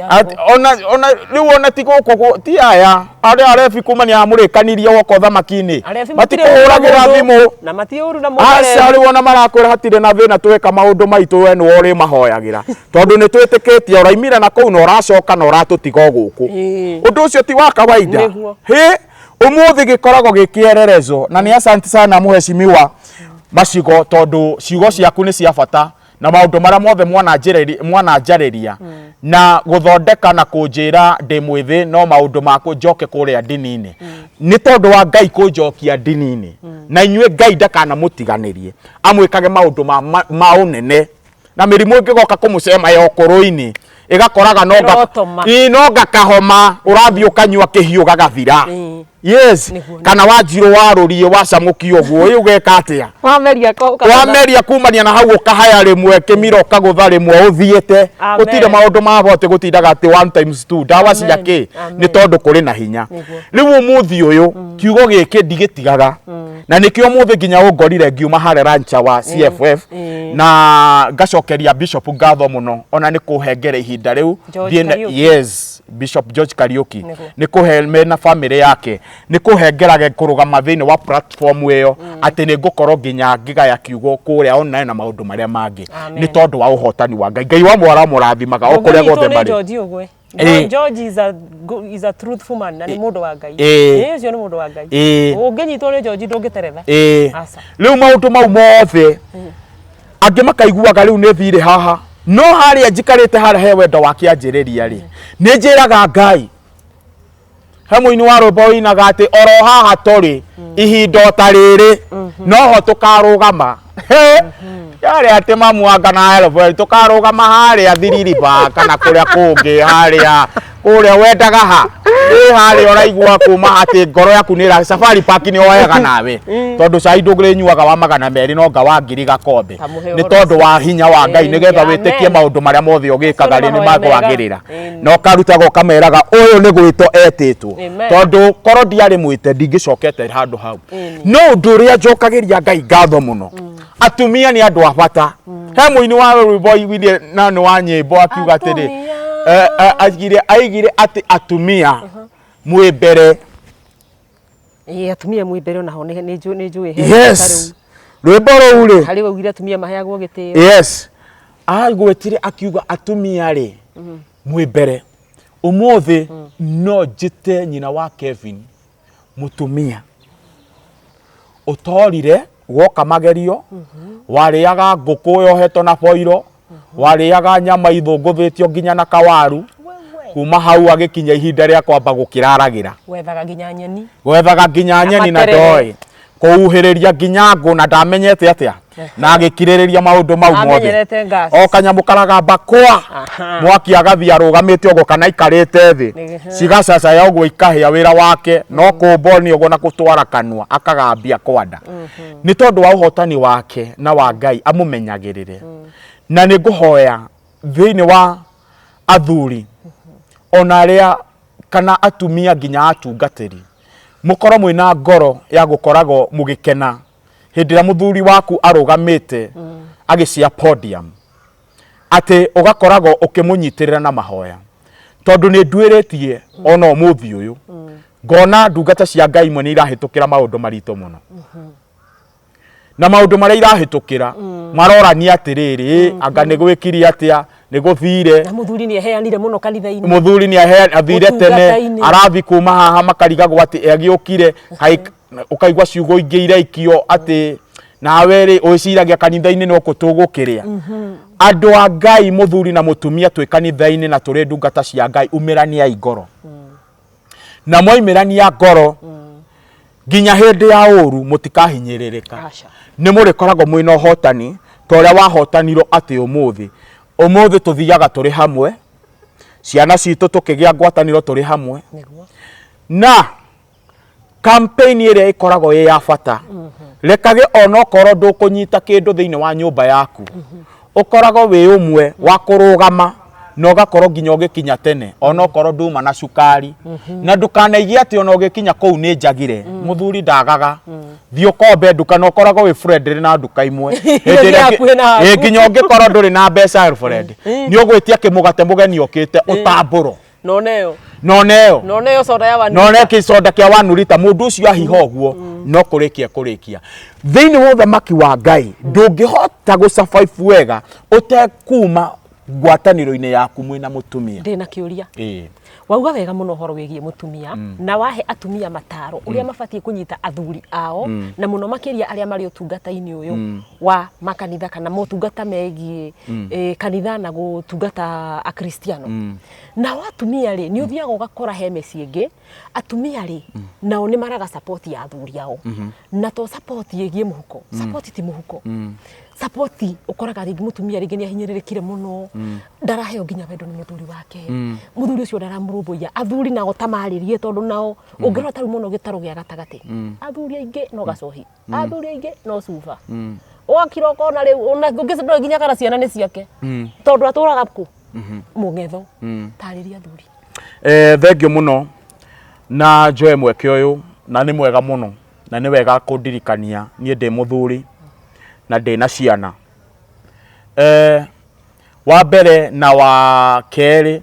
S1: ona riu ona ti guku ti aya aria arefi kuma ni amurikanirie woko thamaki-ini matikuhuragira thimu
S2: na matiuru na mugere
S1: acari wona marakwira hatire na thina tweka maundu maitu we ni wori mahoyagira tondu ni twitikitie uraimira na kuu na uracoka na uratutiga guku undu ucio ti wa kawaida umuthi gikoragwo gikiererezo na ni asante sana muheshimiwa Macigo tondu ciugo ciaku ni cia bata na maundu maria mothe mwana njariria na guthondeka na kunjira ndi mwithi no maundu maku njoke kuria ndini-ini ni tondu wa Ngai kunjokia ndini-ini na inyue Ngai ndakana mutiganirie amwikage maundu ma unene na mirimu ingigoka kumucema ya ukuru-ini igakoraga noga kahoma urathi ukanyua kihiu gagathira yes kana Wanjiru warurie wacamukio guo uyu geka atia wameria kumania na hau ukahaya rimwe kimiro kagutha rimwe uthiete gutire maundu mabote gutindaga ati 1 times 2 dawa ciake ni tondu kuri na hinya riu umuthi uyu kiugo giki ndigitigaga na nikio muthi nginya ungorire ngiuma hare rancha wa CFF na ngacokeria Bishop ngatho muno ona ni kuhengere ihinda riu yes Bishop George Kariuki ni kuhelme na family yake ni kuhengerage kurugama thini wa platform iyo ati ni ngukorwo nginya ngiga ya kiugo kuria online na maundu maria mangi ni tondu wa uhotani wa Ngai wa mwara murathimaga okuria gothe bari
S2: George is a truthful man na ni mundu wa Ngai ucio ni mundu wa Ngai unginyitwo ni George ndungiteretha asa
S1: riu maundu mau mothe angi makaiguaga riu ni thire haha no haria njikarite haria he wendo wake anjiriria ri ni njiraga Ngai hamwe-ini wa rwimbo inaga ati oro haha tori ihindo ta riri no ho tukarugama yale ate mamwanga na elephant tukarugama haria thiriri pa kana kuria kungi haria kuria wendaga ha haria uraigua kuma ati ngoro yaku nira safari park ni oyaga nawe tondu cai ndugire nyuaga wa magana meri no nga wa ngiri gakombe ni tondu wa hinya wa Ngai nigetha witikie maundu maria mothe ugikaga ri ni magwagirira no karutaga kameraga uyu ni gwito etitwo tondu koro ndiari mwite ndingicokete handu hau no undu uria njokagiria Ngai ngatho muno atumia ni andu abata he muini wa rwimbo igwithie na ni wa nyimbo akiuga atiri aigire ati atumia mwi mbere
S2: atumia mwi mbere ona ho ni njui
S1: yes rwimbo ruu ri
S2: hari waugire atumia maheagwo gitio
S1: yes agwetire akiuga atumia ri mwi mbere umuthi no njite nyina wa Kevin mutumia utorire woka magerio wariaga nguku yohetwo na boiro wariaga nyama ithunguthitio nginya na kawaru kuma hau agikinya ihinda ria kwamba gukiraragira
S2: wethaga
S1: nginya nyeni na ndoi kuuhiriria nginya ngo na ndamenyete atia na agikiriria maundu mau mothe o kanyamu karagamba kwa mwaki agathia arugamite ugo kana ikarite thi cigacaca ya ugo ikahia wira wake no kumboni ugo na gutwara kanua akagambia kwanda ni tondu wa uhotani wake na wa Ngai amumenyagirire na ni nguhoya thiini wa athuri ona aria kana atumia nginya atungatiri mukoro mwina ngoro ya gukorago mugikena hindira muthuri waku arugamite agicia podium ati ugakorago ukimunyitirira na mahoya tondu ni ndwiritie ona umuthi uyu ngona ndungata cia Ngai imwe ni irahitukira maundu marito muno na maundu maria irahitukira marorania atiriri anga ni gwikiri atia ni guthire
S2: na muthuri ni eheanire muno kanitha-ini
S1: muthuri ni athire tene arathi kuma haha makarigagwo ati agiukire ukaigwa ciugo ingi ireikio ati nawe ri uciragia kanitha-ini no kutugukiria andu a Ngai muthuri na mutumia twi kanitha-ini na turi ndungata cia Ngai umirania igoro na moimirania ngoro nginya hindi ya uru mutikahinyiririka ni muri korago mwina uhotani toria wahotaniro ati umuthi tuthiaga turi hamwe ciana citu tukigia ngwataniro turi hamwe na campaign iria ikorago ya bata rekage ona okoro ndukunyita kindu thiini wa nyumba yaku ukorago wi umwe wa kurugama no gakoro nginya ugikinya tene ona okoro nduma na cukari na ndukanaigi ati ona ugikinya kou ni njagire muthuri ndagaga thio kombe nduka no korago wi friend na nduka imwe nginya ungikoro nduri na mbeca friend ni ugwitia kimugate mugeni okite utamburo noneo
S2: soda ya wanu
S1: none kisoda kia 1 liter mundu ucio ahiha oguo no kurikia thiini wa uthamaki wa Ngai ndungihota gusurvive wega utekuma ngwataniro-ini yaku mwina mutumia
S2: ndina kiuria wauga wega muno horo wigie mutumia na wahe atumia mataro uria mabatie kunyita athuri ao na muno makiria aria mari utungata-ini uyu wa makanitha kana motungata megie kanitha na gutungata akristiano na atumia ri ni uthiaga ugakora he meciengi atumia ri nao ni maraga support ya athuri ao na to support yegie muhuko support ti muhuko support ukoraga ringi mutumia ringi ni ahinyirirekire muno ndaraheo nginya wendo ni muthuri wake muthuri ucio ndaramurumbuia athuri nao tamaririe tondu nao ungirora taru muno gitaro gia gatagati athuri aingi no gacohi athuri aingi no cuba wakira ukona riu ona ngingicindora nginya kana ciana ni ciake tondu aturaga ku mungetho tariria athuri
S1: thengio muno na njoe mweke uyu na ni mwega muno na ni wega kundirikania nie ndi muthuri na ndina ciana wa mbere na wa keri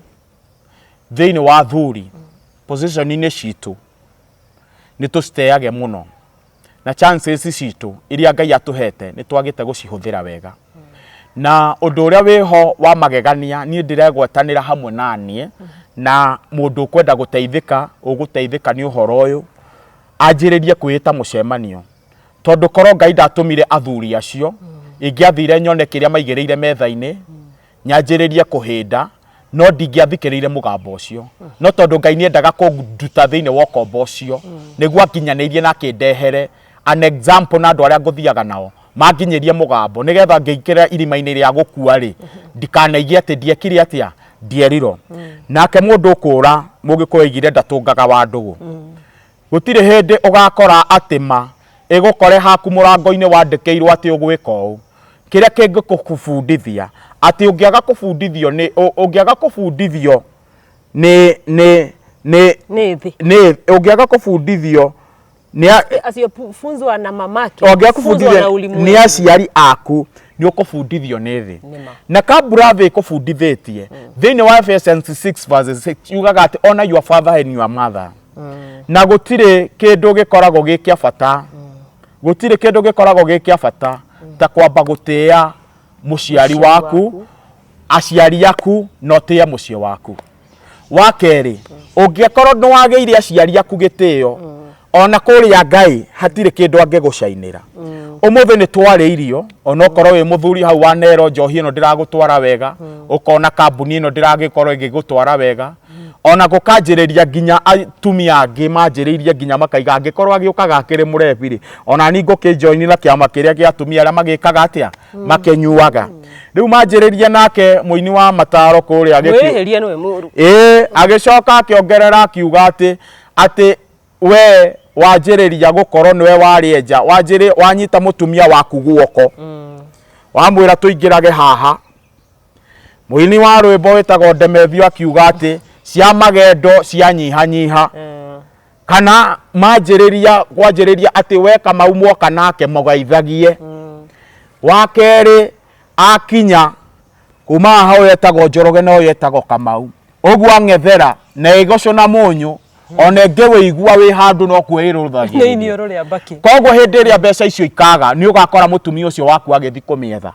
S1: thiini wa thuri position-ini citu ni tuciteage muno na chances citu iria Ngai atuhete ni twagite gucihuthira wega na undu uria wiho wa magegania ni ndiregwetanira hamwe nanie na mundu kwenda guteithika uguteithika ni uhoro uyu anjiririe kwita mucemanio tondu koro Ngai ndatumire athuri acio ingiathire nyone kiria maigireire metha-ini nyanjiririe kuhinda no ndingiathikiriire mugambo ucio no tondu Ngai niendaga kunduta thiini wa ukombo ucio niguo akinyaneirie na akindehere an example na andu aria nguthiaga nao manginyeria mugambo nigetha ngeikira irima-ini ria gukua ri ndikanaigi ati ndiekire atia ndierirwo nake mundu ukura mugikuwa igire ndatungaga wa ndugu gutire hindi ugakora atima igukore haku murango-ini wandikirwo ati ugwika uu kiria kingikubundithia ati ungiaga kubundithio ungiaga kubundithio ni
S2: asiyofunzwa na mamake
S1: ungiaga kubundithio ni aciari aku ni ukubundithio ni thi na kaburathi ikubundithitie thiini wa Ephesians 6:6 yugaga ati honor your father and your mother na gutire kindu gikoragwo gikia bata gutire kindu gikoragwo gikia bata ta kwamba gutia muciari waku aciari aku no tia mucie waku wa keri ungiakorwo no wageire aciari aku gitio ona kuria Ngai hatire kindu angegucainira umuthi ni twari irio ona okorwo wi muthuri hau wanero njohi ino ndiragutwara wega ukona kambuni ino ndiragikorwo igigutwara wega ona gukanjiriria nginya atumia angi manjiririe nginya makaiga angikorwo agiukaga akiri murebi ri ona ni ngukijoini na kiama kiria gia atumia aria magikaga atia makenyuaga riu manjiririe nake muini wa mataro kuria
S2: weheria niwe muru
S1: agicoka akiongerera akiuga ati we wanjiriria gukorwo niwe warienja wanyita mutumia waku guoko wamwira tuingirage haha muini wa rwimbo witagwo Ndemethio akiuga ati cia magendo cia nyiha kana kwanjiriria ati we Kamau mwoka nake mugaithagie wa keri akinya kuma hau yetagwo Njoroge no yetagwo Kamau uguo ang'ethera na igocona munyu ona ngewe igua wi handu no kwiruthagia
S2: ni nioro ria mbaki
S1: koguo hindi ria mbeca icio ikaga ni ugakora mutumia ucio waku agithi kumietha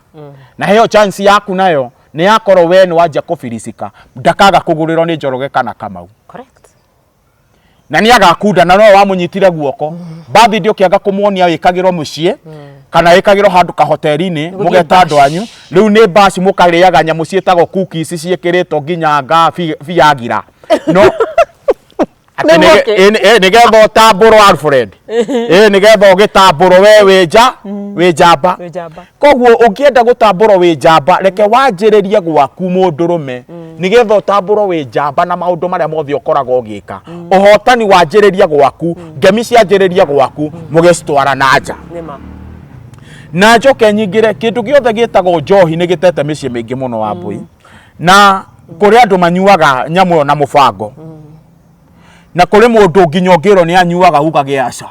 S1: na heyo chance yaku nayo ni yakorwo we ni wanja kufirisika ndakaga kugurirwo ni Njoroge kana Kamau
S2: correct
S1: na ni agakunda na no wamunyitire guoko bathi ndio kiaga kumuonia wikagirwo mucie kana wikagirwo handu ka hoteli-ini mugeta andu anyu riu ni basi mukariaga nyamu cietagwo cookies ciekiritwo nginya nga viagira no nigetha utamburwo Alfred nigetha ugitamburwo we wi njamba koguo ungienda gutamburwo wi njamba reke wanjiririe gwaku mundurume nigetha utamburwo wi njamba na maundu maria mothe ukoragwo ugika uhotani wanjiririe gwaku ngemi cianjiririe gwaku mugicitwara na nja na njoke nyingire kindu giothe gitagwo njohi ni gitete micii mingi muno wa mbui na kuri andu manyuaga nyamu na mubango na kuri mundu nginya ngiro ni anyuaga ugagia aca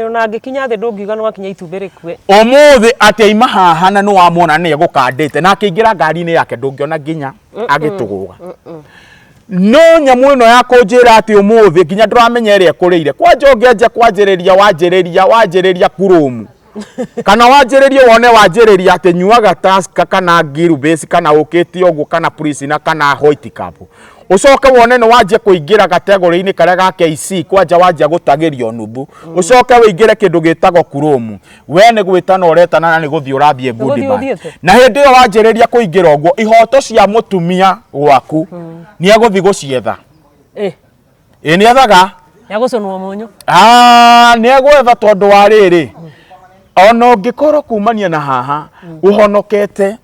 S2: ona ngikinya thi ndungiuga no akinya itumbi rikue
S1: umuthi ati aima haha na no wamona ni egukandite na akingira ngari-ini yake ndungiona nginya agituguga no nyamu ino ya kunjira ati umuthi nginya nduramenya ire kurire kwanja ungianja wanjiriria kurumu kana wanjiririe wone wanjiriria ati nyuaga Tusker kana Ngiru base kana ukiti ogu kana Priscilla kana White Cup ucoke wone no wanjie kuingira category-ini karia ga KC kwanja wanjia gutagirio nubu ucoke wingire kindu gitagwo kurumu we ni gwitana uretana na ni guthii urambie Goodman na hindi yo wanjiriria kuingira oguo ihoto cia mutumia gwaku ni aguthii gucietha ni ethaga
S2: ni aguconwo munyu
S1: ni egwetha tondu wa riri ona ungikorwo kumania na haha uhonokete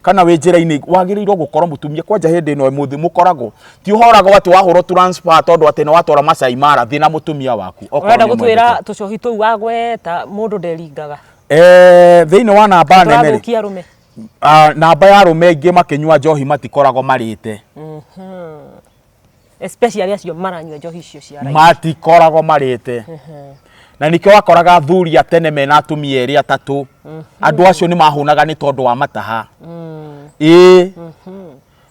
S1: kana we njira-ini wagirirwo gukorwo mutumia kwanja hindi ino muthi mukoragwo ti uhoragwo ati wahurwo transfer tondu ati no watwara Masai Mara thina mutumia waku
S2: okorwo gutwira tucohi tuu wagweta mundu nderingaga
S1: thiini wa namba nene namba ya rume ingi makinyua njohi matikoragwo marite
S2: especially acio maranyua njohi icio cia rai
S1: matikoragwo marite na nikio wakoraga thuri atene mena atumia eri atatu andu acio ni mahunaga ni tondu wa mataha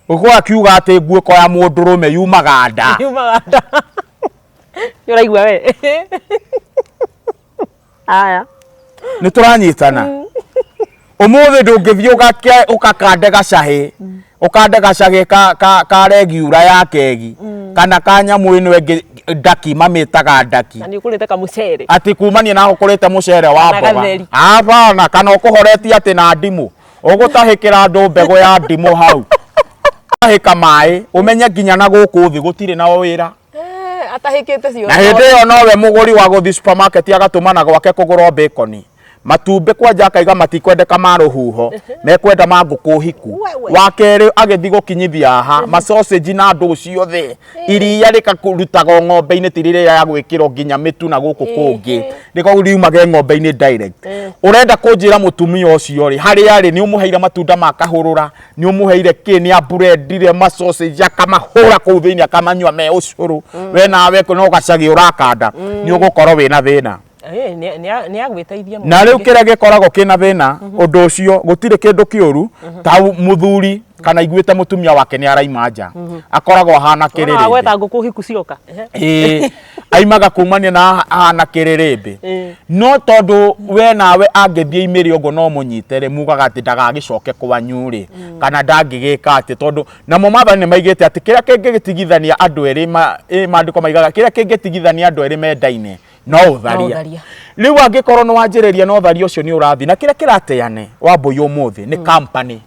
S1: uko akiuga ati nguoko ya mundurume yumaga nda
S2: yuraigua we aya
S1: ni turanyitana umuthi ndungithii ukakande gacahi ukande gacahi ka regiura ya kegi kana ka nyamu ino engi ndaki mamitaga ndaki
S2: na ni ukurite kamucere
S1: ati kumania na ukurite mucere wa mboga hapana kana ukuhoretie ati na ndimu ugutahikira andu mbego ya ndimu hau tahika mai umenye nginya na guku thi gutire na wira
S2: atahikite cio
S1: na hindi yo nowe muguri wa guthi supermarket agatuma na gwake kugura bacon matumbe kwanja akaiga matikwendeka ma ruhuho mekwenda ma nguku hiku wakere agethi gukinyithia ha ma sausage na ndu ciothe iria rikakurutaga ng'ombe-ini tirire ya gwikiro nginya mitu na guku kungi riko riumage ng'ombe-ini direct urenda kunjira mutumia ucio ri hari ari ni umuheire matunda makahurura ni umuheire ni aburendire ma sausage akamahura kuu thiini akamanywa me ucuru we nawe no gacagi urakanda ni ugukorwo wina thina
S2: ni agwiteithia
S1: na riu kira gikoragwo kina thina undu ucio gutire kindu kiuru ta muthuri kana iguite mutumia wake ni araimanja akoragwo hana kiriri
S2: agweta nguku hiku cioka
S1: aimaga kumania na hana kiriribi no tondu we nawe angethie imiri ugo no munyitere mugaga ati ndagagicoke kwanyuri kana ndangigika ati tondu na momatha ni maigite ati kira kingigitigithania andu eri mandiko maigaga kira kingitigithania andu eri mendaine no utharia riu angikorwo no wanjiriria no utharia ucio ni urathi na kira kirateane Wambui umuthi ni company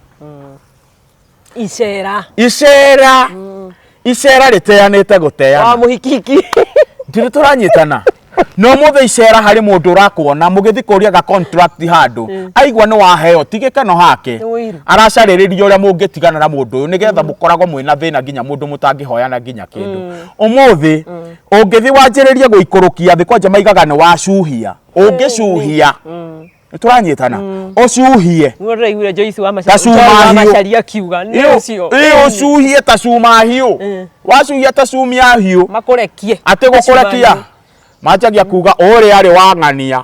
S1: icera riteanite guteana
S2: wa muhikiki
S1: ndire turanyitana no muthe icera hari mundu urakuona mugithi kuria ga contract handu aigwa no waheo tigike no hake aracariria uria mungitigana na mundu uyu nigetha mukoragwo mwina thina nginya mundu mutangihoyana nginya kindu umuthi ungithi wanjiririe guikurukia thi kwanja maigaga ni wacuhia ungicuhia turanyitana ocuhie
S2: ngore Joyce wa
S1: macaria
S2: kiuga ni ucio
S1: ocuhie ta cuma hiu wacuhia ta cumia hiu
S2: makurekie
S1: ate gukurekia machagia kuga ore ari wang'ania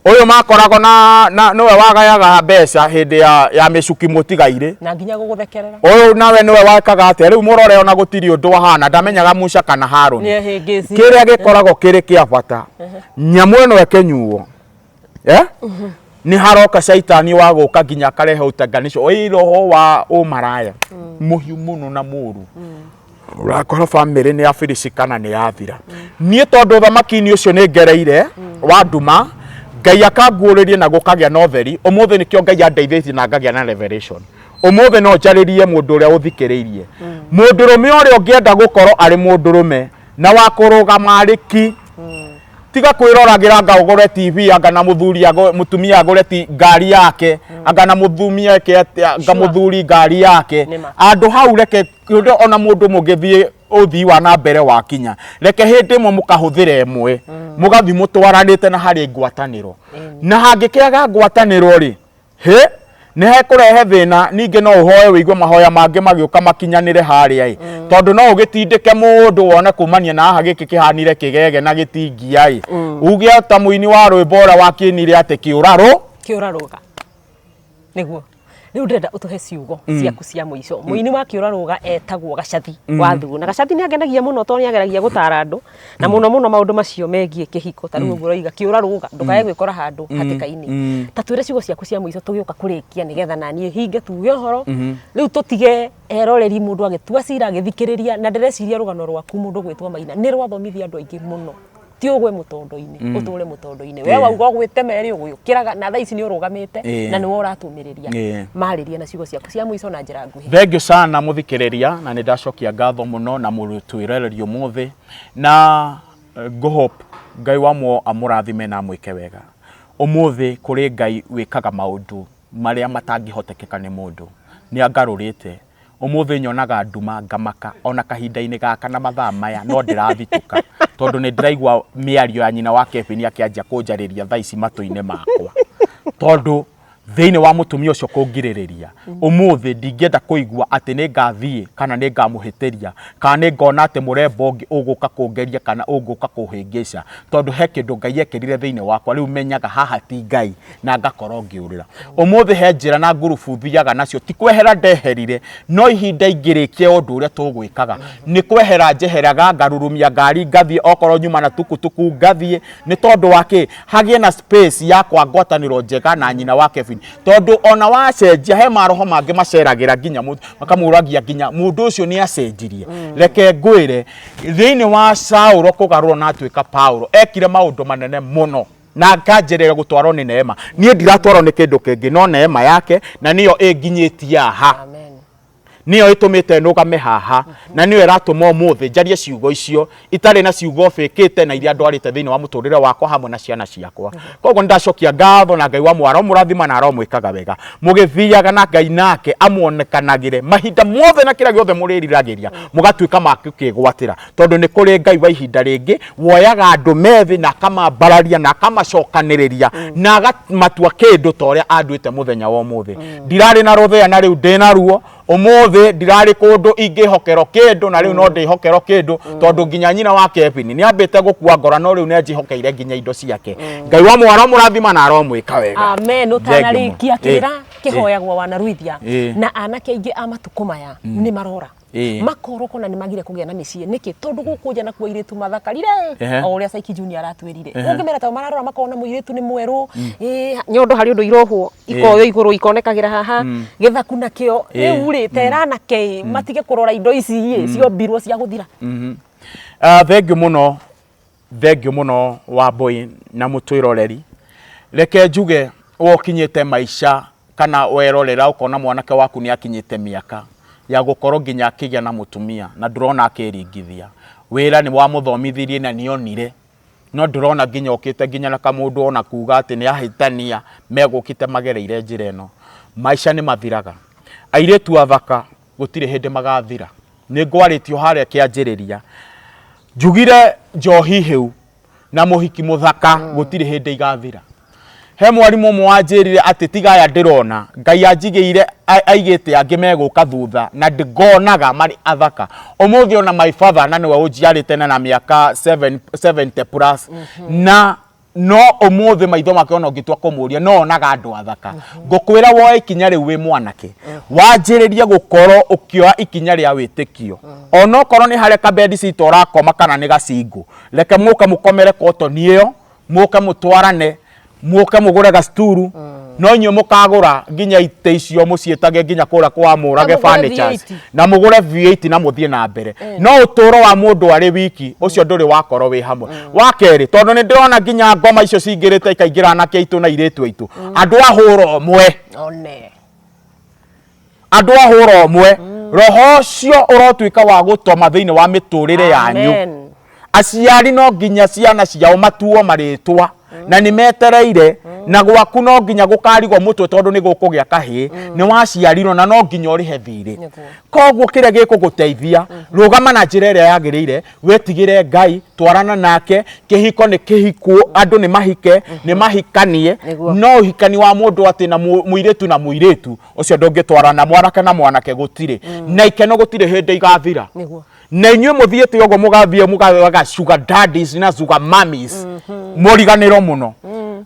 S1: uyu makoragwo na niwe wagayaga mbeca hindi ya micuki mutigaire
S2: na nginya guguthekerera
S1: uyu nawe niwe wakaga ate riu murore ona gutiri undu wahana ndamenyaga Musa kana Haruni kiria gikoragwo kiri kia bata nyamu ino ekenyuo ni haroka shaitani wa guka nginya karehe utanganisho oi roho wa umaraya muhiu muno na muru urakora family ni afiricikana ni yathira nie tondu thamaki-ini ucio ni ngereire wa nduma Ngai akanguuririe na gukagia notheri umuthi nikio Ngai andeithĩtie na ngagia na revelation umuthi no njaririe mundu uria uthikiriirie mundurume uria ungienda gukorwo ari mundurume na wakurugama ariki tiga kwiragira ngagore TV anga na muthuri mutumia agore ngari yake anga na muthumia yake anga muthuri ngari yake andu hau reke ona mundu mugithie uthii wa na mbere wa kinya reke hindi mo mukahuthira emwe mugathi mutwaranite na hari ngwataniro na hangikiaga ngwataniro ri ni hekurehe thina ninge no uhoye wigwe mahoya mangi magiuka makinyanire haria tondu no ugitindike mundu wone kumania na haha giki kihanire kigege na gitingia uge ta muini wa rwibora wakinire ate
S2: kiuraruga niguo riu ndenda utuhe ciugo ciaku cia muico muini wa kiuraruga etagwo Gacathi wa Thugu na Gacathi ni agenagia muno to ni ageragia gutara andu na muno maundu macio megie kihiko ta riu uroiga kiuraruga ndukae gwikora handu hatikaini ta twire ciugo ciaku cia muico tugiuka kurikia nigetha nani hinge tuge horo riu tutige eroreri mundu agetua cira agithikiriria na ndireciria rugano rwaku mundu gwitwa Maina ni rwathomithia andu aingi muno ti ugwe mutondo-ini uture mutondo-ini we wauga gwitemeri uguyukiraga na thaici ni urugamite na niwe uratumiriria mariria na ciugo ciaku cia muico na njira nguhi
S1: thengio sana muthikiriria na ni ndacokia ngatho muno na mutuirererio muthi na nguhope Ngai wamwo amurathime na mwike wega umuthi kuri Ngai wikaga maundu maria matangihotekeka ni mundu ni angarurite umuthi nyonaga nduma ngamaka ona kahinda-ini gaka na mathaa maya no ndirathituka tondu ni ndiraigua miario ya nyina wa Kevin akianjia kunjariria thaici matu-ini makwa tondu thiini wa mutumia ucio kungiririria umuthi ndingienda kuigua ati ni ngathie kana ni ngamuhitiria kana ni ngona ati murembo ungi uguka kungeria kana uguka kuhingica tondu he kindu Ngai ekirire thiini wakwa riu menyaga haha ti Ngai na ngakorwo ngiurira umuthi he njira na ngurubu thiaga nacio ti kwehera ndeherire no ihinda ingirikie undu uria tugwikaga ni kwehera njeheraga ngarurumia ngari ngathie okorwo nyuma na tukutuku ngathie ni tondu wake hagie na space ya kwa ngwataniro njega na nyina wa Kevin tondu ona wacenjia he maroho mangi maceragira nginya makamuragia nginya mundu ucio ni acenjirie reke ngwire thiini wa Sauro kugarurwo na atuika Paulo ekire maundu manene muno na nganjerera gutwarwo ni neema nie ndiratwarwo ni kindu kingi no neema yake na niyo inginyitie aha niyo itumite nugame haha na niyo iratuma umuthi njarie ciugo icio itari na ciugo fikite na iria ndwarite thiini wa muturire wakwa hamwe na ciana ciakwa koguo ndacokia ngatho na Ngai wa mwaro murathima na aromwikaga wega mugithiaga na Ngai nake amuonekanagire mahinda mothe na kira giothe muririragiria mugatuika makigwatira tondu ni kuri Ngai wa ihinda ringi woyaga andu methi na kamambararia na kamacokaniriria na agamatua kindu ta uria anduite muthenya wa umuthi ndirari na ruthia na riu ndina ruo umuthi ndirari kundu ingihokero kindu na riu no ndihokero kindu tondu nginya nyina wa Kevin ni ambite gukua ngora no riu nenjihokeire nginya indo ciake Ngai wa mwaro murathima na aromwika wega
S2: amen utanarikia kirira kihoyagwo wanaruithia na anake ingi amatukumaya ni marora makoroko na nimagire kugia na micie niki tondu gukuja na kuiritu mathakarire o uria Saiki Junior aratwirire ungimera ta mararora makona muiritu ni mweru nyondo hari undu irohwo ikoyo iguru ikonekagira haha githaku na kio riu terana ke matige kurora indo ici cio mbirwo cia guthira
S1: thengiu muno Wambui na mutwiroreri reke njuge wokinyite maisha kana werorera ukona mwanake waku ni akinyite miaka ya gukorwo nginya akigia na mutumia na ndurona akiringithia wira ni wa muthomithirie na nionire no ndurona nginya okite nginya na kamundu ona kuga ati ni ahitania megukite magereire njira eno maisha ni mathiraga airetu athaka gutire hindi magathira ni ngwaritio haria kianjiriria njugire njohi hiu na muhiki muthaka gutire hindi igathira he mwarimu mwanjirire ati tigaya ndirona Ngai anjigiire aigite angi meguka thutha na ndigonaga mari athaka umuthi ona my father na niwe unjiarite na miaka 70 plus na no umuthi maitho make ona ngitwa kumuria no onaga andu athaka ngukwira woe ikinya riu wi mwanake wanjiririe gukorwo ukioa ikinya ria witikio ona korwo ni hare kabedi citora koma kana ni gacingu reke muka mukomere kotoni iyo muka mutwarane muka mugure gasturu no nyu mukagura nginya ite icio mucietage nginya kura kwa murage furnitures na mugure V8 na muthie na mbere no uturo wa mundu ari wiki ucio nduri wakoro wi hamwe wakeri tondu ni ndirona nginya ngoma icio cingirite ikaingira na keitu na iretu aitu andu ahuro mwe andu ahuro mwe roho cio urotwika wa gutoma thiini wa miturire yanyu aciari no nginya ciana ciao matuo maritwa na ni metereire na gwaku no nginya gukarigwo mutwe tondu ni gukugia kahi ni waciarirwo na no nginya urihe thiri koguo kire gikuguteithia rugama na njira iria yagirire wetigire Ngai twarana nake kihiko ni kihiko andu ni mahike ni mahikanie no uhikani wa mundu ati na muiretu na muiretu ucio ndungitwarana mwanake na mwanake gutire na ikeno gutire hindi igathira na inyuĩ muthiĩte ũguo mũgathie mũgaga sugar daddies na sugar mummies mũriganĩro mũno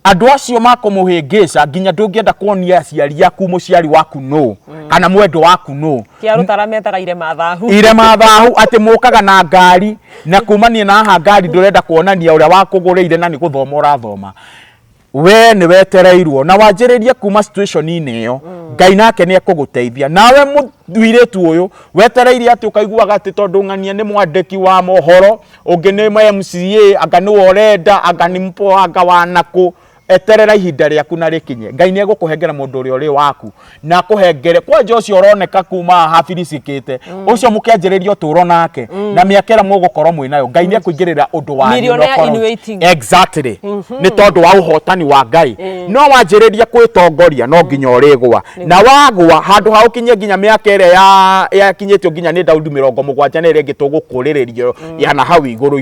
S1: andu acio makumuhĩngĩca nginya ndũngĩenda kuonia aciari aku mũciari waku no kana mwendo waku no
S2: kiarutara metaga ire mathahu
S1: ati mũkaga na ngari na kumania na haha ngari ndũrenda kuonania ũrĩa wakũgũrĩire na nĩ gũthoma ũrathoma we ni wetereirwo na wanjiririe kuma situation iyo Ngai nake ni akuguteithia nawe muthwiretu uyu wetereirie ati ukaiguaga ati tondu ng'ania ni mwandiki wa mohoro ungi ni MCA anga ni orenda anga ni mpo anga wanaku eterera ihinda riaku na rikinye Ngai ni egukuhengera mundu uri uri waku na akuhengere kwanja ucio uroneka kuma hafiricikite ucio mukianjiriria uturo nake na miakera mugukorwo mwinayo Ngai ni akuingirira undu wa exactly ni tondu wa uhotani wa Ngai no wanjiriria kwitongoria no nginya urigwa na wagwa handu ha ukinye nginya miaka ire ya kinyetio nginya ni Daudi 70 na ire ngitugukuririryo yana hau iguru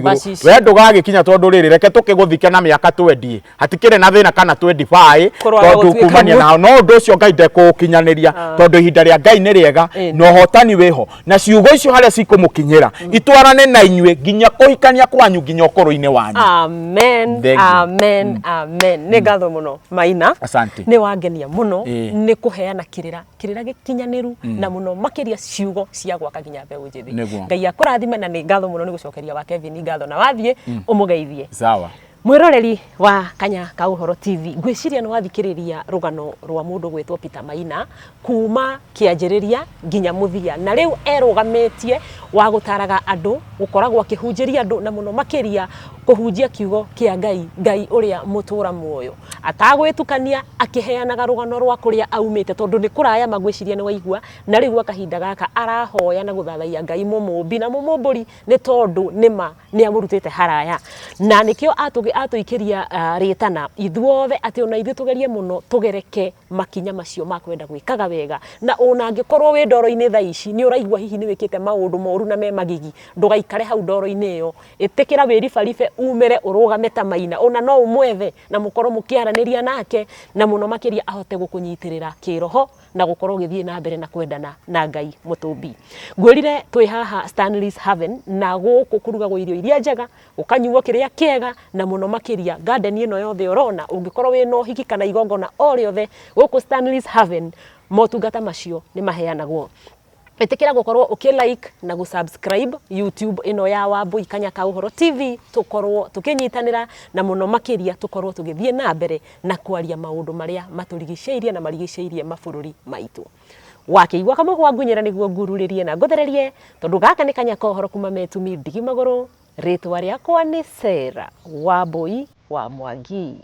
S1: we ndugagikinya tondu riri reke tukiguthike na miaka 20 hatikire na thina kana 25 tondu kumania na no ndu ucio Ngai ndekukinyaniria tondu ihinda ria Ngai ni riega no hotani weho na ciugo icio haria cikumukinyira itwarane na inyue nginya kuhikania kwanyu nginya ukoro-ini wanyu
S2: amen ni ngatho muno Maina
S1: asante
S2: ni wangenia muno ni kuheana kirira gikinyaniru na muno makiria ciugo cia gwaka nginya mbeu njithi Ngai akurathime na ni ngatho muno ni gucokeria wa Kevin ngatho na wathie umugeithie
S1: sawa
S2: Mwiroreri wa Kanya ka Uhoro TV ngwiciria ni wathikiriria rugano rwa mundu gwitwo Peter Maina kuma kianjiriria nginya muthia na riu erugametie wa gutaraga andu gukoragwo akihunjiria andu na muno makiria kuhunjia kiugo kia Ngai uria mutura muoyo atagwitukania akiheanaga rugano rwa kuria aumite tondu ni kuraya magwiciria ni waigua na riu akahinda gaka arahoya na guthathaia Ngai mumumbi na mumumburi ni tondu nima ni amurutite haraya na nikio atuikiria ritana ithuothe ati ona ithu tugerie muno tugereke makinya macio makwenda gwikaga wega na ona angikorwo wi ndoro-ini tha ici ni uraigua hihi ni wikite maundu moru na me magigi ndugaikare hau ndoro-ini iyo itikira wiribaribe umere urugame ta Maina ona no umwethe na mukorwo mukiaraniria nake na muno makiria ahote gukunyitirira kiroho na gukorwo githie na mbere na kwendana na Ngai mutumbi ngwirire twi haha Stanley's Haven na guku kurugagwo irio iria njega ukanyuo kiria kiega na muno makiria garden ino yothe urona ungikorwo wi no hiki kana igongona o riothe guku Stanley's Haven motungata macio ni maheanagwo etikira gukorwo ukilike na gusubscribe YouTube ino ya Wambui Kanya ka Uhoro TV tukorwo tukinyitanira na muno makiria tukorwo tugithie na mbere na kwaria maundu maria maturigiceirie na marigiceirie mabururi maitu wakiigwa kama kwa ngunyera niguo ngururirie na nguthererie tondu gaka ni Kanya ka Uhoro kuma Metumi Ndigi Maguru ritwa riakwa ni Sarah Wambui wa Mwangi.